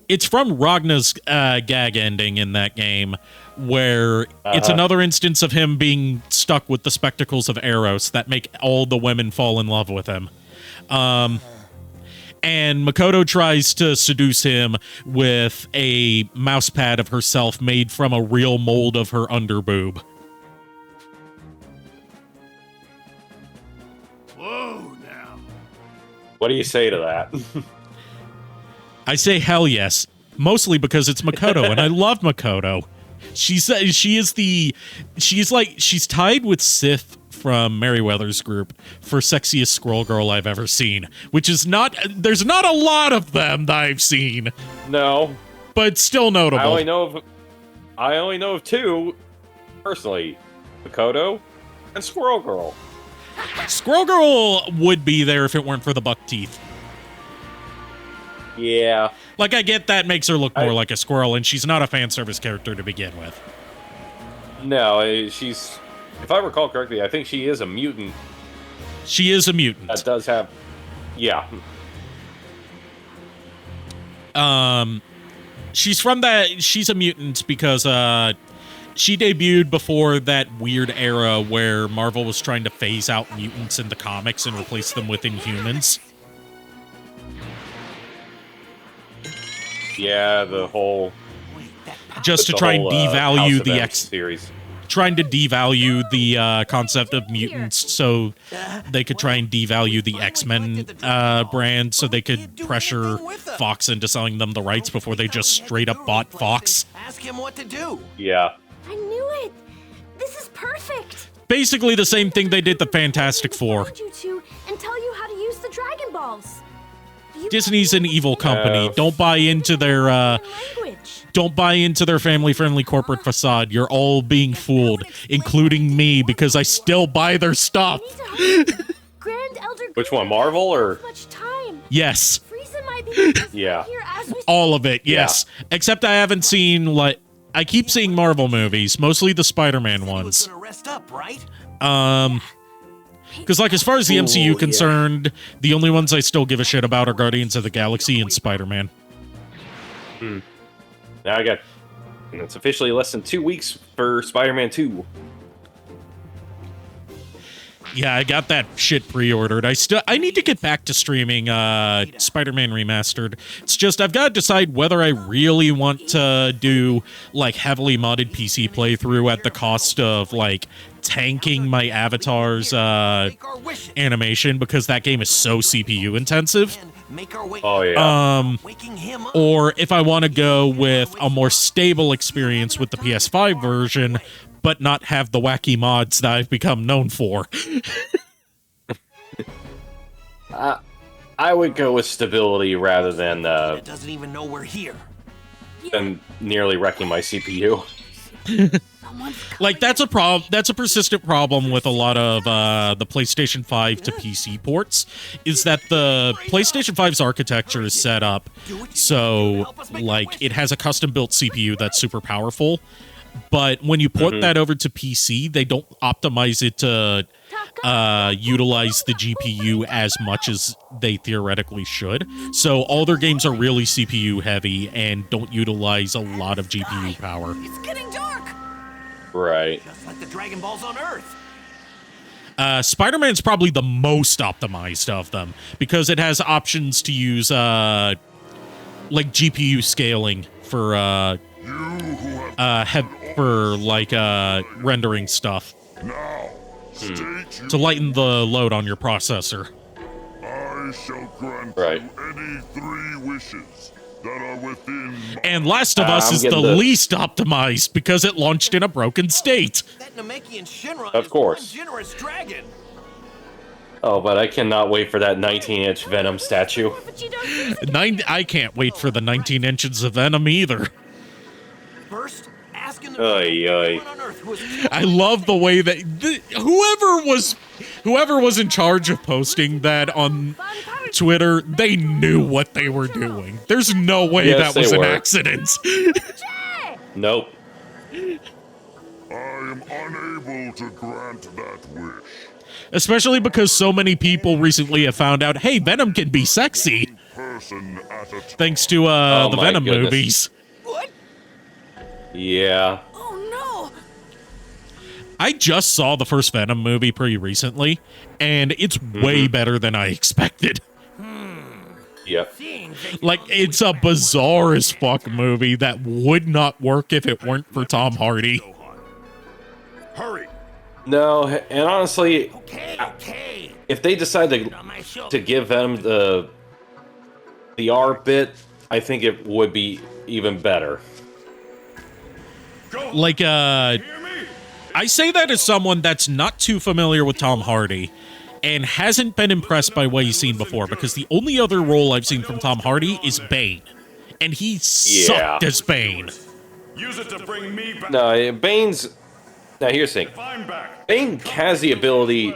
It's from Ragna's gag ending in that game, where it's another instance of him being stuck with the spectacles of Eros that make all the women fall in love with him. And Makoto tries to seduce him with a mouse pad of herself made from a real mold of her underboob. Whoa, now. What do you say to that? I say hell yes, mostly because it's Makoto, and I love Makoto. She's tied with Sith from Merryweather's group for sexiest squirrel girl I've ever seen, which is there's not a lot of them that I've seen. No. But still notable. I only know of two, personally. Makoto and Squirrel Girl. Squirrel Girl would be there if it weren't for the buck teeth. Yeah. Like, I get that makes her look more like a squirrel, and she's not a fan service character to begin with. No, she's... If I recall correctly, I think she is a mutant. She is a mutant. That does have... Yeah. She's a mutant because, she debuted before that weird era where Marvel was trying to phase out mutants in the comics and replace them with Inhumans. Yeah, the whole... Just to try and devalue the X series. Trying to devalue the concept of mutants so they could try and devalue the X-Men brand so they could pressure Fox into selling them the rights before they just straight up bought Fox. Ask him what to do. Yeah. I knew it. This is perfect. Basically the same thing they did the Fantastic Four. I you to and tell you how to use the Dragon Balls. Disney's an evil company. Don't buy into their family-friendly corporate facade. You're all being fooled, including me, because I still buy their stuff. Grand Elder Which one, Marvel or? Yes. Yeah. All of it, yes. Yeah. Except I haven't seen, I keep seeing Marvel movies, mostly the Spider-Man ones. Because, as far as the MCU concerned, the only ones I still give a shit about are Guardians of the Galaxy and Spider-Man. Now it's officially less than 2 weeks for Spider-Man 2. Yeah, I got that shit pre-ordered. I need to get back to streaming Spider-Man Remastered. It's just, I've got to decide whether I really want to do, heavily modded PC playthrough at the cost of, tanking my avatar's animation, because that game is so CPU intensive. Oh, yeah. Or if I want to go with a more stable experience with the PS5 version, but not have the wacky mods that I've become known for. I would go with stability rather than It doesn't even know we're here. Than nearly wrecking my CPU. That's a problem. That's a persistent problem with a lot of the PlayStation 5 to PC ports, is that the PlayStation 5's architecture is set up so it has a custom built CPU that's super powerful, but when you port that over to PC, they don't optimize it to utilize the GPU as much as they theoretically should. So all their games are really CPU heavy and don't utilize a lot of GPU power. It's getting dark. Right. Just like the Dragon Balls on Earth. Spider-Man's probably the most optimized of them because it has options to use GPU scaling for rendering stuff. Now, to lighten the load on your processor. I shall grant right. you any 3 wishes that are within. And Last of Us is the least optimized because it launched in a broken state. That Namekian Shinra of course. Is one generous dragon. Oh, but I cannot wait for that 19-inch Venom statue. I can't wait for the 19 inches of Venom either. First, asking Oy, oy. I love the way that whoever was whoever was in charge of posting that on Twitter, they knew what they were doing. There's no way that was an accident. Nope. I am unable to grant that wish. Especially because so many people recently have found out, hey, Venom can be sexy. Thanks to the Venom movies. What? Yeah. Oh no! I just saw the first Venom movie pretty recently, and it's way better than I expected. Yep. Like, it's a bizarre as fuck movie that would not work if it weren't for Tom Hardy. Hurry. No, and honestly, if they decide to give Venom the R bit, I think it would be even better. Like, I say that as someone that's not too familiar with Tom Hardy and hasn't been impressed by what he's seen before, because the only other role I've seen from Tom Hardy is Bane, and he sucked as Bane. Use it to bring me back. No, Bane's... Now, here's the thing. Bane has the ability...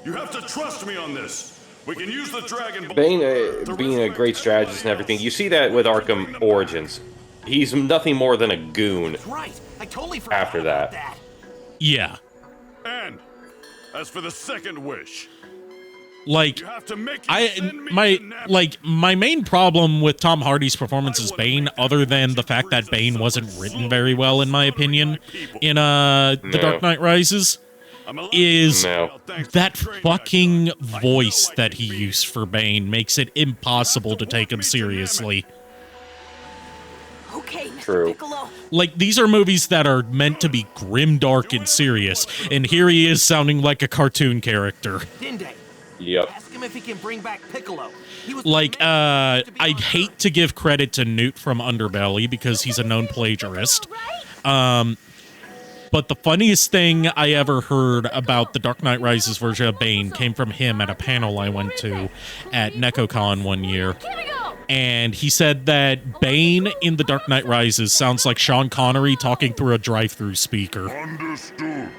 You have to trust me on this. We can use the Dragon Ball. Bane being a great strategist and everything, you see that with Arkham Origins. He's nothing more than a goon after that. Yeah. And as for the second wish, like, my main problem with Tom Hardy's performance as Bane, other than the fact that Bane wasn't written very well, in my opinion, in The Dark Knight Rises, is that fucking voice that he used for Bane makes it impossible to take him seriously. Okay, True. Piccolo. Like, these are movies that are meant to be grimdark and serious, and here he is sounding like a cartoon character. Yep. Ask him if he can bring back Piccolo. Like, I'd hate to give credit to Newt from Underbelly because he's a known plagiarist. But the funniest thing I ever heard about the Dark Knight Rises version of Bane came from him at a panel I went to at NecoCon one year. And he said that Bane in The Dark Knight Rises sounds like Sean Connery talking through a drive-through speaker. Understood.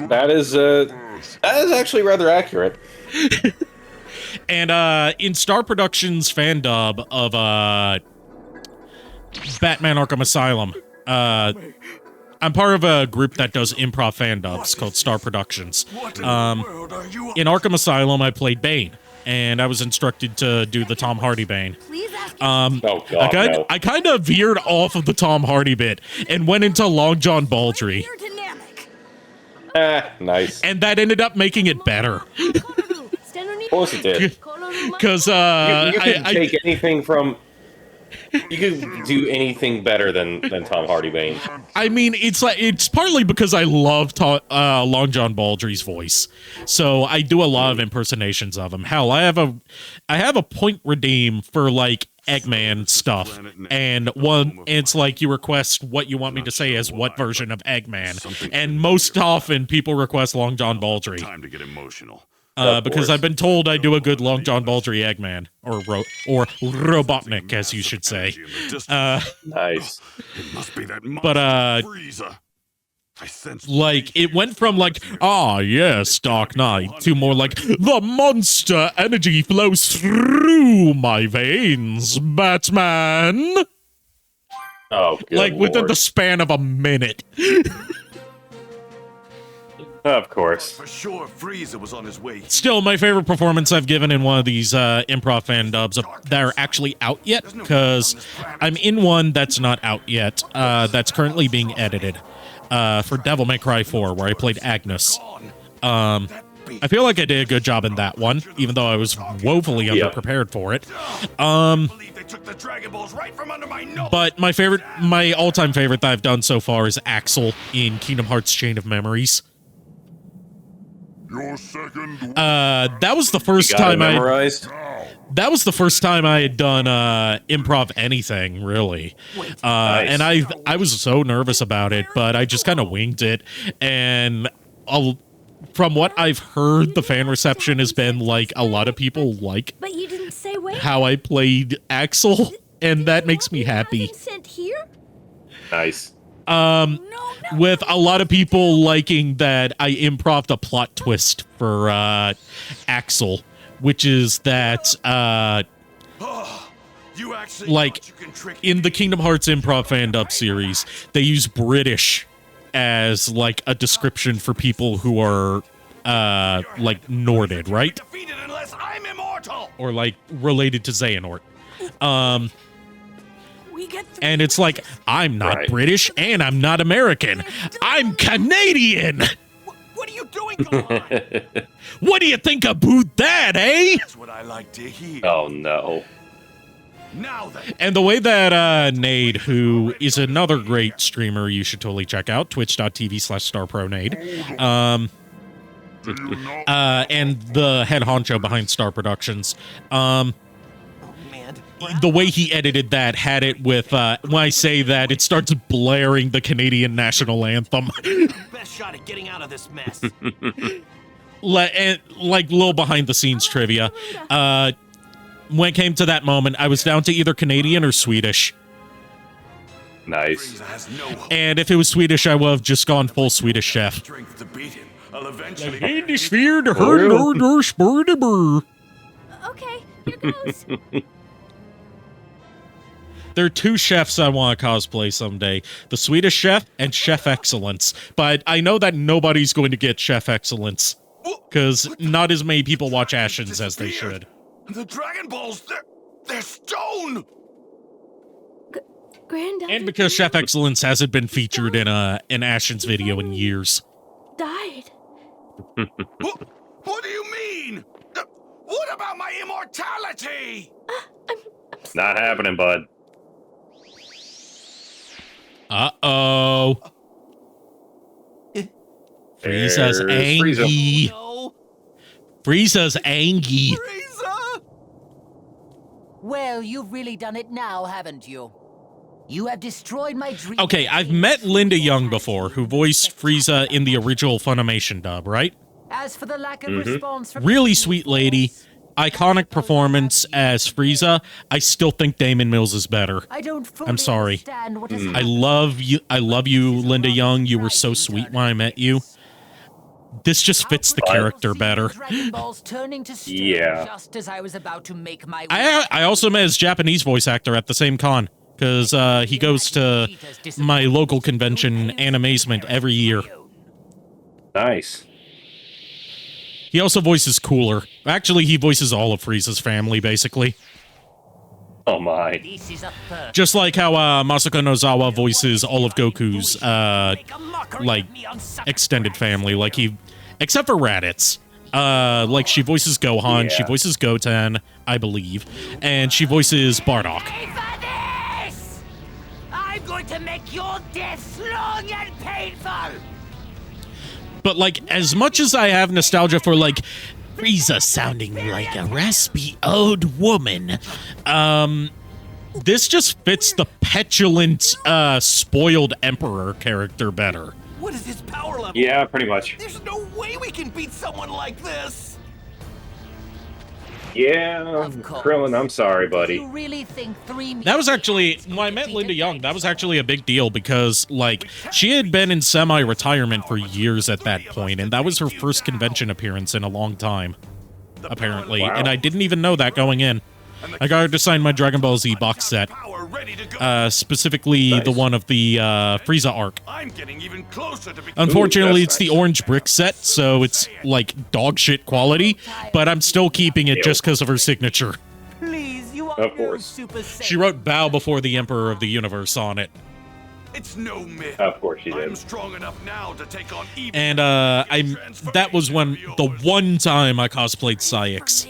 That is actually rather accurate. And in Star Productions fan dub of Batman Arkham Asylum, I'm part of a group that does improv fan dubs called Star Productions. In Arkham Asylum, I played Bane, and I was instructed to do the Tom Hardy Bane. I kind of veered off of the Tom Hardy bit and went into Long John Baldry. Nice. And that ended up making it better. Of course it did. Because you can take anything from... You could do anything better than Tom Hardy Bane. I mean, it's partly because I love Long John Baldry's voice, so I do a lot of impersonations of him. Hell, I have a point redeem for like Eggman stuff, and it's like you request what you want me to say as what version of Eggman, and most often people request Long John Baldry. Time to get emotional. Because I've been told I do a good Long John Baldry Eggman, or Robotnik, as you should say. Nice. It must be that but Frieza. I sense like it went from like, ah yes, Dark Knight, to more like the monster energy flows through my veins, Batman. Oh, good like Lord. within the span of a minute. Of course. For sure, Frieza was on his way. Still, my favorite performance I've given in one of these improv fan dubs that are actually out yet, because I'm in one that's not out yet, that's currently being edited, for Devil May Cry 4, where I played Agnes. I feel like I did a good job in that one, even though I was woefully underprepared for it. But my all-time favorite that I've done so far is Axel in Kingdom Hearts Chain of Memories. Your second that was the first time that was the first time I had done improv anything, really. Nice. And I was so nervous about it, but I just kind of winged it. And from what I've heard, the fan reception has been like a lot of people like But you didn't say wait. how I played Axel, and that makes me happy. Sent here? Nice. with a lot of people liking that I improv'd a plot twist for Axel, which is that like in the Kingdom Hearts improv fan-dub series, they use British as like a description for people who are like Norded, right? Or like related to Xehanort. And it's like, I'm not British and I'm not American. I'm Canadian. What are you doing? Come on. What do you think about that, eh? That's what I like to hear. Oh no. Now then. And the way that Nade, who is another great streamer you should totally check out, twitch.tv/StarProNade, and the head honcho behind Star Productions, the way he edited that had it with, when I say that, it starts blaring the Canadian national anthem. Best shot at getting out of this mess. Like little behind-the-scenes trivia. When it came to that moment, I was down to either Canadian or Swedish. Nice. And if it was Swedish, I would have just gone full Swedish chef. Okay, here goes. There are two chefs I want to cosplay someday. The Swedish Chef and Chef Excellence. But I know that nobody's going to get Chef Excellence. Because not as many people watch Ashens as they should. The Dragon Balls, they're stone! Grand Elder And because Chef Excellence hasn't been featured in an Ashens video in years. died. What do you mean? What about my immortality? Not happening, bud. Uh-oh. Frieza's angry. Frieza's angry. Well, you've really done it now, haven't you? You have destroyed my dream. Okay, I've met Linda Young before, who voiced Frieza in the original Funimation dub, right? As for the lack of response from Really sweet lady. Iconic performance as Frieza. I still think Damon Mills is better. I don't fully I'm sorry. understand what has I love you, Linda Young. You were so sweet when I met you. This just fits the character better. Dragon Balls turning to stone Yeah. just as I was about to make my I also met his Japanese voice actor at the same con, because he goes to my local convention, Animazement, every year. Nice. He also voices Cooler. Actually, he voices all of Frieza's family, basically. Oh my. This is a first. Just like how Masako Nozawa voices all of Goku's, like, extended family. Like, except for Raditz. Like, she voices Gohan, she voices Goten, I believe, and she voices Bardock. I'm going to make your death long and painful. But, like, as much as I have nostalgia for, like, Frieza sounding like a raspy old woman, this just fits the petulant, spoiled emperor character better. What is his power level? Yeah, pretty much. There's no way we can beat someone like this. Yeah, Krillin, I'm sorry, buddy. You really think That was actually, when I met Linda Young, that was actually a big deal because, like, she had been in semi-retirement for years at that point, and that was her first convention appearance in a long time, apparently. Wow. And I didn't even know that going in. I got her to sign my Dragon Ball Z box set, specifically the one of the Frieza arc. I'm getting even closer to Unfortunately, it's the orange brick set, so it's, like, dog shit quality, but I'm still keeping it just because of her signature. Please, you are Of course. Super Saiyan. She wrote Bow Before the Emperor of the Universe on it. It's no myth. Of course she I'm did. strong enough now to take on evil. And that was when the one time I cosplayed Saiyx.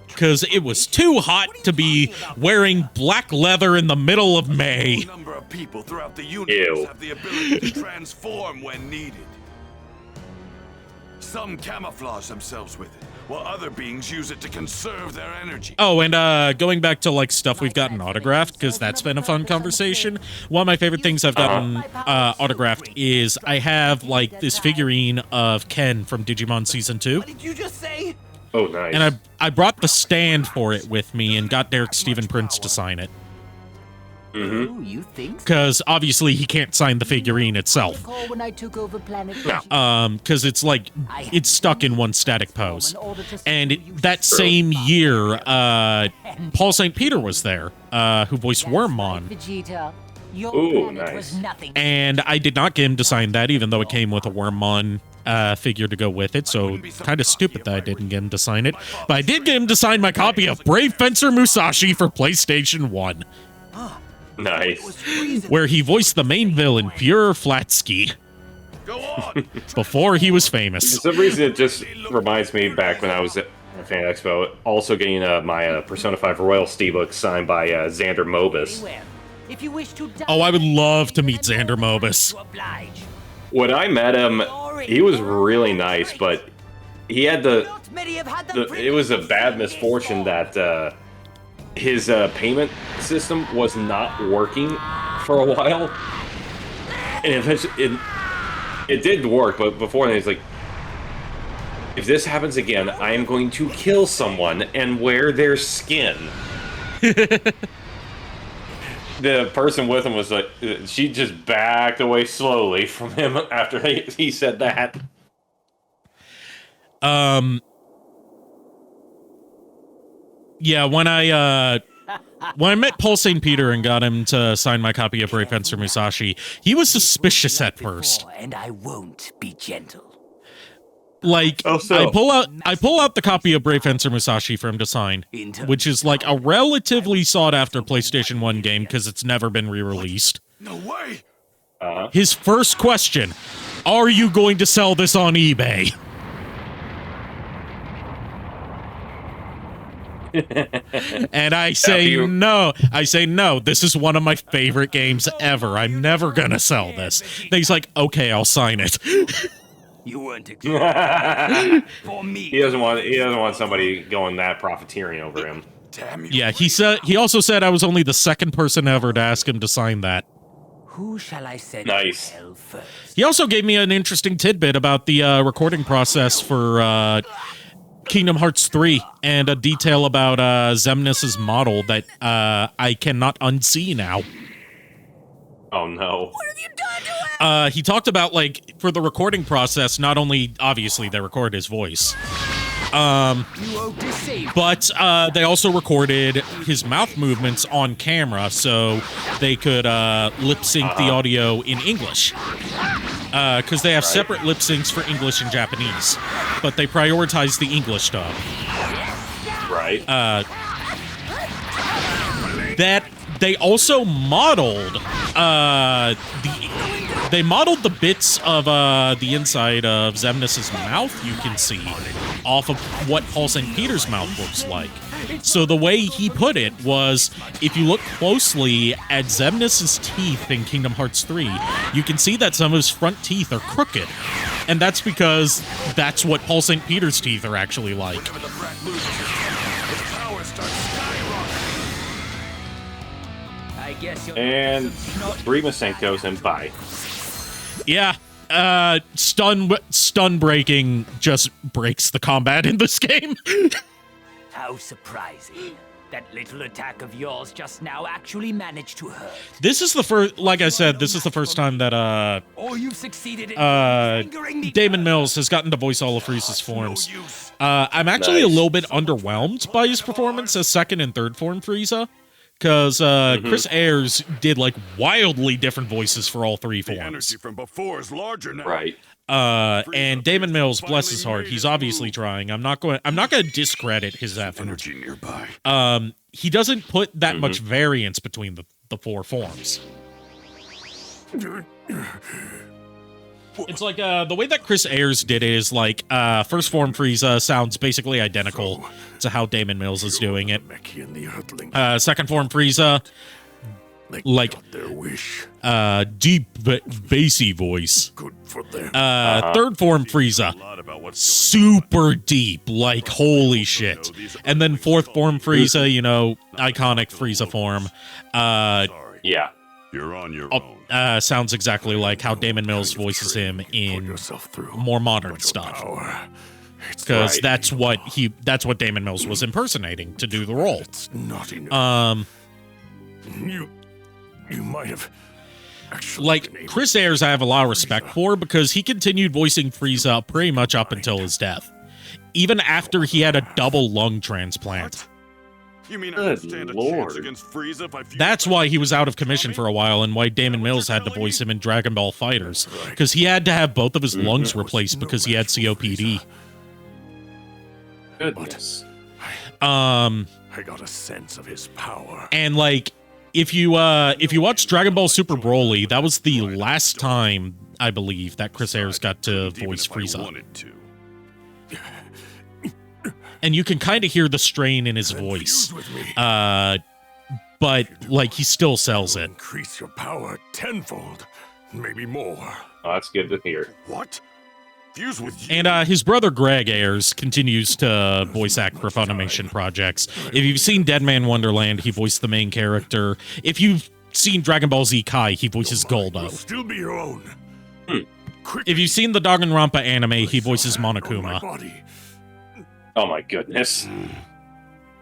Because it was too hot to be wearing black leather in the middle of May. A number of people throughout the universe have the ability to transform when needed. Some camouflage themselves with it, while other beings use it to conserve their energy. Oh, and going back to, like, stuff we've gotten autographed, because that's been a fun conversation. One of my favorite things I've gotten autographed is I have, like, this figurine of Ken from Digimon Season 2. What did you just say? Oh, nice. And I brought the stand for it with me and got Derek Stephen Prince to sign it. Oh, you think so? Because obviously he can't sign the figurine itself. Recall when I took over Planet Because it's like, it's stuck in one static pose. And that same year, Paul St. Peter was there, who voiced Wormmon. Vegeta. Your Ooh, planet was nice. nothing. And I did not get him to sign that, even though it came with a Wormmon figure to go with it. So kind of stupid that I didn't get him to sign it. But I did get him to sign my copy of Brave Fencer Musashi for PlayStation 1. Nice. Where he voiced the main villain, Pure Flatski. Go on. Before he was famous. For some reason, it just reminds me back when I was at Fan Expo, also getting my Persona 5 Royal Steelbook signed by Xander Mobus. If you wish to die, Oh, I would love to meet Xander Mobus. When I met him, he was really nice, but he had it was a bad misfortune that his payment system was not working for a while. And eventually, it did work, but before then, he's like, if this happens again, I am going to kill someone and wear their skin. The person with him was like, she just backed away slowly from him after he said that. Yeah, when I met Paul St. Peter and got him to sign my copy of Brave Fencer Musashi, he was suspicious at first. and I won't be gentle. Like, I pull out the copy of Brave Fencer Musashi for him to sign, which is like a relatively sought-after PlayStation 1 game because it's never been re-released. No way. His first question, are you going to sell this on eBay? And I say no. I say no. This is one of my favorite games ever. I'm never gonna sell this. And he's like, okay, I'll sign it. You weren't expecting for me. He doesn't want somebody going that profiteering over him. Damn you. Yeah, he also said I was only the second person ever to ask him to sign that. Who shall I send Nice. to hell first? He also gave me an interesting tidbit about the recording process for Kingdom Hearts 3 and a detail about Xemnas' model that I cannot unsee now. Oh no. What have you done to him? He talked about, like, for the recording process, not only, obviously, they recorded his voice, but they also recorded his mouth movements on camera so they could lip sync the audio in English. Because they have separate lip syncs for English and Japanese, but they prioritize the English dub. Right. That they also modeled the bits of the inside of Xemnas' mouth you can see off of what Paul St. Peter's mouth looks like. So the way he put it was, if you look closely at Xemnas' teeth in Kingdom Hearts 3, you can see that some of his front teeth are crooked. And that's because that's what Paul St. Peter's teeth are actually like. And Brimasenko goes in by. Yeah, stun breaking just breaks the combat in this game. How surprising. That little attack of yours just now actually managed to hurt. This is the first, like I said, this is the first time that You've succeeded in Damon Mills has gotten to voice all of Frieza's forms. I'm actually a little bit underwhelmed by his performance as second and third form Frieza. Because Chris Ayers did like wildly different voices for all three forms. The energy from before is larger now. Right. And Damon Mills, bless his heart, he's obviously trying. I'm not going to discredit his effort. Energy nearby. He doesn't put that much variance between the four forms. It's like the way that Chris Ayers did it is like first form Frieza sounds basically identical to how Damon Mills is doing it. Second form Frieza, like deep bassy voice. Third form Frieza, super deep, like holy shit. And then fourth form Frieza, you know, iconic Frieza form. Yeah. You're on your own. Sounds exactly like how Damon Mills voices him in more modern stuff. Because that's what Damon Mills was impersonating to do the role. You might have actually Like, Chris Ayres I have a lot of respect for because he continued voicing Frieza pretty much up until his death. Even after he had a double lung transplant. You mean I Good can stand a Lord. chance against Frieza if I fuse That's my why he was out of Tommy? commission for a while and why Damon Mills had to voice him in Dragon Ball Fighters. Because he had to have both of his lungs replaced because he had COPD. Goodness. I got a sense of his power. And like, if you watch Dragon Ball Super Broly, that was the last time, I believe, that Chris Ayres got to voice Frieza. And you can kind of hear the strain in his voice. But like, he still sells it. Increase your power tenfold, maybe more. Oh, that's good to hear. What? Fuse with you. And his brother Greg Ayres continues to voice act for Funimation projects. If you've seen Dead Man Wonderland, he voiced the main character. If you've seen Dragon Ball Z Kai, he voices Goldo. Still be your own. If you've seen the Danganronpa anime, he voices Monokuma. Oh my goodness.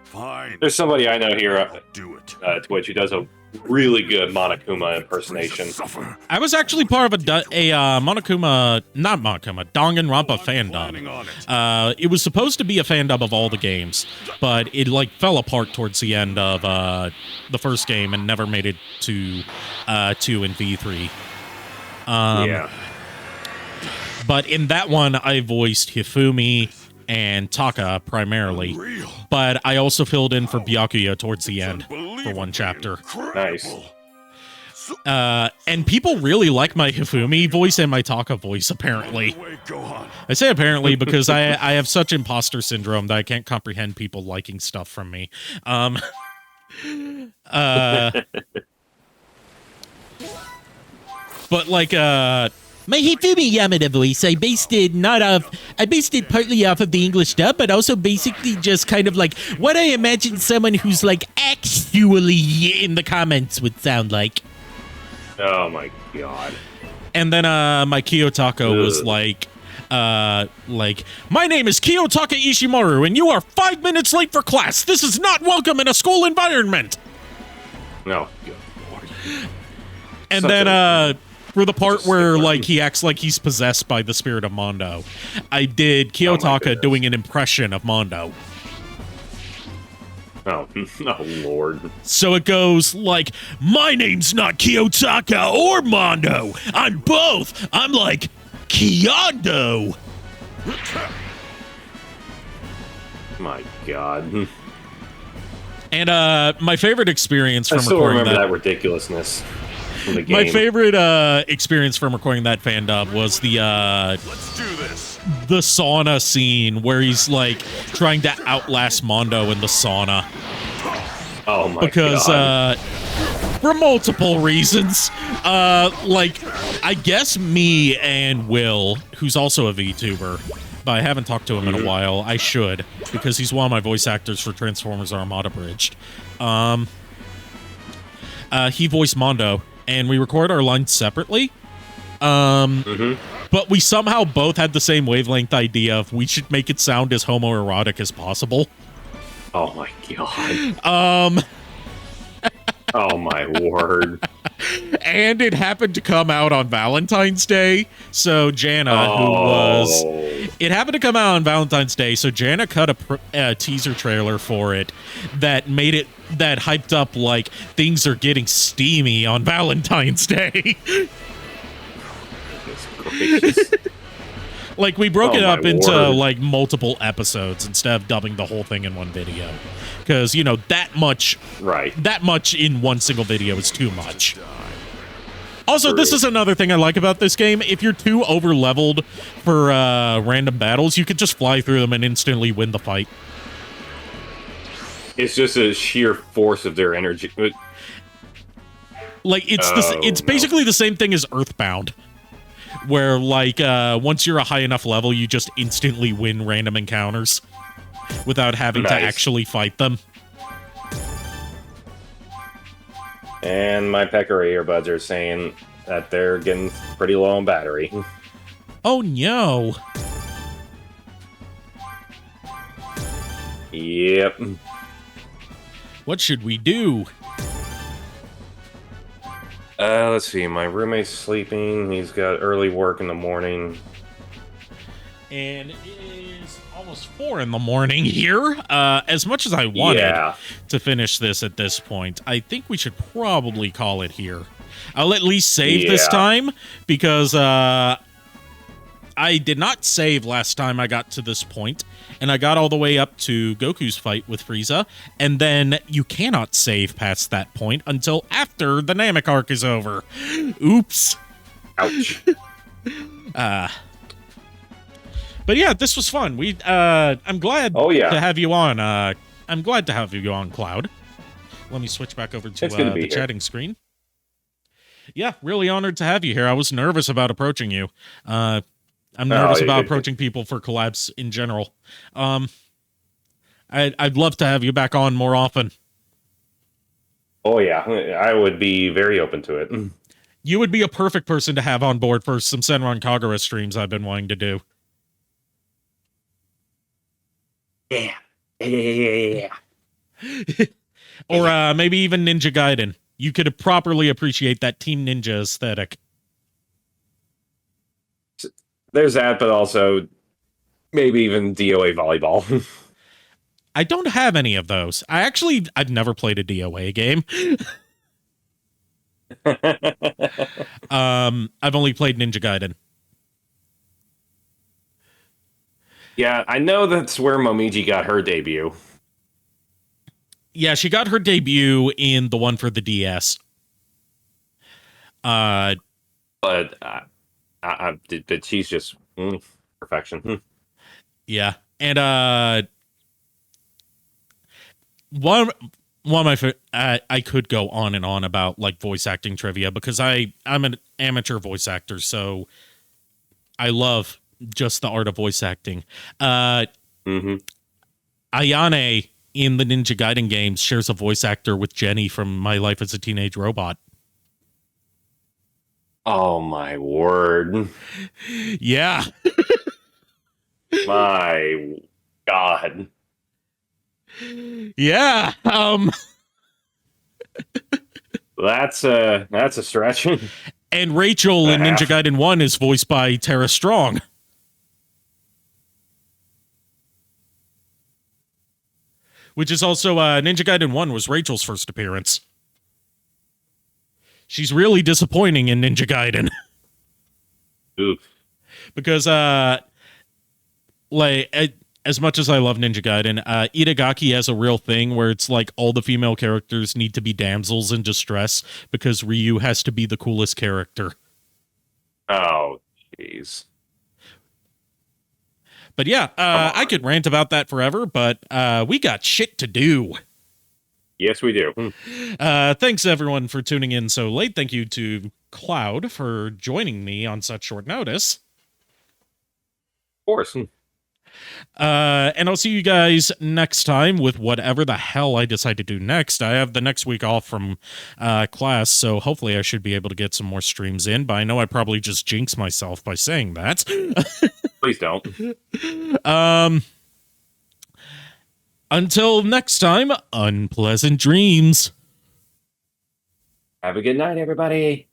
Fine. There's somebody I know here Do it. Twitch who does a really good Monokuma impersonation. I was actually part of Danganronpa fandom. It was supposed to be a fandom of all the games, but it like fell apart towards the end of the first game and never made it to 2 and V3. Yeah. But in that one, I voiced Hifumi and Taka primarily, but I also filled in for Byakuya towards the end for one chapter. Nice. And people really like my Hifumi voice and my Taka voice, apparently. I say apparently because I have such imposter syndrome that I can't comprehend people liking stuff from me. But like, my Hifumi Yamada voice, I based it partly off of the English dub, but also basically just kind of like what I imagine someone who's like actually in the comments would sound like. Oh my god. And then my Kiyotaka was like, my name is Kiyotaka Ishimaru, and you are 5 minutes late for class. This is not welcome in a school environment. No. Good Lord. And Such then for the part where like he acts like he's possessed by the spirit of Mondo, I did Kiyotaka doing an impression of Mondo. Oh, oh Lord. So it goes like, my name's not Kiyotaka or Mondo. I'm both. I'm like Kiyondo. My god. And my favorite experience from I still recording remember that ridiculousness from the game. My favorite experience from recording that fandom was the Let's do this. the sauna scene where he's like trying to outlast Mondo in the sauna. Oh my because, god. For multiple reasons. Like, I guess me and Will, who's also a VTuber, but I haven't talked to him in a while. I should, because he's one of my voice actors for Transformers Armada Bridged. He voiced Mondo, and we record our lines separately. But we somehow both had the same wavelength idea of we should make it sound as homoerotic as possible. Oh my god. Oh my word. And it happened to come out on Valentine's Day. So Jana, who was... It happened to come out on Valentine's Day, so Jana cut a teaser trailer for it that made it... that hyped up, like, things are getting steamy on Valentine's Day. Goodness gracious. Like, we broke it up into, word. like, multiple episodes instead of dubbing the whole thing in one video. Because, you know, that much in one single video is too much. Also, this is another thing I like about this game. If you're too over-leveled for random battles, you could just fly through them and instantly win the fight. It's just a sheer force of their energy. Like, it's basically the same thing as Earthbound. Where, like, once you're a high enough level, you just instantly win random encounters without having to actually fight them. And my Peccary earbuds are saying that they're getting pretty low on battery. Oh, no. Yep. What should we do? Let's see. My roommate's sleeping. He's got early work in the morning. And it is almost 4 in the morning here. As much as I wanted to finish this at this point, I think we should probably call it here. I'll at least save this time, because I did not save last time I got to this point, and I got all the way up to Goku's fight with Frieza, and then you cannot save past that point until after the Namek arc is over. Oops. Ouch. But yeah, this was fun. I'm glad to have you on. I'm glad to have you on, Cloud. Let me switch back over to the chatting screen. Yeah, really honored to have you here. I was nervous about approaching you. I'm nervous about approaching people for collabs in general. I'd love to have you back on more often. Oh yeah, I would be very open to it. You would be a perfect person to have on board for some Senran Kagura streams I've been wanting to do. Yeah. Or maybe even Ninja Gaiden. You could properly appreciate that Team Ninja aesthetic. There's that, but also maybe even DOA volleyball. I don't have any of those. I've never played a DOA game. I've only played Ninja Gaiden. Yeah, I know that's where Momiji got her debut. Yeah, she got her debut in the one for the DS. But she's just perfection. Yeah, and one of my I could go on and on about like voice acting trivia, because I'm an amateur voice actor, so I love just the art of voice acting. Ayane in the Ninja Gaiden games shares a voice actor with Jenny from My Life as a Teenage Robot. Oh my word. Yeah. My God. Yeah. That's a stretch. And Rachel in Ninja Gaiden 1 is voiced by Tara Strong. Which is also, Ninja Gaiden 1 was Rachel's first appearance. She's really disappointing in Ninja Gaiden. Oof. Because, as much as I love Ninja Gaiden, Itagaki has a real thing where it's like all the female characters need to be damsels in distress because Ryu has to be the coolest character. Oh, jeez. But yeah, I could rant about that forever, but we got shit to do. Yes, we do. Thanks, everyone, for tuning in so late. Thank you to Cloud for joining me on such short notice. Of course. And I'll see you guys next time with whatever the hell I decide to do next. I have the next week off from class, so hopefully I should be able to get some more streams in, but I know I probably just jinx myself by saying that. Please don't. Until next time, unpleasant dreams. Have a good night, everybody.